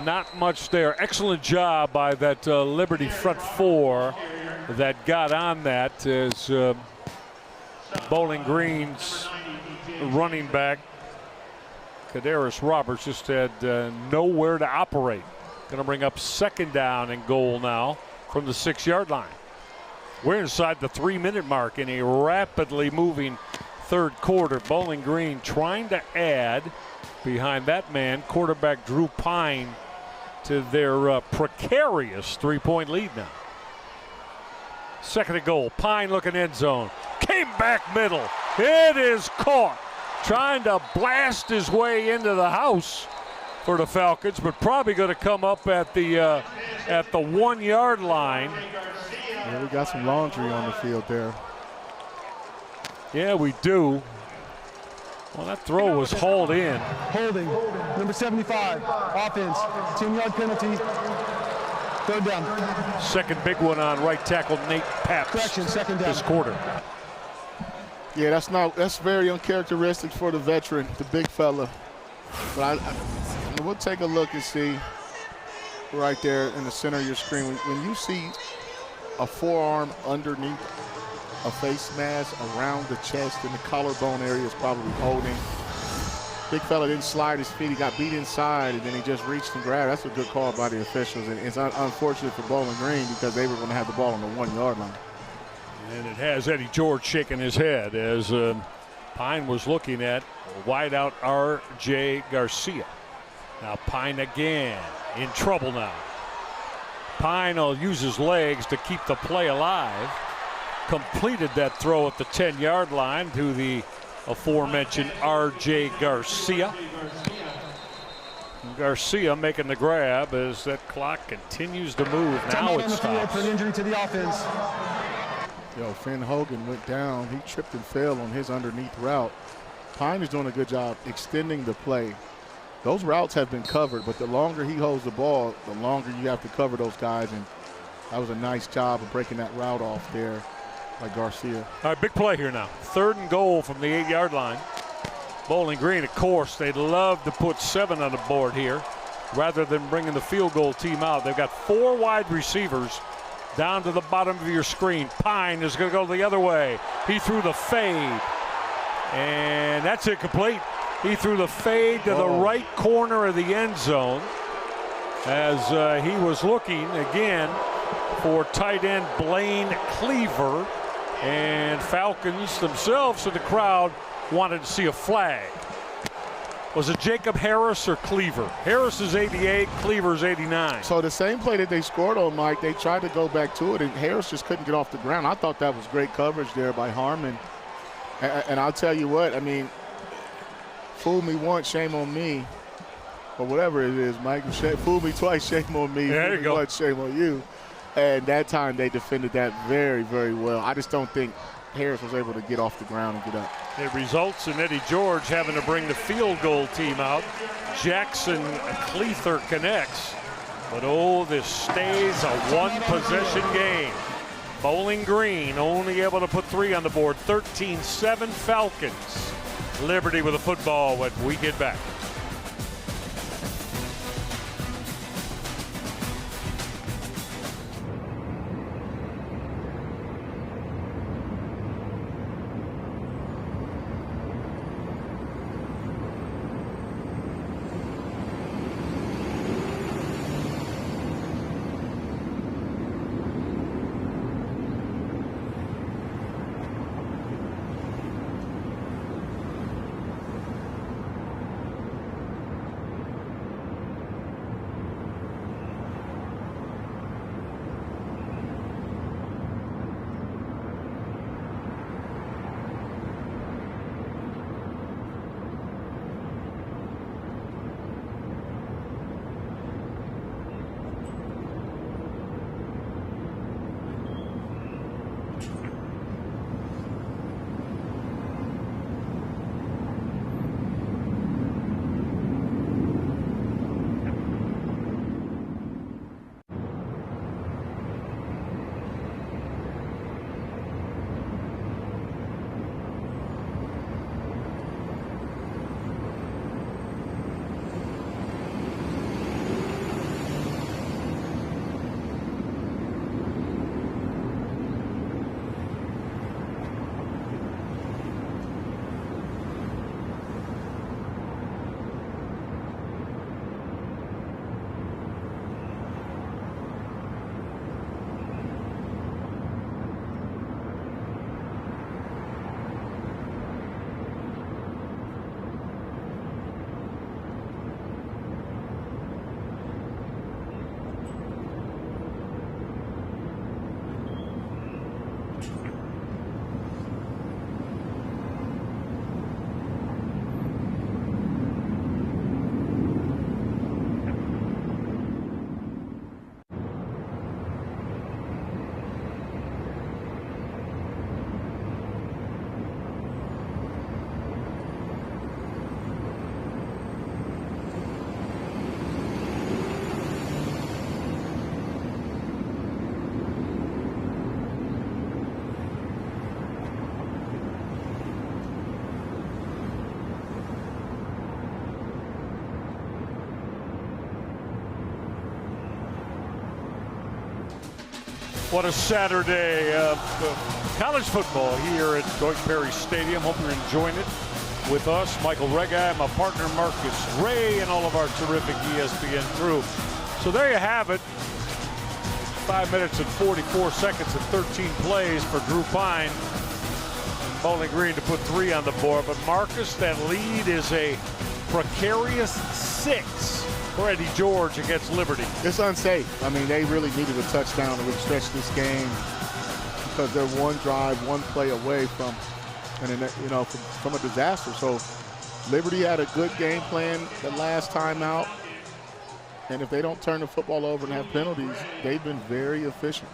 Speaker 1: Not much there. Excellent job by that Liberty front 4 that got on that as Bowling Green's running back Kadarius Roberts just had nowhere to operate. Going to bring up 2nd down and goal now from the 6-yard line. We're inside the 3-minute mark in a rapidly moving 3rd quarter. Bowling Green trying to add behind that man, quarterback Drew Pine, to their precarious 3-point lead now. 2nd and goal. Pine looking end zone. Came back middle. It is caught. Trying to blast his way into the house for the Falcons, but probably going to come up at the 1-yard line.
Speaker 4: Yeah, we got some laundry on the field there.
Speaker 1: Yeah, we do. Well, that throw was hauled in.
Speaker 3: Holding, number 75, offense, 10-yard penalty, 3rd down.
Speaker 1: 2nd big one on right tackle Nate Paps.
Speaker 3: Correction, 2nd down.
Speaker 1: This quarter.
Speaker 4: Yeah, that's very uncharacteristic for the veteran, the big fella. But we'll take a look and see right there in the center of your screen. When you see a forearm underneath a face mask around the chest and the collarbone area is probably holding. Big fella didn't slide his feet. He got beat inside, and then he just reached and grabbed. That's a good call by the officials. And it's unfortunate for Bowling Green because they were going to have the ball on the 1-yard line.
Speaker 1: And it has Eddie George shaking his head as Pine was looking at wideout R.J. Garcia. Now Pine again in trouble now. Pine will use his legs to keep the play alive. Completed that throw at the 10-yard line to the aforementioned R.J. Garcia. Garcia making the grab as that clock continues to move. Now it stops.
Speaker 3: For an injury to the offense.
Speaker 4: Finn Hogan went down. He tripped and fell on his underneath route. Pine is doing a good job extending the play. Those routes have been covered, but the longer he holds the ball, the longer you have to cover those guys. And that was a nice job of breaking that route off there by Garcia.
Speaker 1: All right, big play here now. 3rd and goal from the 8-yard line. Bowling Green, of course, they'd love to put 7 on the board here rather than bringing the field goal team out. They've got 4 wide receivers down to the bottom of your screen. Pine is going to go the other way. He threw the fade, and that's incomplete. He threw the fade to the right corner of the end zone as he was looking again for tight end Blaine Cleaver, and Falcons themselves in the crowd wanted to see a flag. Was it Jacob Harris or Cleaver? Harris is 88, Cleaver's 89.
Speaker 4: So the same play that they scored on, Mike, they tried to go back to it, and Harris just couldn't get off the ground. I thought that was great coverage there by Harmon. And I'll tell you what, I mean, fool me once, shame on me. Or whatever it is, Mike. Fool me twice, shame on me.
Speaker 1: There you go.
Speaker 4: Once, shame on you. And that time they defended that very, very well. I just don't think Harris was able to get off the ground and get up.
Speaker 1: It results in Eddie George having to bring the field goal team out. Jackson Cleather connects. But this stays a one-possession game. Bowling Green only able to put 3 on the board. 13-7 Falcons. Liberty with the football when we get back. What a Saturday of college football here at Deutsch Perry Stadium. Hope you're enjoying it with us. Michael Rega, my partner Marcus Ray, and all of our terrific ESPN crew. So there you have it. 5 minutes and 44 seconds and 13 plays for Drew Pine. Bowling Green to put 3 on the board. But Marcus, that lead is a precarious 6 for Eddie George against Liberty.
Speaker 4: It's unsafe. I mean, they really needed a touchdown to really stretch this game because they're one drive, one play away from, from a disaster. So Liberty had a good game plan the last time out. And if they don't turn the football over and have penalties, they've been very efficient.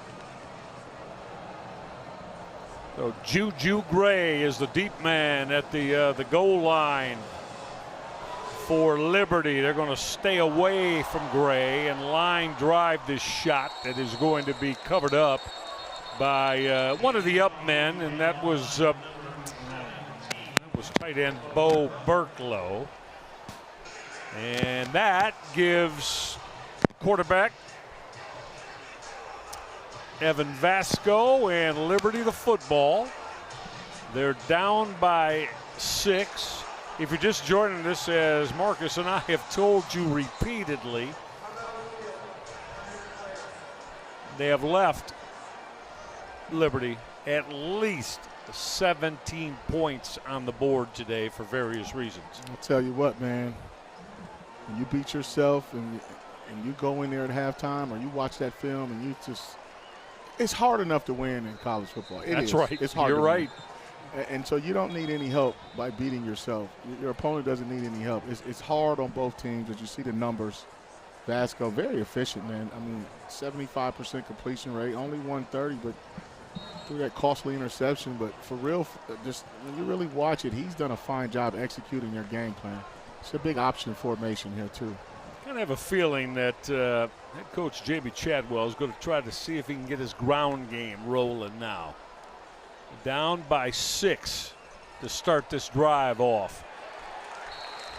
Speaker 1: So Juju Gray is the deep man at the goal line for Liberty. They're going to stay away from Gray and line drive this shot that is going to be covered up by one of the up men, and that was tight end Bo Burklow. And that gives quarterback Evan Vasco and Liberty the football. They're down by 6. If you're just joining us, as Marcus and I have told you repeatedly, they have left Liberty at least 17 points on the board today for various reasons.
Speaker 4: I'll tell you what, man. When you beat yourself and you go in there at halftime or you watch that film and you just – it's hard enough to win in college football.
Speaker 1: That's right.
Speaker 4: It's hard.
Speaker 1: You're right.
Speaker 4: And so you don't need any help by beating yourself. Your opponent doesn't need any help. It's hard on both teams as you see the numbers. Vasco, very efficient, man. I mean, 75% completion rate, only 130, but through that costly interception. But for real, just when you really watch it, he's done a fine job executing their game plan. It's a big option formation here, too.
Speaker 1: I kind of have a feeling that head coach J.B. Chadwell is going to try to see if he can get his ground game rolling now. Down by 6 to start this drive off.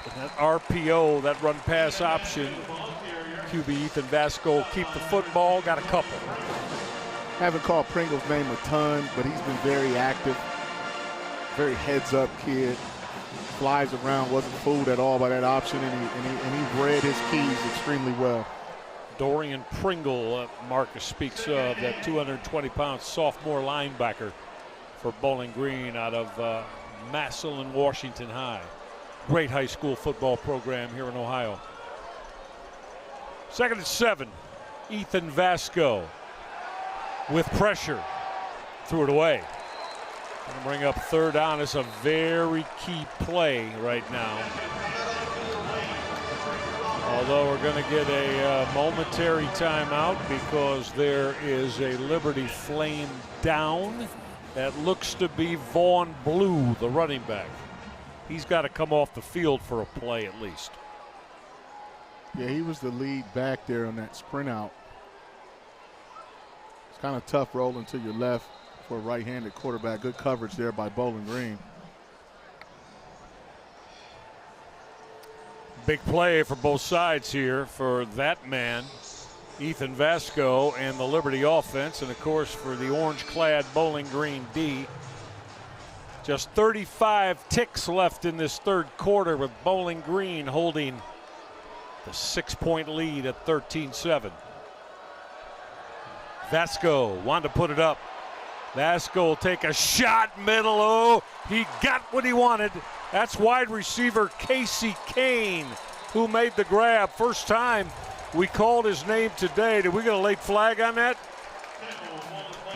Speaker 1: And that RPO, that run pass option, QB Ethan Vasco keep the football, got a couple.
Speaker 4: Haven't called Pringle's name a ton, but he's been very active, very heads-up kid. Flies around, wasn't fooled at all by that option, and he read his keys extremely well.
Speaker 1: Dorian Pringle, Marcus speaks of, that 220-pound sophomore linebacker for Bowling Green out of Massillon, Washington High. Great high school football program here in Ohio. 2nd and 7. Ethan Vasco with pressure. Threw it away. Gonna bring up 3rd down. It's a very key play right now. Although we're going to get a momentary timeout because there is a Liberty Flame down. That looks to be Vaughn Blue, the running back. He's got to come off the field for a play at least.
Speaker 4: Yeah, he was the lead back there on that sprint out. It's kind of tough rolling to your left for a right-handed quarterback. Good coverage there by Bowling Green.
Speaker 1: Big play for both sides here for that man, Ethan Vasco, and the Liberty offense, and of course for the orange-clad Bowling Green D. Just 35 ticks left in this 3rd quarter with Bowling Green holding the 6-point lead at 13-7. Vasco wanted to put it up. Vasco will take a shot middle. Oh, he got what he wanted. That's wide receiver Casey Kane who made the grab. First time we called his name today. Did we get a late flag on that?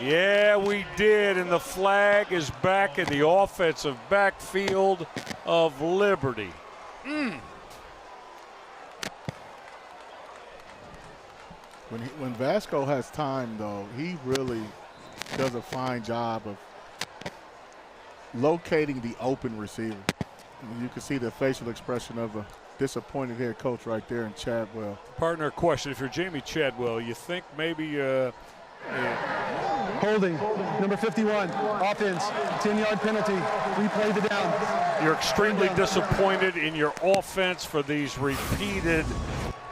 Speaker 1: Yeah, we did, and the flag is back in the offensive backfield of Liberty.
Speaker 4: When Vasco has time, though, he really does a fine job of locating the open receiver. You can see the facial expression of a disappointed head coach right there in Chadwell.
Speaker 1: Partner question, if you're Jamie Chadwell, you think maybe
Speaker 3: Holding, number 51, offense, 10-yard penalty, replay the down.
Speaker 1: You're extremely disappointed in your offense for these repeated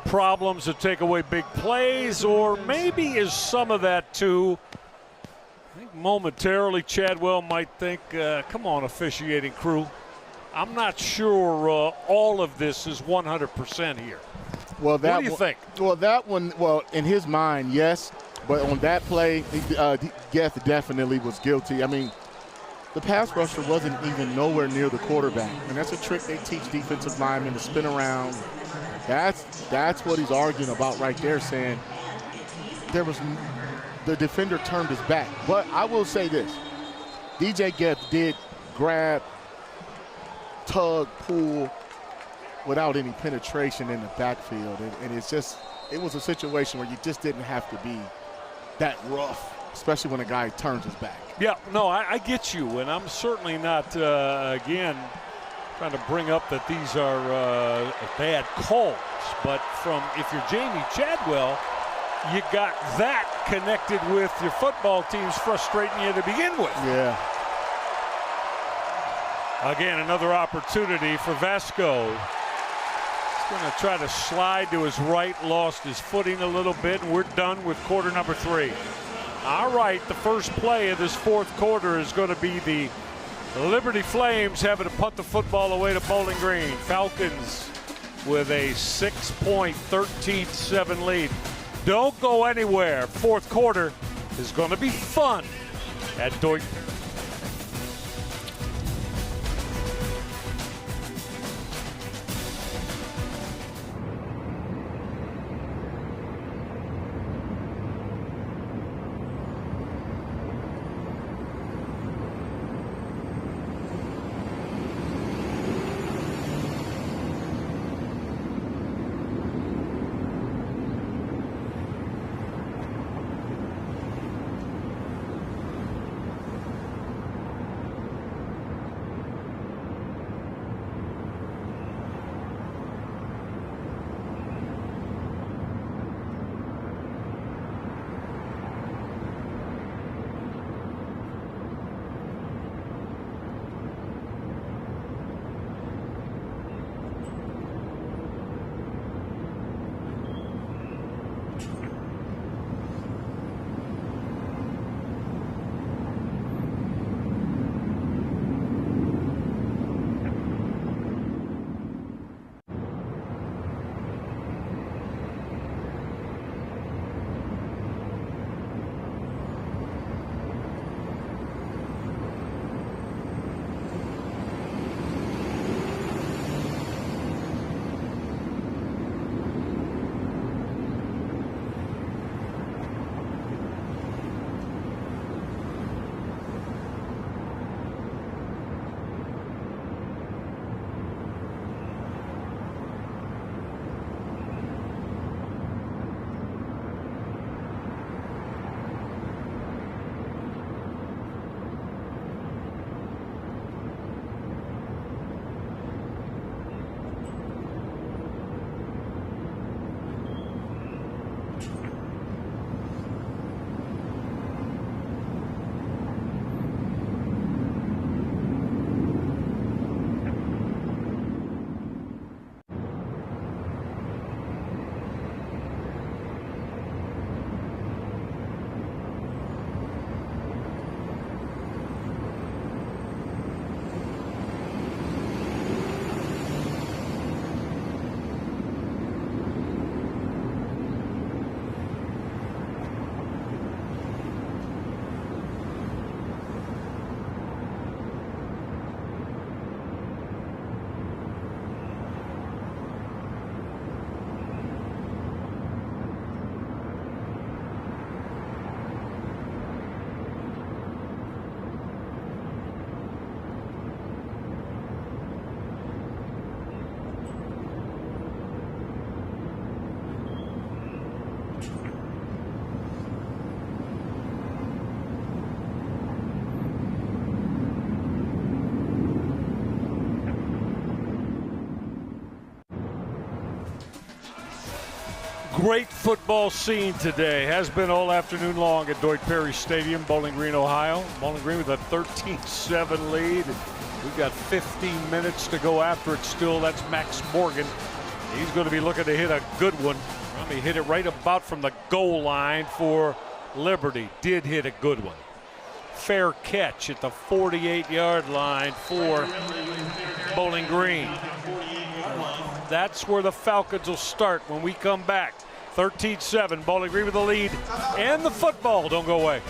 Speaker 1: problems that take away big plays, or maybe is some of that too? I think momentarily Chadwell might think, come on, officiating crew. I'm not sure all of this is 100% here.
Speaker 4: Well,
Speaker 1: what do you think?
Speaker 4: Well, that one, in his mind, yes. But on that play, Geth definitely was guilty. I mean, the pass rusher wasn't even nowhere near the quarterback. And that's a trick they teach defensive linemen to spin around. That's what he's arguing about right there, saying the defender turned his back. But I will say this. DJ Geth did grab, tug, pull without any penetration in the backfield. And it's just, it was a situation where you just didn't have to be that rough, especially when a guy turns his back.
Speaker 1: Yeah, no, I get you, and I'm certainly not, again, trying to bring up that these are bad calls, but if you're Jamie Chadwell, you got that connected with your football teams frustrating you to begin with.
Speaker 4: Yeah.
Speaker 1: Again, another opportunity for Vasco. He's going to try to slide to his right, lost his footing a little bit, and we're done with quarter number 3. All right, the first play of this 4th quarter is going to be the Liberty Flames having to punt the football away to Bowling Green. Falcons with a 6-point, 13-7 lead. Don't go anywhere. 4th quarter is going to be fun at Deutsch. great football scene today. Has been all afternoon long at Deutsch Perry Stadium, Bowling Green, Ohio. Bowling Green with a 13-7 lead. We've got 15 minutes to go after it still. That's Max Morgan. He's going to be looking to hit a good one. He hit it right about from the goal line for Liberty. Did hit a good one. Fair catch at the 48-yard line for Bowling Green. That's where the Falcons will start when we come back. 13-7, Bowling Green with the lead, and the football don't go away.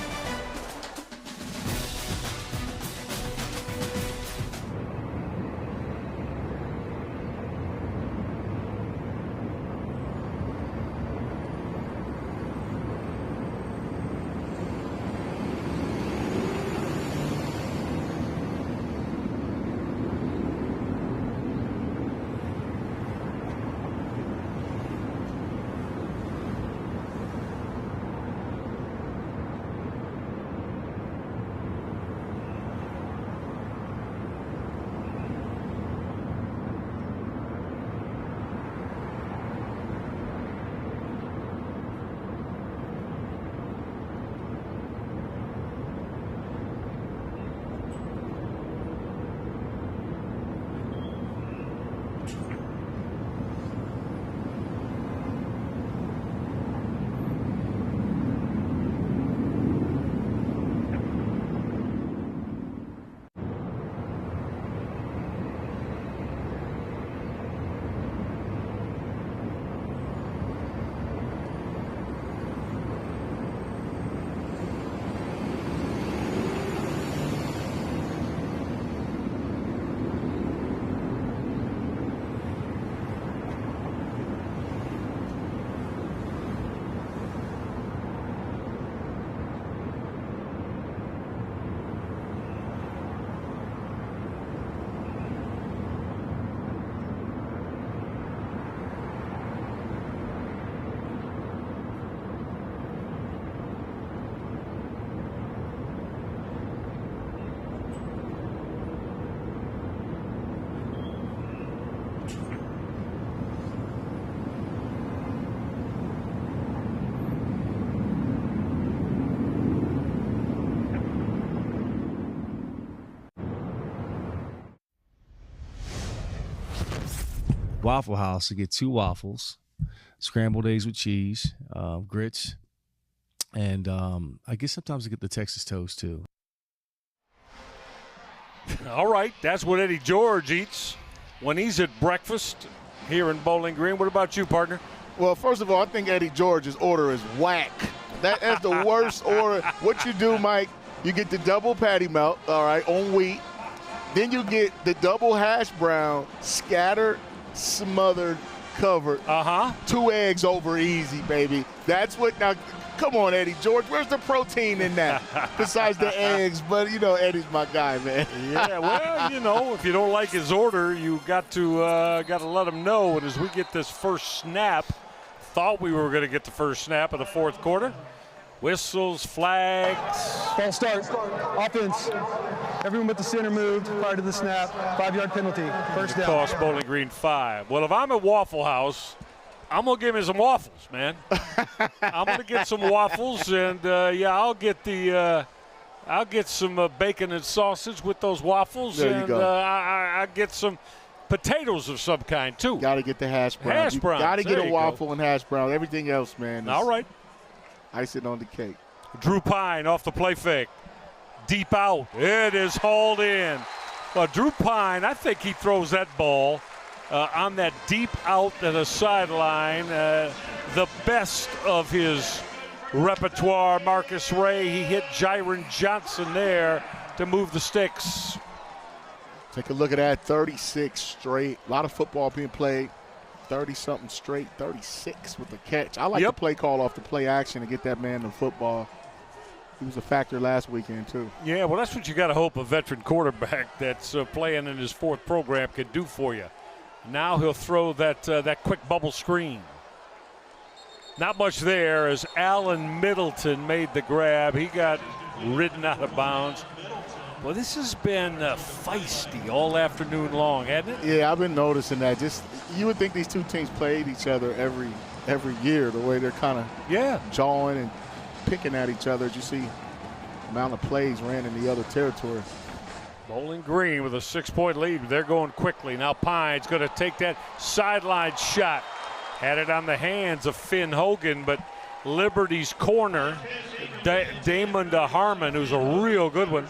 Speaker 5: Waffle House to get 2 waffles, scrambled eggs with cheese, grits, and I guess sometimes I get the Texas toast too.
Speaker 1: All right, that's what Eddie George eats when he's at breakfast here in Bowling Green. What about you, partner?
Speaker 4: Well, first of all, I think Eddie George's order is whack. That's the worst order. What you do, Mike, you get the double patty melt, all right, on wheat. Then you get the double hash brown, scattered, smothered, covered. 2 eggs over easy, baby. That's what, now, come on, Eddie George. Where's the protein in that besides the eggs? But, you know, Eddie's my guy, man.
Speaker 1: Yeah, well, you know, if you don't like his order, you got to let him know. And as we get this first snap, thought we were going to get the first snap of the fourth quarter. Whistles, flags.
Speaker 3: Ball start. Offense. Everyone but the center moved prior to the snap. 5-yard penalty. First down.
Speaker 1: Cost Bowling Green 5. Well, if I'm at Waffle House, I'm going to give me some waffles, man. I'm going to get some waffles, and, yeah, I'll get some bacon and sausage with those waffles.
Speaker 4: There you go.
Speaker 1: I get some potatoes of some kind, too.
Speaker 4: Got to get the hash brown.
Speaker 1: Hash browns.
Speaker 4: Got to get a waffle
Speaker 1: go.
Speaker 4: and hash brown. Everything else, man.
Speaker 1: All right.
Speaker 4: Icing on the cake.
Speaker 1: Drew Pine off the play fake. Deep out. It is hauled in. Well, Drew Pine, I think he throws that ball on that deep out to the sideline. The best of his repertoire. Marcus Ray, he hit Jiron Johnson there to move the sticks.
Speaker 4: Take a look at that, 36 straight. A lot of football being played. 30-something straight, 36 with the catch. I like the play call off the play action to get that man the football. He was a factor last weekend, too.
Speaker 1: Yeah, well, that's what you got to hope a veteran quarterback that's playing in his 4th program can do for you. Now he'll throw that quick bubble screen. Not much there as Allen Middleton made the grab. He got ridden out of bounds. Well, this has been feisty all afternoon long, hasn't it?
Speaker 4: Yeah, I've been noticing that. Just you would think these two teams played each other every every year, the way they're kind of jawing and picking at each other. You see the amount of plays ran in the other territory.
Speaker 1: Bowling Green with a 6-point lead. They're going quickly. Now Pine's going to take that sideline shot. Had it on the hands of Finn Hogan, but Liberty's corner, Damon Harmon, who's a real good one,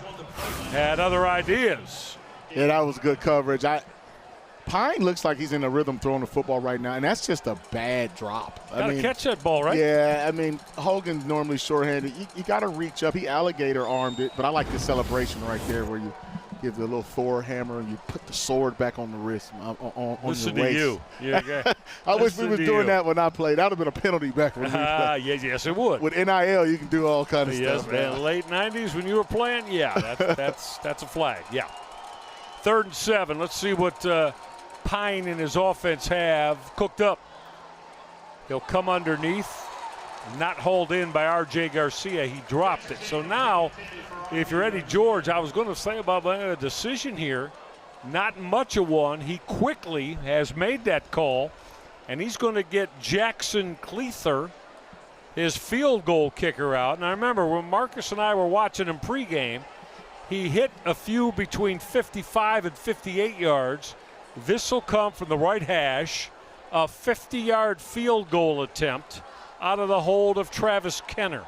Speaker 1: had other ideas.
Speaker 4: Yeah, that was good coverage. Pine looks like he's in a rhythm throwing the football right now, and that's just a bad drop.
Speaker 1: Got to catch that ball, right?
Speaker 4: Yeah, I mean, Hogan's normally shorthanded. You got to reach up. He alligator-armed it, but I like the celebration right there where you give the little Thor hammer and you put the sword back on the wrist, on
Speaker 1: Listen
Speaker 4: your waist.
Speaker 1: to you. Yeah.
Speaker 4: I wish we was doing that when I played. That would have been a penalty back when we played.
Speaker 1: Yes, it would.
Speaker 4: With NIL, you can do all kind of stuff.
Speaker 1: Yes, late 90s when you were playing, that's a flag, yeah. 3rd and 7. Let's see what Pine and his offense have cooked up. He'll come underneath, not hauled in by R.J. Garcia. He dropped it. So now, if you're Eddie George, I was going to say about a decision here, not much of one. He quickly has made that call, and he's going to get Jackson Cleather, his field goal kicker, out. And I remember when Marcus and I were watching him pregame, he hit a few between 55 and 58 yards. This will come from the right hash, a 50-yard field goal attempt out of the hold of Travis Kenner.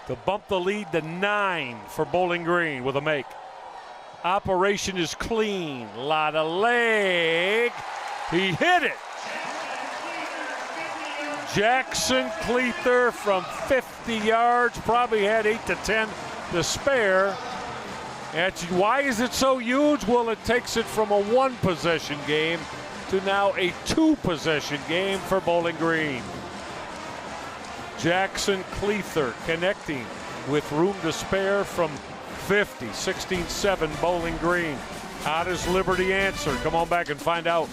Speaker 1: To bump the lead to 9 for Bowling Green with a make. Operation is clean. Lot of leg. He hit it. Jackson Cleather from 50 yards, probably had 8 to 10 to spare. And why is it so huge? Well, it takes it from a 1-possession game to now a 2-possession game for Bowling Green. Jackson Cleather connecting with room to spare from 50. 16-7 Bowling Green. How does Liberty answer? Come on back and find out.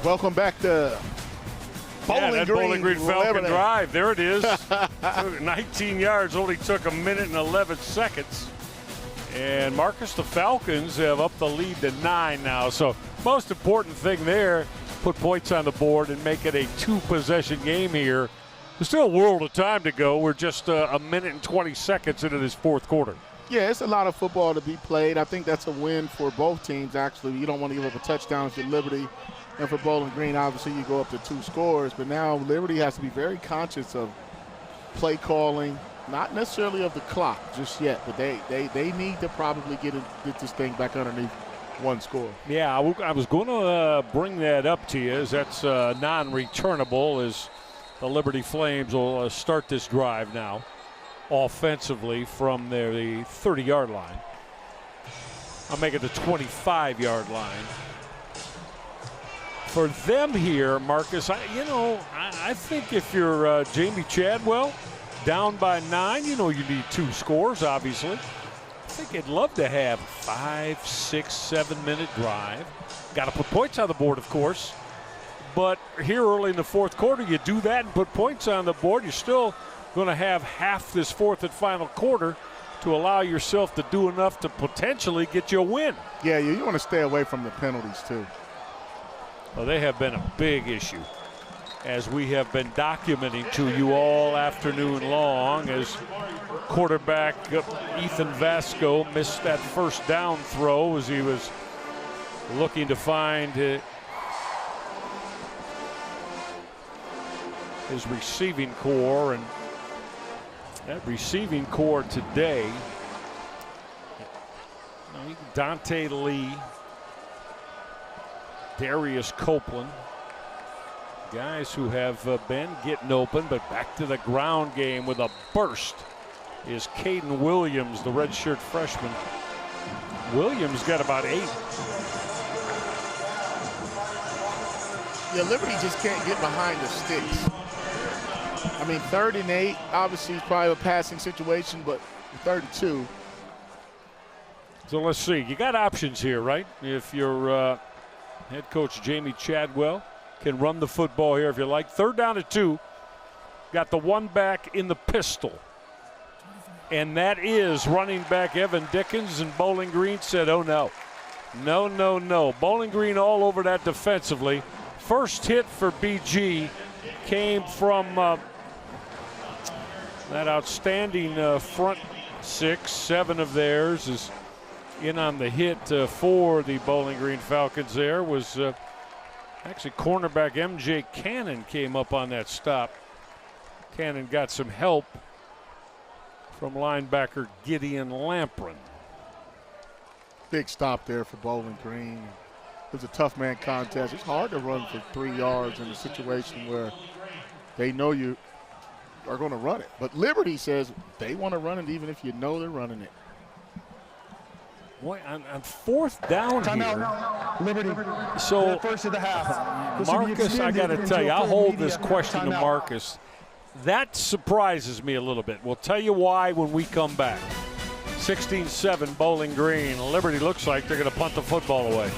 Speaker 4: Welcome back to Bowling
Speaker 1: Green Falcon
Speaker 4: Lebanon.
Speaker 1: Drive. There it is. 19 yards, only took a minute and 11 seconds. And Marcus, the Falcons have upped the lead to 9 now. So most important thing there, put points on the board and make it a 2-possession game here. There's still a world of time to go. We're just a minute and 20 seconds into this fourth quarter.
Speaker 4: Yeah, it's a lot of football to be played. I think that's a win for both teams, actually. You don't want to give up a touchdown for Liberty. And for Bowling Green, obviously, you go up to 2 scores. But now Liberty has to be very conscious of play calling, not necessarily of the clock just yet. But they need to probably get this thing back underneath 1 score.
Speaker 1: Yeah, I was going to bring that up to you, as that's non-returnable, as the Liberty Flames will start this drive now offensively from the 30-yard line. I'll make it the 25-yard line. For them here, Marcus, I think if you're Jamie Chadwell, down by 9, you need 2 scores, obviously. I think they'd love to have 5, 6, 7-minute drive. Got to put points on the board, of course. But here early in the 4th quarter, you do that and put points on the board, you're still going to have half this 4th and final quarter to allow yourself to do enough to potentially get you a win.
Speaker 4: Yeah, you want to stay away from the penalties, too.
Speaker 1: Well, they have been a big issue, as we have been documenting to you all afternoon long, as quarterback Ethan Vasco missed that first down throw as he was looking to find his receiving core. And that receiving core today, Dante Lee, Darius Copeland, guys who have been getting open, but back to the ground game with a burst is Caden Williams, the redshirt freshman. Williams got about 8.
Speaker 4: Yeah, Liberty just can't get behind the sticks. I mean, 3rd and 8, obviously it's probably a passing situation, but 3rd and 2.
Speaker 1: So let's see. You got options here, right? If you're head coach Jamie Chadwell, can run the football here if you like. 3rd down and 2. Got the 1 back in the pistol. And that is running back Evan Dickens, and Bowling Green said, oh no. No, no, no. Bowling Green all over that defensively. First hit for BG came from that outstanding front 6. 7 of theirs is in on the hit for the Bowling Green Falcons. There was actually cornerback MJ Cannon came up on that stop. Cannon got some help from linebacker Gideon Lamprin.
Speaker 4: Big stop there for Bowling Green. It was a tough man contest. It's hard to run for 3 yards in a situation where they know you are going to run it. But Liberty says they want to run it even if you know they're running it.
Speaker 1: Boy, on 4th down
Speaker 3: Timeout. Liberty.
Speaker 1: So,
Speaker 3: first of the half.
Speaker 1: Marcus, I got to tell you, I'll hold this question to Marcus. That surprises me a little bit. We'll tell you why when we come back. 16-7 Bowling Green. Liberty looks like they're going to punt the football away.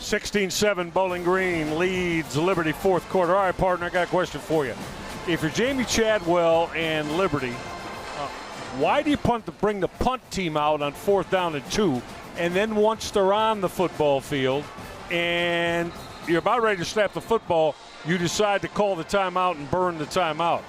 Speaker 1: 16-7, Bowling Green leads Liberty fourth quarter. All right, partner, I got a question for you. If you're Jamie Chadwell and Liberty, why do you bring the punt team out on 4th down and 2, and then once they're on the football field and you're about ready to snap the football, you decide to call the timeout and burn the timeout?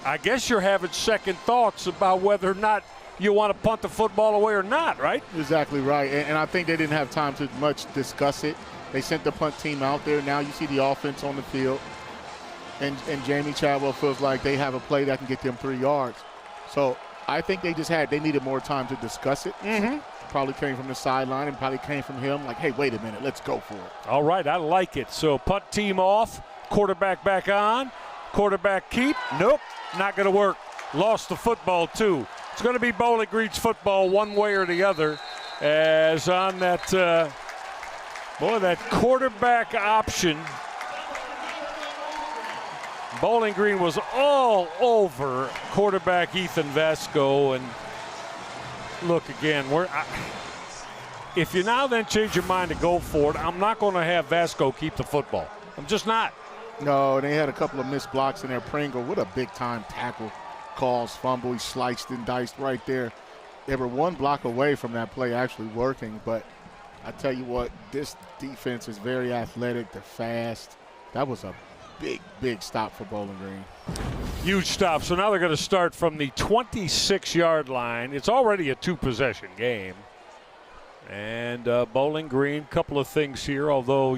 Speaker 1: I guess you're having second thoughts about whether or not you want to punt the football away or not, right?
Speaker 4: Exactly right. And I think they didn't have time to much discuss it. They sent the punt team out there. Now you see the offense on the field. And Jamie Chadwell feels like they have a play that can get them 3 yards. So I think they needed more time to discuss it.
Speaker 1: Mm-hmm.
Speaker 4: Probably came from the sideline and probably came from him like, hey, wait a minute, let's go for it.
Speaker 1: All right, I like it. So punt team off, quarterback back on, quarterback keep. Nope, not going to work. Lost the football too. It's going to be Bowling Green's football one way or the other, as on that, that quarterback option. Bowling Green was all over quarterback Ethan Vasco. And look, again, if you now then change your mind to go for it, I'm not going to have Vasco keep the football. I'm just not.
Speaker 4: No, they had a couple of missed blocks in there. Pringle, what a big-time tackle. Calls, fumble, he sliced and diced right there. They were one block away from that play actually working, but I tell you what, this defense is very athletic. They're fast. That was a big stop for Bowling Green.
Speaker 1: Huge stop. So now they're going to start from the 26-yard line. It's already a 2-possession game. And Bowling Green, couple of things here, although,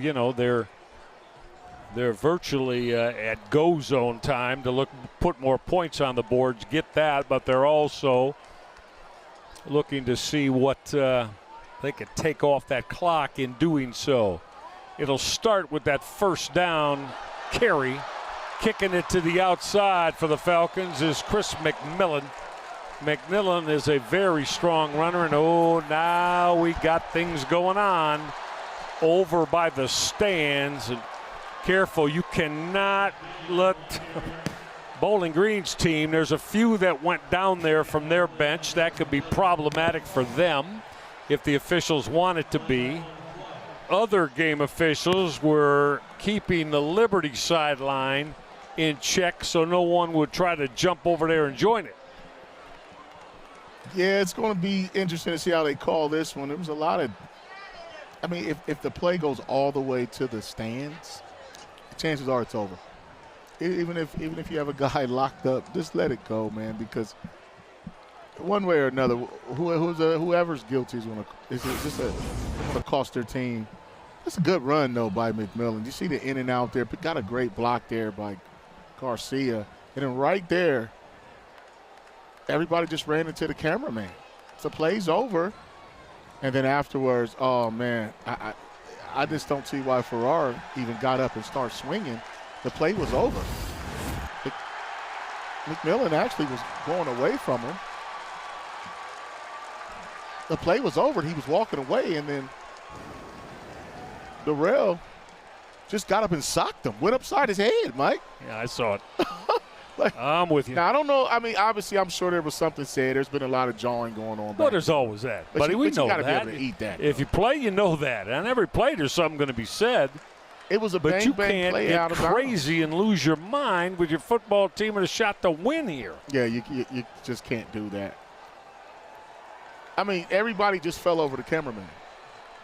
Speaker 1: they're virtually at go zone time to put more points on the boards, get that, but they're also looking to see what they can take off that clock in doing so. It'll start with that first down carry. Kicking it to the outside for the Falcons is Chris McMillan. McMillan is a very strong runner, and now we got things going on over by the stands. And careful, you cannot let Bowling Green's team, there's a few that went down there from their bench. That could be problematic for them if the officials want it to be. Other game officials were keeping the Liberty sideline in check so no one would try to jump over there and join it.
Speaker 4: Yeah, it's going to be interesting to see how they call this one. There was a lot of, if the play goes all the way to the stands, chances are it's over. Even if you have a guy locked up, just let it go, man, because one way or another, whoever's guilty is going to cost their team. That's a good run, though, by McMillan. You see the in and out there. Got a great block there by Garcia. And then right there, everybody just ran into the cameraman. The play's over. And then afterwards, oh, man, I just don't see why Farrar even got up and started swinging. The play was over. McMillan actually was going away from him. The play was over. He was walking away, and then Darrell just got up and socked him. Went upside his head, Mike.
Speaker 1: Yeah, I saw it. I'm with you.
Speaker 4: Now, I don't know. Obviously, I'm sure there was something said. There's been a lot of jawing going on.
Speaker 1: Well, there's always that. But we know that.
Speaker 4: You got to be able to eat that.
Speaker 1: If you play, you know that. On every play, there's something going to be said.
Speaker 4: It was a bang-bang play out of bounds. But you can't get crazy
Speaker 1: and lose your mind with your football team and a shot to win here.
Speaker 4: Yeah, you just can't do that. Everybody just fell over the cameraman.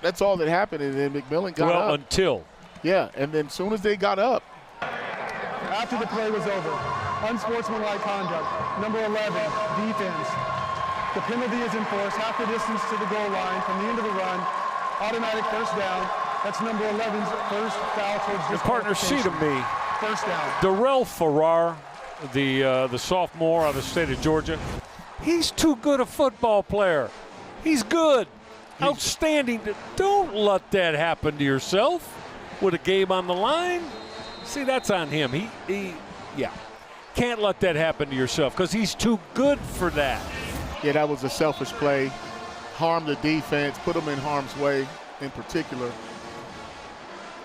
Speaker 4: That's all that happened, and then McMillan got up.
Speaker 1: Well, until.
Speaker 4: Yeah, and then as soon as they got up.
Speaker 3: After the play was over, unsportsmanlike conduct, number 11, defense. The penalty is enforced, half the distance to the goal line from the end of the run, automatic first down. That's number 11's first foul towards
Speaker 1: the partner see to me.
Speaker 3: First down.
Speaker 1: Darrell Farrar, the sophomore out of the state of Georgia, he's too good a football player. He's good. Outstanding. Don't let that happen to yourself with a game on the line. See, that's on him. He can't let that happen to yourself because he's too good for that.
Speaker 4: Yeah, that was a selfish play. Harm the defense, put them in harm's way in particular.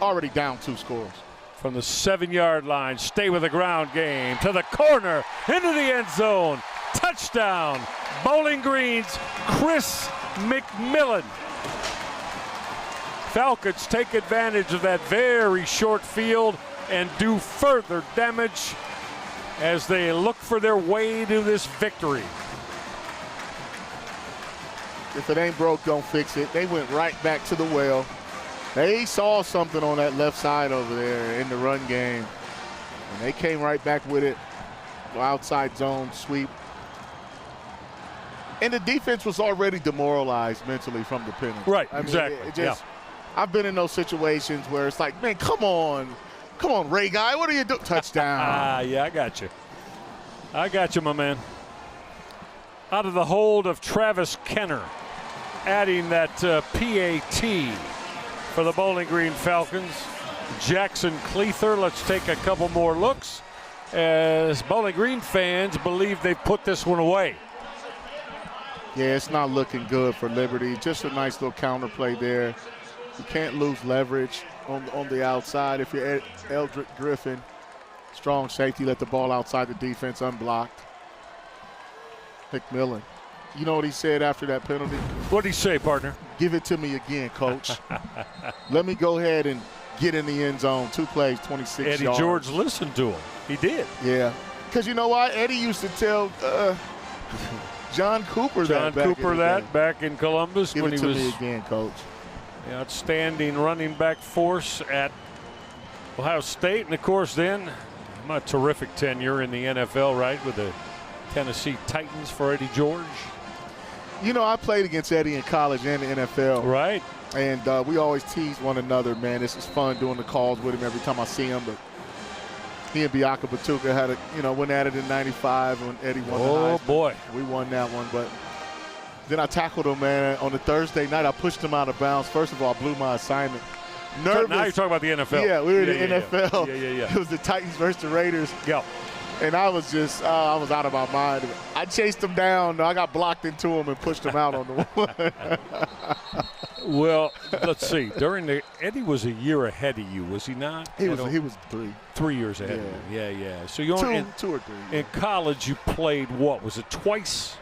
Speaker 4: Already down 2 scores.
Speaker 1: From the 7-yard line, stay with the ground game, to the corner, into the end zone. Touchdown, Bowling Green's Chris McMillan. Falcons take advantage of that very short field and do further damage as they look for their way to this victory.
Speaker 4: If it ain't broke, don't fix it. They went right back to the well. They saw something on that left side over there in the run game, and they came right back with it. Outside zone sweep. And the defense was already demoralized mentally from the penalty.
Speaker 1: Right,
Speaker 4: I mean,
Speaker 1: exactly.
Speaker 4: I've been in those situations where it's like, man, come on, Ray Guy, what are you doing? Touchdown.
Speaker 1: Yeah, I got you, my man. Out of the hold of Travis Kenner, adding that PAT for the Bowling Green Falcons. Jackson Cleather. Let's take a couple more looks as Bowling Green fans believe they've put this one away.
Speaker 4: Yeah, it's not looking good for Liberty. Just a nice little counter play there. You can't lose leverage on the outside. If you're Eldrick Griffin, strong safety, let the ball outside the defense unblocked. McMillan. You know what he said after that penalty?
Speaker 1: What did he say, partner?
Speaker 4: Give it to me again, coach. Let me go ahead and get in the end zone. 2 plays, 26
Speaker 1: Eddie
Speaker 4: yards.
Speaker 1: George listened to him. He did.
Speaker 4: Yeah. Because you know what? Eddie used to tell John Cooper
Speaker 1: back in Columbus.
Speaker 4: Give
Speaker 1: when
Speaker 4: it
Speaker 1: he
Speaker 4: to
Speaker 1: was
Speaker 4: me again, coach.
Speaker 1: the outstanding running back force at Ohio State. And, of course, then a terrific tenure in the NFL, right, with the Tennessee Titans for Eddie George.
Speaker 4: You know, I played against Eddie in college and the NFL.
Speaker 1: Right.
Speaker 4: And we always tease one another, man. This is fun doing the calls with him every time I see him. But he and Bianca Batuka had went at it in 95 when Eddie won the Heisman.
Speaker 1: Oh, boy.
Speaker 4: We won that one. But then I tackled him, man. On the Thursday night, I pushed him out of bounds. First of all, I blew my assignment. Nervous.
Speaker 1: Now you're talking about the NFL.
Speaker 4: Yeah, we were in the NFL.
Speaker 1: Yeah.
Speaker 4: It was the Titans versus the Raiders.
Speaker 1: Yeah.
Speaker 4: And I was just, I was out of my mind. I chased him down. I got blocked into him and pushed him out on the one.
Speaker 1: Well, let's see. Eddie was a year ahead of you, was he not?
Speaker 4: He was 3.
Speaker 1: 3 years ahead of you. Yeah. So you only
Speaker 4: two or three.
Speaker 1: In college, you played what? Was it twice?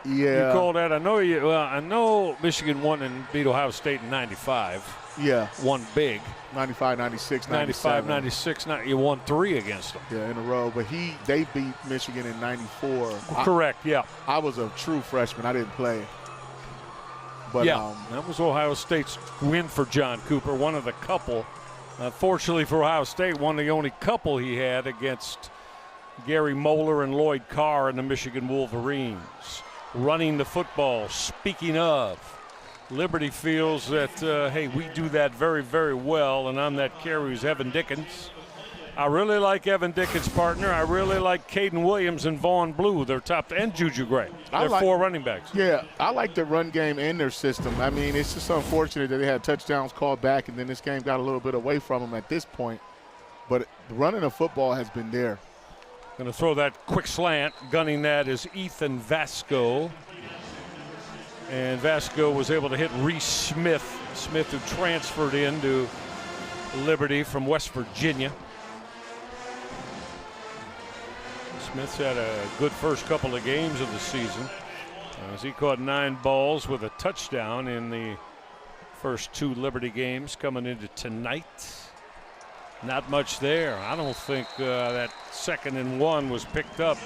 Speaker 4: Yeah.
Speaker 1: You called that. I know Michigan won and beat Ohio State in 95.
Speaker 4: Yeah.
Speaker 1: Won big.
Speaker 4: 95, 96,
Speaker 1: 95, 96. You won 3 against them.
Speaker 4: Yeah, in a row. But they beat Michigan in 94.
Speaker 1: Correct, yeah.
Speaker 4: I was a true freshman. I didn't play. But,
Speaker 1: yeah, that was Ohio State's win for John Cooper, one of the couple. Fortunately for Ohio State, one of the only couple he had against Gary Moeller and Lloyd Carr and the Michigan Wolverines. Running the football, speaking of, Liberty feels that, hey, we do that very, very well, and on that carry is Evan Dickens. I really like Evan Dickens' partner. I really like Caden Williams and Vaughn Blue, their top, and Juju Gray. They're 4 running backs.
Speaker 4: Yeah, I like the run game in their system. I mean, it's just unfortunate that they had touchdowns called back, and then this game got a little bit away from them at this point. But running the football has been there.
Speaker 1: Going to throw that quick slant. Gunning that is Ethan Vasco. And Vasco was able to hit Reese Smith. Smith, who transferred into Liberty from West Virginia. Smith's had a good first couple of games of the season as he caught 9 balls with a touchdown in the first 2 Liberty games coming into tonight. Not much there. I don't think that 2nd and 1 was picked up.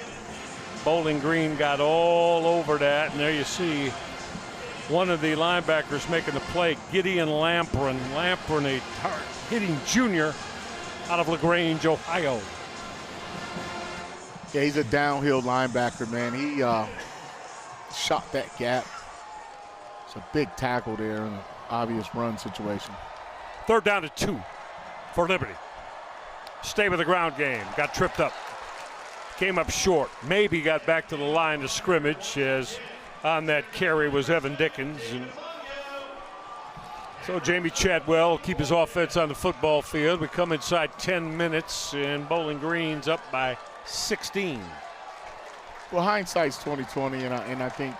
Speaker 1: Bowling Green got all over that, and there you see one of the linebackers making the play, Gideon Lamprin. Lamprin, a hitting junior out of LaGrange, Ohio.
Speaker 4: Yeah, he's a downhill linebacker, man. He shot that gap. It's a big tackle there in an obvious run situation.
Speaker 1: 3rd down to 2 for Liberty. Stay with the ground game. Got tripped up. Came up short. Maybe got back to the line of scrimmage as on that carry was Evan Dickens. And so Jamie Chadwell will keep his offense on the football field. We come inside 10 minutes, and Bowling Green's up by 16.
Speaker 4: Well, hindsight's 20/20, and I think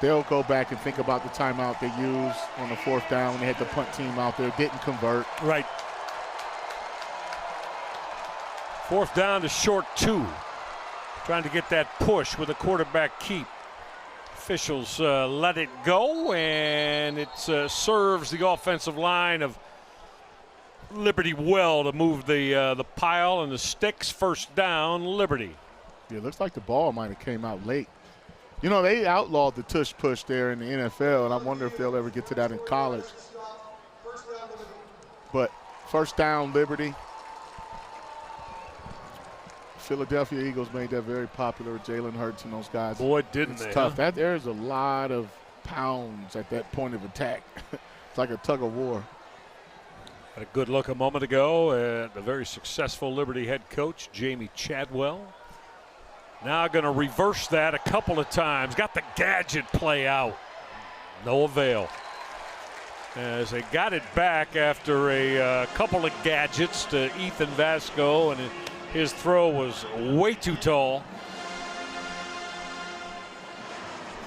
Speaker 4: they'll go back and think about the timeout they used on the 4th down when they had the punt team out there. Didn't convert.
Speaker 1: Right. 4th down to short 2. Trying to get that push with a quarterback keep. Officials let it go, and it serves the offensive line of Liberty well to move the pile and the sticks. First down, Liberty.
Speaker 4: Yeah, it looks like the ball might have came out late. You know, they outlawed the tush push there in the NFL, and I wonder if they'll ever get to that in college. But first down, Liberty. Philadelphia Eagles made that very popular. Jalen Hurts and those guys.
Speaker 1: Boy, didn't
Speaker 4: it's
Speaker 1: they?
Speaker 4: Tough.
Speaker 1: Huh?
Speaker 4: There's a lot of pounds at that point of attack. It's like a tug of war.
Speaker 1: Had a good look a moment ago at the very successful Liberty head coach, Jamie Chadwell. Now going to reverse that a couple of times. Got the gadget play out. No avail. As they got it back after a couple of gadgets to Ethan Vasco, and his throw was way too tall.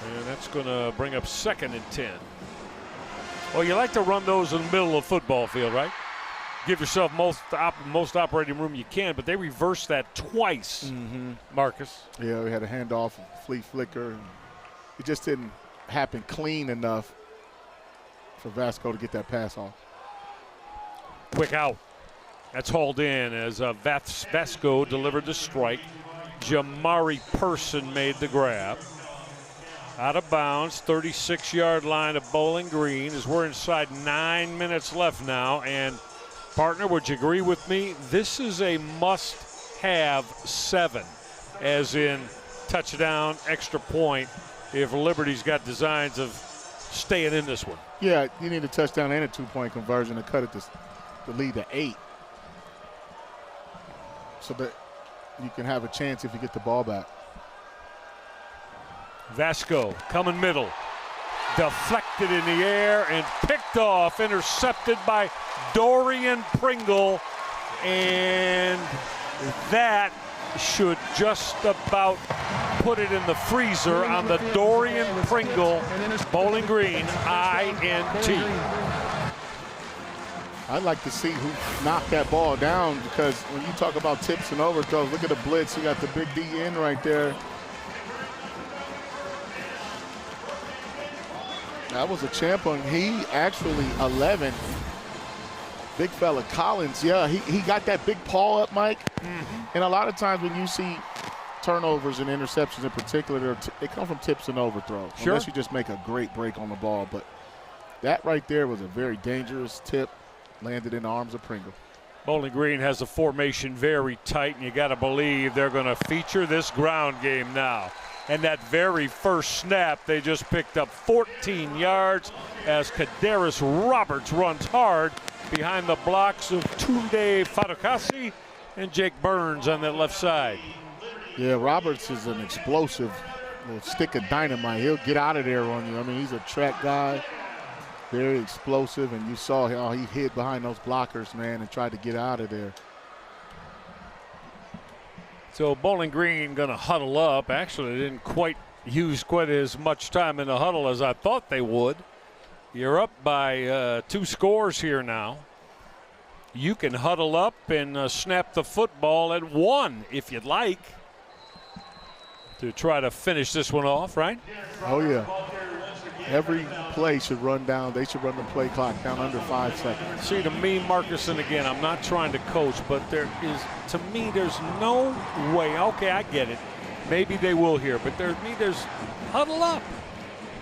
Speaker 1: And that's going to bring up 2nd and 10. Well, you like to run those in the middle of the football field, right? Give yourself most operating room you can, but they reversed that twice, Marcus.
Speaker 4: Yeah, we had a handoff, flea flicker. It just didn't happen clean enough for Vasco to get that pass off.
Speaker 1: Quick out. That's hauled in as Vasco delivered the strike. Jamari Person made the grab. Out of bounds, 36-yard line of Bowling Green, as we're inside 9 minutes left now. And partner, would you agree with me? This is a must-have 7, as in touchdown, extra point, if Liberty's got designs of staying in this one.
Speaker 4: Yeah, you need a touchdown and a 2-point conversion to cut it to lead to 8. So that you can have a chance if you get the ball back.
Speaker 1: Vasco coming middle. Deflected in the air and picked off, intercepted by Dorian Pringle, and that should just about put it in the freezer on the Dorian Pringle Bowling Green INT.
Speaker 4: I'd like to see who knocked that ball down, because when you talk about tips and overthrows, look at the blitz. You got the big D in right there. That was a champ on. He actually 11. Big fella Collins. Yeah, he got that big paw up, Mike. And a lot of times when you see turnovers and interceptions in particular, they come from tips and overthrows.
Speaker 1: Sure.
Speaker 4: Unless you just make a great break on the ball. But that right there was a very dangerous tip. Landed in the arms of Pringle.
Speaker 1: Bowling Green has the formation very tight, and you got to believe they're going to feature this ground game now. And that very first snap, they just picked up 14 yards as Kadaris Roberts runs hard behind the blocks of Tunde Fadukasi and Jake Burns on that left side.
Speaker 4: Yeah, Roberts is an explosive little stick of dynamite. He'll get out of there on you. I mean, he's a track guy, very explosive, and you saw how he hid behind those blockers, man, and tried to get out of there.
Speaker 1: So Bowling Green going to huddle up. Actually, they didn't quite use quite as much time in the huddle as I thought they would. You're up by 2 scores here now. You can huddle up and snap the football at 1 if you'd like to try to finish this one off, right?
Speaker 4: Oh, yeah. Every play should run down. They should run the play clock down under 5 seconds.
Speaker 1: See, to me, Marcus, and again, I'm not trying to coach, but there is, to me, there's no way. Okay, I get it. Maybe they will here, but there's huddle up.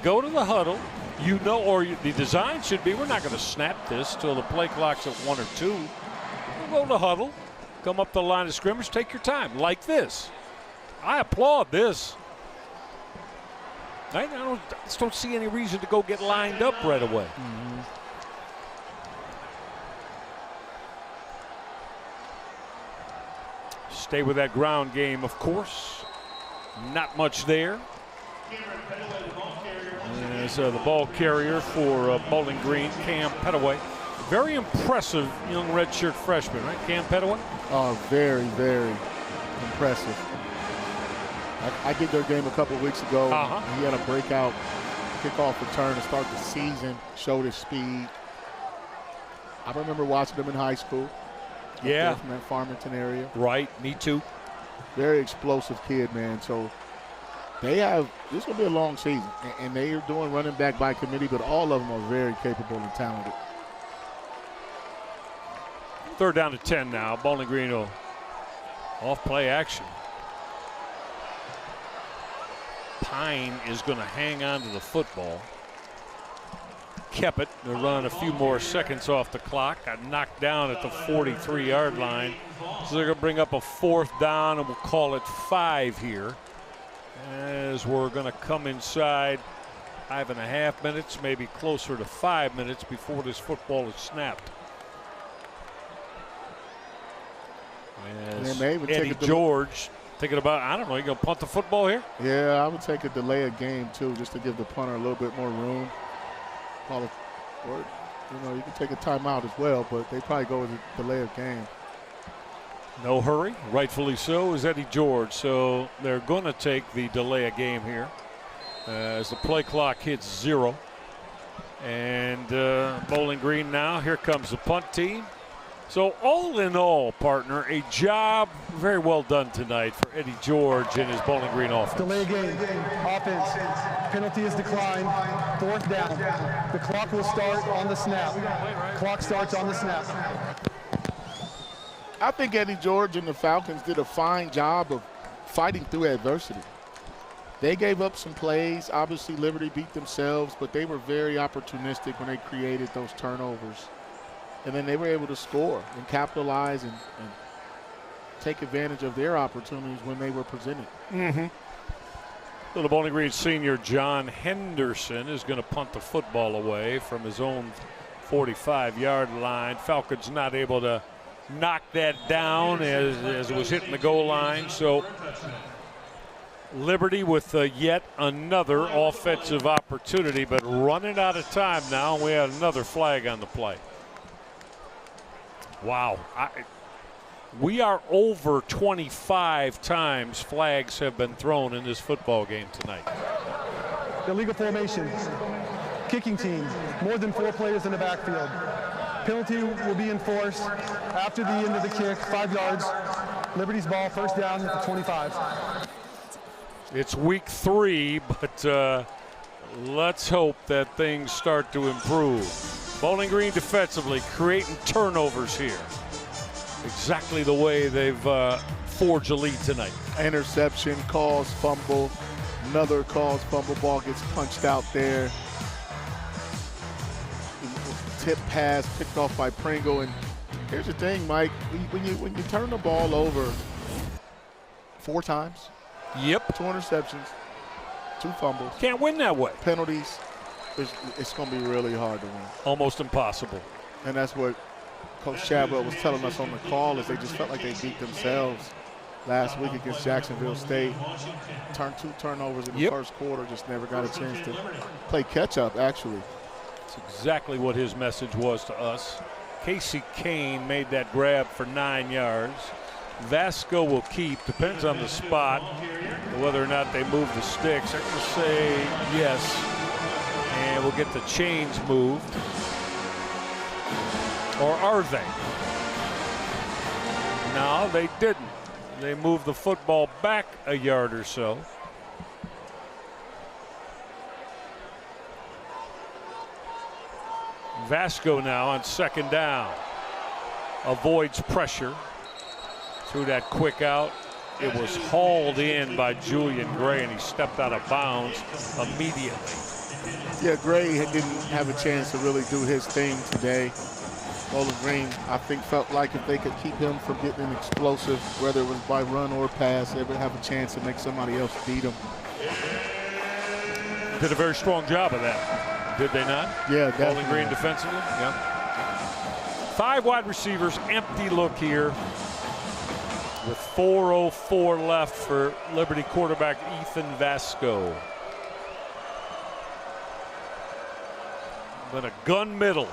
Speaker 1: Go to the huddle. You know, or the design should be, we're not going to snap this till the play clock's at 1 or 2. We'll go to the huddle, come up the line of scrimmage, take your time, like this. I applaud this. I just don't see any reason to go get lined up right away. Stay with that ground game, of course. Not much there. As the ball carrier for Bowling Green, Cam Petaway. Very impressive young redshirt freshman, right, Cam Petaway?
Speaker 4: Oh, very, very impressive. I did their game a couple of weeks ago. He had a breakout kickoff return to start the season, showed his speed. I remember watching him in high school.
Speaker 1: Yeah.
Speaker 4: From that Farmington area.
Speaker 1: Right, me too.
Speaker 4: Very explosive kid, man. So this is going to be a long season, and they are doing running back by committee, but all of them are very capable and talented.
Speaker 1: 3rd down to 10 now. Bowling Green will off play action. Pine is going to hang on to the football. Kept it. They're running a few more seconds off the clock. Got knocked down at the 43-yard line. So they're going to bring up a 4th down, and we'll call it 5 here. As we're going to come inside 5.5 minutes, maybe closer to 5 minutes before this football is snapped. As Eddie George thinking about, I don't know, you going to punt the football here?
Speaker 4: Yeah, I would take a delay of game, too, just to give the punter a little bit more room. Or, you can take a timeout as well, but they probably go with a delay of game.
Speaker 1: No hurry, rightfully so, is Eddie George. So they're going to take the delay of game here as the play clock hits 0. And Bowling Green now, here comes the punt team. So all in all, partner, a job very well done tonight for Eddie George and his Bowling Green offense.
Speaker 3: Delay game, offense, penalty is declined, 4th down. The clock will start on the snap. Clock starts on the snap.
Speaker 4: I think Eddie George and the Falcons did a fine job of fighting through adversity. They gave up some plays. Obviously, Liberty beat themselves, but they were very opportunistic when they created those turnovers. And then they were able to score and capitalize and take advantage of their opportunities when they were presented.
Speaker 1: So the Bowling Green senior John Henderson is going to punt the football away from his own 45-yard line. Falcons not able to knock that down as it was hitting the goal line. So Liberty with yet another offensive opportunity, but running out of time now. We had another flag on the play. Wow. We are over 25 times flags have been thrown in this football game tonight.
Speaker 3: Illegal formation. Kicking team, more than 4 players in the backfield. Penalty will be enforced after the end of the kick, 5 yards. Liberty's ball, 1st down at the 25.
Speaker 1: It's week 3, but let's hope that things start to improve. Bowling Green defensively creating turnovers here. Exactly the way they've forged a lead tonight.
Speaker 4: Interception, calls fumble, another calls fumble, ball gets punched out there. Tip pass picked off by Pringle. And here's the thing, Mike, when you turn the ball over 4 times, 2 interceptions, 2 fumbles,
Speaker 1: can't win that way.
Speaker 4: Penalties, it's going to be really hard to win.
Speaker 1: Almost impossible.
Speaker 4: And that's what Coach Chadwell was telling us on the call, is they just felt like they beat themselves last week against Jacksonville State. Turned 2 turnovers in the first quarter, just never got a chance to play catch-up, actually.
Speaker 1: That's exactly what his message was to us. Casey Kane made that grab for 9 yards. Vasco will keep, depends on the spot, whether or not they move the sticks. I'm going to say yes. And we'll get the chains moved. Or are they? No, they didn't. They moved the football back a yard or so. Vasco now on 2nd down. Avoids pressure. Threw that quick out. It was hauled in by Julian Gray, and he stepped out of bounds immediately.
Speaker 4: Yeah, Gray didn't have a chance to really do his thing today. Bowling Green, I think, felt like if they could keep him from getting explosive, whether it was by run or pass, they would have a chance to make somebody else beat him.
Speaker 1: Did a very strong job of that, did they not?
Speaker 4: Yeah, definitely.
Speaker 1: Bowling Green defensively, yeah. 5 wide receivers, empty look here with 4:04 left for Liberty quarterback Ethan Vasco. Then a gun middle.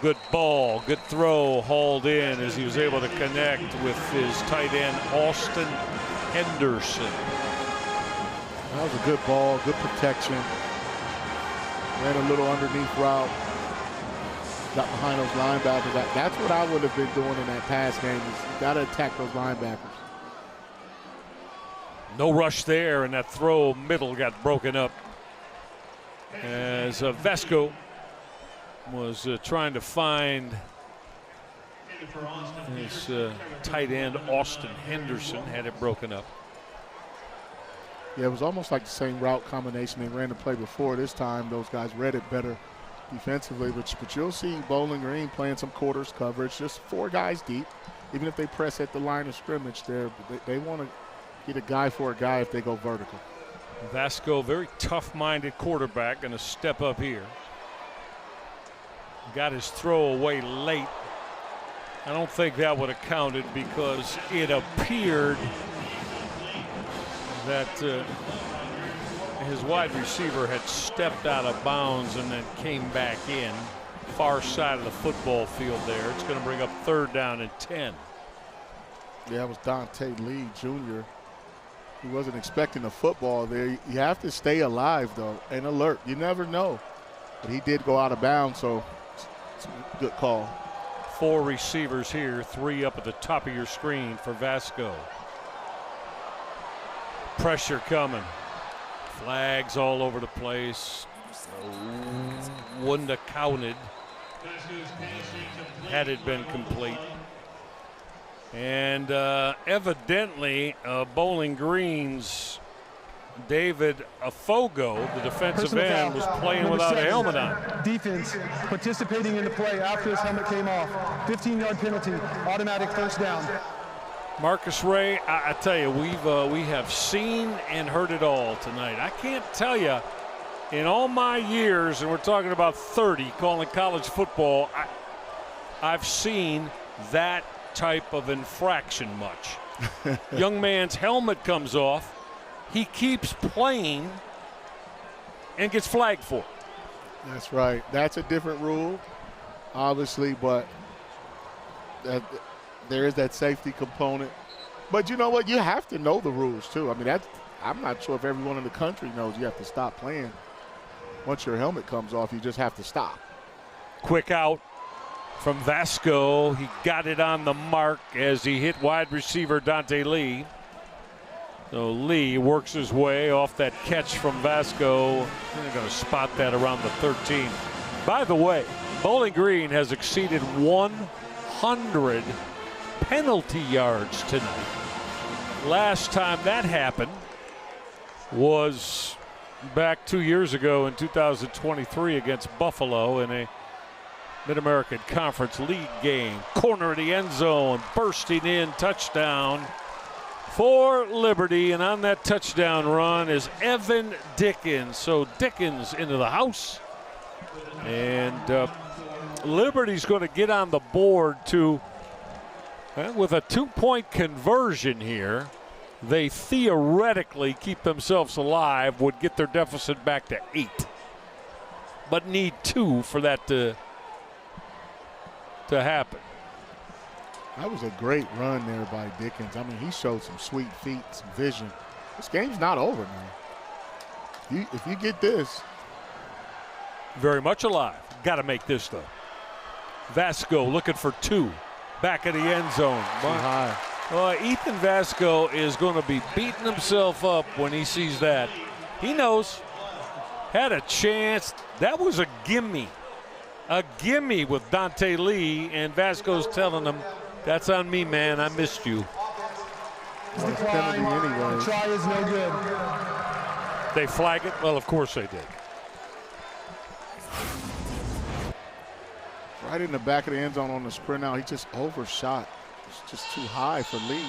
Speaker 1: Good ball, good throw, hauled in as he was able to connect with his tight end, Austin Henderson.
Speaker 4: That was a good ball, good protection. Ran a little underneath route. Got behind those linebackers. That's what I would have been doing in that pass game. Is you got to attack those linebackers.
Speaker 1: No rush there, and that throw middle got broken up as Vesco was trying to find his tight end Austin Henderson, had it broken up.
Speaker 4: Yeah, it was almost like the same route combination they ran the play before. This time those guys read it better defensively, but you'll see Bowling Green playing some quarters coverage, just 4 guys deep. Even if they press at the line of scrimmage there, they want to get a guy for a guy if they go vertical.
Speaker 1: Vasco, very tough-minded quarterback, going to step up here. Got his throw away late. I don't think that would have counted because it appeared that his wide receiver had stepped out of bounds and then came back in. Far side of the football field there. It's going to bring up 3rd down and 10.
Speaker 4: Yeah, it was Dante Lee Jr. He wasn't expecting the football there. You have to stay alive, though, and alert. You never know. But he did go out of bounds, so it's a good call.
Speaker 1: 4 receivers here, 3 up at the top of your screen for Vasco. Pressure coming. Flags all over the place. Wouldn't have counted had it been complete. And evidently, Bowling Green's David Afogo, the defensive end, was playing without a helmet on.
Speaker 3: Defense participating in the play after his helmet came off. 15-yard penalty, automatic 1st down.
Speaker 1: Marcus Ray, I tell you, we have seen and heard it all tonight. I can't tell you, in all my years, and we're talking about 30 calling college football, I've seen that type of infraction much. Young man's helmet comes off, he keeps playing and gets flagged for it.
Speaker 4: That's right. That's a different rule, obviously, but there is that safety component. But you know what? You have to know the rules, too. I mean, I'm not sure if everyone in the country knows you have to stop playing. Once your helmet comes off, you just have to stop.
Speaker 1: Quick out from Vasco. He got it on the mark as he hit wide receiver Dante Lee. So Lee works his way off that catch from Vasco. They're going to spot that around the 13. By the way, Bowling Green has exceeded 100 penalty yards tonight. Last time that happened was back 2 years ago in 2023 against Buffalo in a Mid-American Conference League game. Corner of the end zone, bursting in, touchdown for Liberty, and on that touchdown run is Evan Dickens. So Dickens into the house, and Liberty's going to get on the board to, with a 2-point conversion here, they theoretically keep themselves alive, would get their deficit back to 8, but need 2 for that to happen.
Speaker 4: That was a great run there by Dickens. I mean, he showed some sweet feet, some vision. This game's not over now. If you get this.
Speaker 1: Very much alive. Got to make this, though. Vasco looking for 2. Back of the end zone.
Speaker 4: Too high.
Speaker 1: Ethan Vasco is going to be beating himself up when he sees that. He knows. Had a chance. That was a gimme. A gimme with Dante Lee, and Vasco's telling him, that's on me, man. I missed you.
Speaker 4: Well, it's penalty anyway.
Speaker 3: The try is no good.
Speaker 1: They flag it? Well, of course they did.
Speaker 4: Right in the back of the end zone on the sprint out. He just overshot. It's just too high for Lee.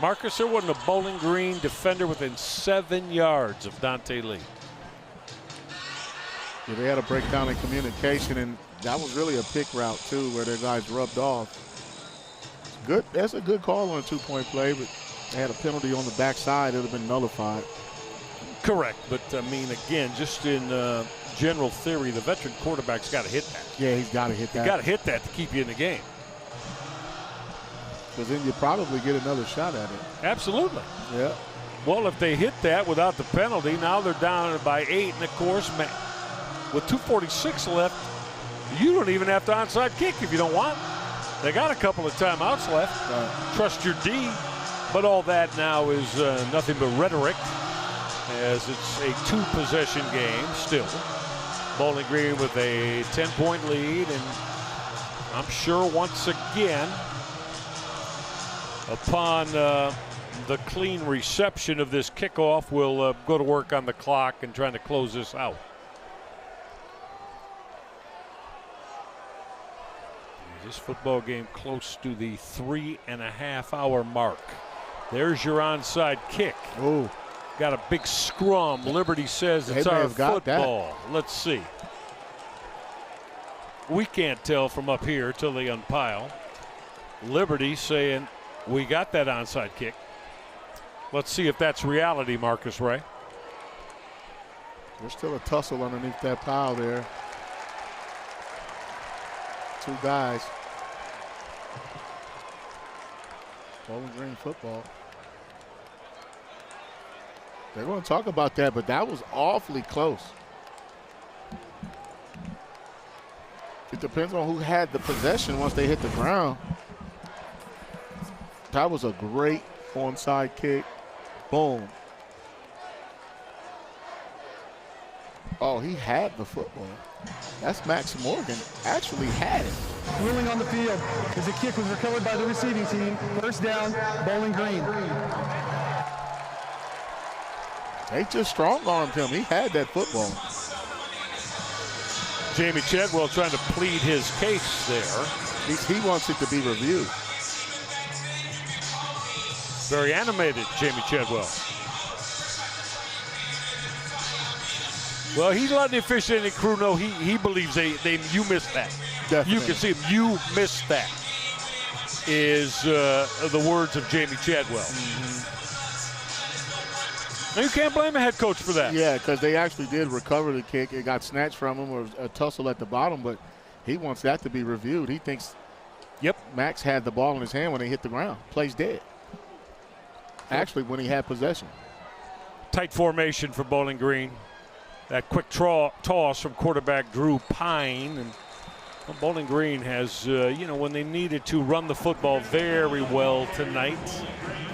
Speaker 1: Marcus, there wasn't a Bowling Green defender within 7 yards of Dante Lee.
Speaker 4: Yeah, they had a breakdown in communication, and that was really a pick route, too, where their guys rubbed off. Good. That's a good call on a 2-point play, but they had a penalty on the backside. It would have been nullified.
Speaker 1: Correct, but I mean, again, just in general theory, the veteran quarterback's got to hit that.
Speaker 4: Yeah, he's got to hit that.
Speaker 1: You got to hit that to keep you in the game.
Speaker 4: Because then you probably get another shot at it.
Speaker 1: Absolutely.
Speaker 4: Yeah.
Speaker 1: Well, if they hit that without the penalty, now they're down by 8, and of course, with 2:46 left, you don't even have to onside kick if you don't want. They got a couple of timeouts left. Trust your D. But all that now is nothing but rhetoric, as it's a 2-possession game still. Bowling Green with a 10-point lead, and I'm sure once again, upon the clean reception of this kickoff, we'll go to work on the clock and trying to close this out. This football game close to the 3.5-hour mark. There's your onside kick.
Speaker 4: Ooh.
Speaker 1: Got a big scrum. Liberty says it's our football. Let's see. We can't tell from up here till they unpile. Liberty saying we got that onside kick. Let's see if that's reality, Marcus Ray.
Speaker 4: There's still a tussle underneath that pile there. 2 guys. Bowling Green football. They're going to talk about that, but that was awfully close. It depends on who had the possession once they hit the ground. That was a great onside kick. Boom. Oh, he had the football. That's Max Morgan. Actually had it.
Speaker 3: Ruling on the field as the kick was recovered by the receiving team. First down, Bowling Green.
Speaker 4: They just strong-armed him. He had that football.
Speaker 1: Jamie Chadwell trying to plead his case there.
Speaker 4: He wants it to be reviewed.
Speaker 1: Very animated, Jamie Chadwell. Well, he's letting the officiating crew know he believes you missed that.
Speaker 4: Definitely.
Speaker 1: You can see him. You missed that. Is the words of Jamie Chadwell. Now, you can't blame a head coach for that.
Speaker 4: Yeah, because they actually did recover the kick. It got snatched from him, or a tussle at the bottom, but he wants that to be reviewed. He thinks Max had the ball in his hand when he hit the ground. Plays dead. Actually, when he had possession.
Speaker 1: Tight formation for Bowling Green. That quick toss from quarterback Drew Pine. And Bowling Green has, when they needed to run the football very well tonight.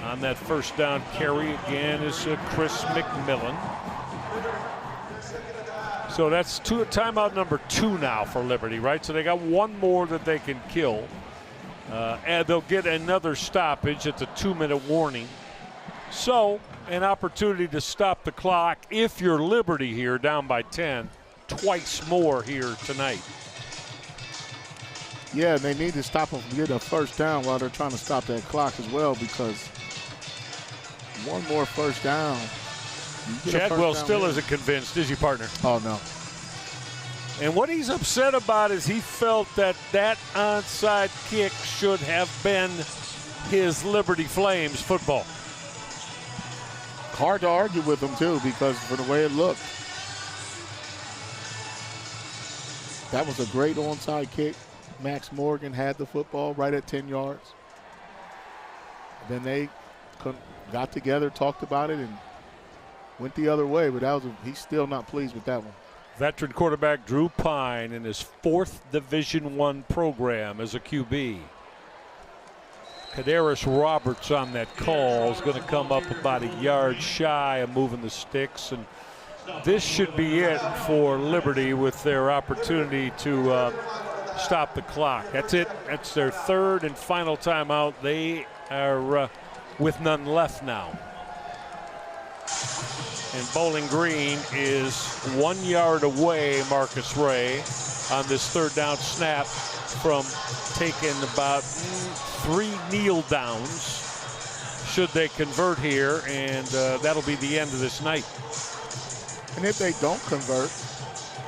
Speaker 1: On that first down carry again is Chris McMillan. So that's timeout number 2 now for Liberty, right? So they got one more that they can kill. And they'll get another stoppage at the 2-minute warning. So an opportunity to stop the clock if you're Liberty here down by 10 twice more here tonight.
Speaker 4: Yeah, and they need to stop them from getting a first down while they're trying to stop that clock as well, because one more first down.
Speaker 1: Chadwell still isn't convinced, is he, partner?
Speaker 4: Oh, no.
Speaker 1: And what he's upset about is he felt that onside kick should have been his Liberty Flames football.
Speaker 4: Hard to argue with him, too, because for the way it looked. That was a great onside kick. Max Morgan had the football right at 10 yards. Then they got together, talked about it, and went the other way, but he's still not pleased with that one.
Speaker 1: Veteran quarterback Drew Pine in his 4th Division I program as a QB. Kadarius Roberts on that call is going to come up about a yard shy of moving the sticks, and this should be it for Liberty with their opportunity to stop the clock. That's it. That's their 3rd and final timeout. They are with none left now. And Bowling Green is 1 yard away, Marcus Ray, on this 3rd down snap from taking about 3 kneel downs should they convert here, and that'll be the end of this night.
Speaker 4: And if they don't convert,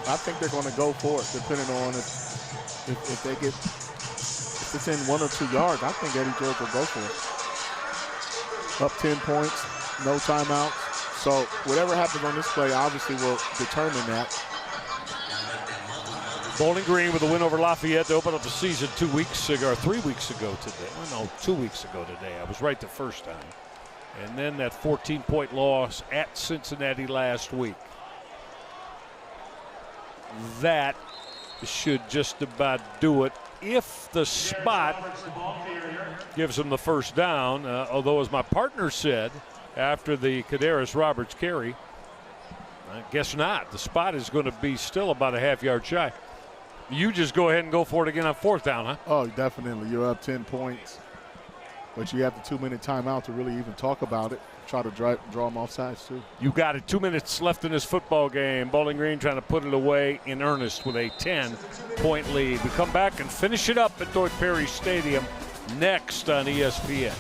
Speaker 4: I think they're going to go for it, depending on if they get, if it's in 1 or 2 yards. I think Eddie George will go for it. Up 10 points, no timeouts. So whatever happens on this play obviously will determine that.
Speaker 1: Bowling Green with a win over Lafayette to open up the season 2 weeks ago, or 3 weeks ago today. Oh, no, 2 weeks ago today. I was right the first time. And then that 14-point loss at Cincinnati last week. That should just about do it if the spot gives them the first down, although as my partner said after the Kadarius Roberts carry, I guess not. The spot is going to be still about a half-yard shy. You just go ahead and go for it again on fourth down, huh?
Speaker 4: Oh, definitely. You're up 10 points. But you have the 2-minute timeout to really even talk about it. Try to draw them off sides, too.
Speaker 1: You got it. 2 minutes left in this football game. Bowling Green trying to put it away in earnest with a 10-point lead. We come back and finish it up at Deutsch Perry Stadium next on ESPN.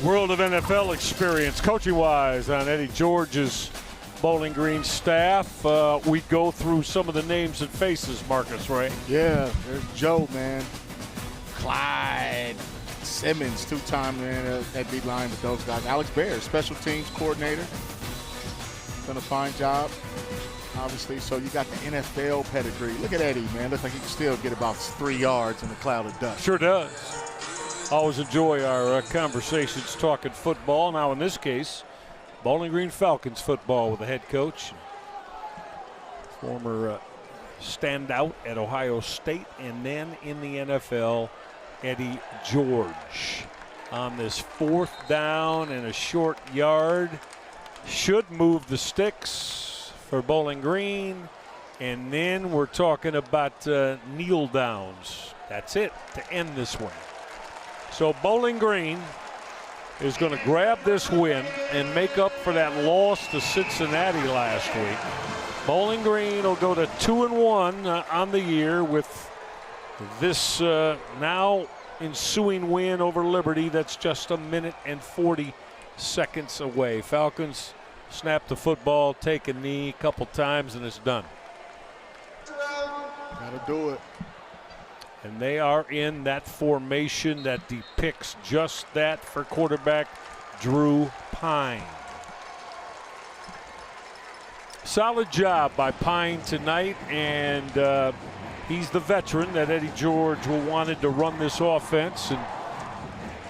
Speaker 1: World of NFL experience, coaching-wise, on Eddie George's Bowling Green staff. We go through some of the names and faces, Marcus, right?
Speaker 4: Yeah, there's Joe, man. Clyde Simmons, two-time man at D-line with those guys. Alex Bear, special teams coordinator. Done a fine job, obviously. So you got the NFL pedigree. Look at Eddie, man. Looks like he can still get about 3 yards in a cloud of dust.
Speaker 1: Sure does. Always enjoy our conversations talking football. Now, in this case, Bowling Green Falcons football with the head coach, former standout at Ohio State, and then in the NFL, Eddie George. On this fourth down and a short yard, should move the sticks for Bowling Green, and then we're talking about kneel downs. That's it to end this one. So Bowling Green is going to grab this win and make up for that loss to Cincinnati last week. Bowling Green will go to 2-1 on the year with this now ensuing win over Liberty. That's just a minute and 40 seconds away. Falcons snap the football, take a knee a couple times, and it's done.
Speaker 4: Gotta do it.
Speaker 1: And they are in that formation that depicts just that for quarterback Drew Pine. Solid job by Pine tonight, and he's the veteran that Eddie George wanted to run this offense. And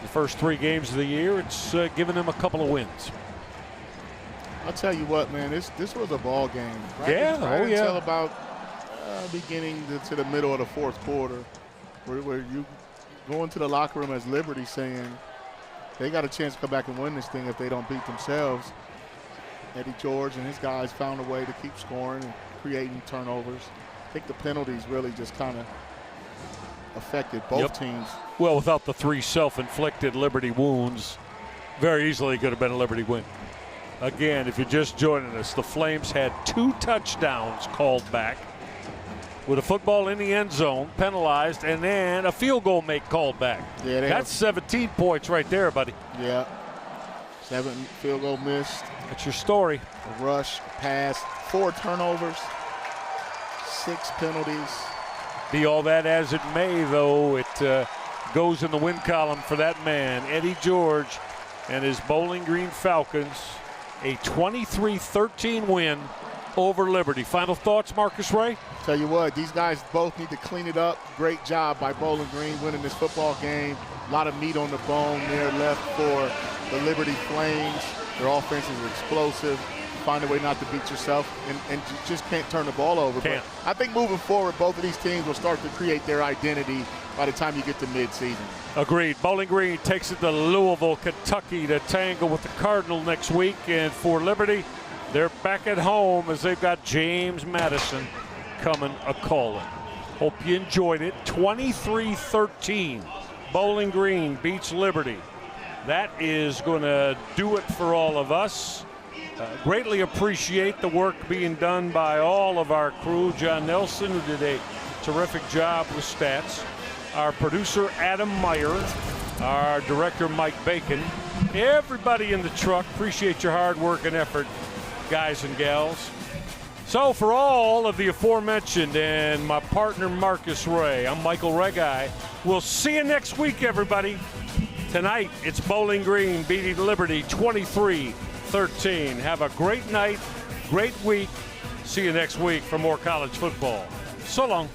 Speaker 1: the first 3 games of the year, it's given him a couple of wins.
Speaker 4: I'll tell you what, man, this was a ball game. Right?
Speaker 1: Yeah,
Speaker 4: right until about beginning to the middle of the fourth quarter, where you go into the locker room as Liberty saying they got a chance to come back and win this thing if they don't beat themselves. Eddie George and his guys found a way to keep scoring and creating turnovers. I think the penalties really just kind of affected both teams.
Speaker 1: Well, without the 3 self-inflicted Liberty wounds, very easily could have been a Liberty win. Again, if you're just joining us, the Flames had 2 touchdowns called back with a football in the end zone, penalized, and then a field goal called back. Yeah, that's 17 points right there, buddy.
Speaker 4: Yeah. 7 field goal missed.
Speaker 1: That's your story.
Speaker 4: A rush, pass, 4 turnovers, 6 penalties.
Speaker 1: Be all that as it may, though, it goes in the win column for that man, Eddie George, and his Bowling Green Falcons. A 23-13 win over Liberty. Final thoughts, Marcus Ray?
Speaker 4: Tell you what, these guys both need to clean it up. Great job by Bowling Green winning this football game. A lot of meat on the bone there left for the Liberty Flames. Their offense is explosive. Find a way not to beat yourself, and you just can't turn the ball over.
Speaker 1: Can't.
Speaker 4: But I think moving forward, both of these teams will start to create their identity by the time you get to midseason.
Speaker 1: Agreed. Bowling Green takes it to Louisville, Kentucky to tangle with the Cardinal next week. And for Liberty, they're back at home as they've got James Madison coming a-calling. Hope you enjoyed it. 23-13. Bowling Green beats Liberty. That is going to do it for all of us. Greatly appreciate the work being done by all of our crew. John Nelson, who did a terrific job with stats. Our producer, Adam Meyer. Our director, Mike Bacon. Everybody in the truck, appreciate your hard work and effort, guys and gals. So for all of the aforementioned and my partner, Marcus Ray, I'm Michael Regai. We'll see you next week, everybody. Tonight, it's Bowling Green beating Liberty 23-13. Have a great night, great week. See you next week for more college football. So long.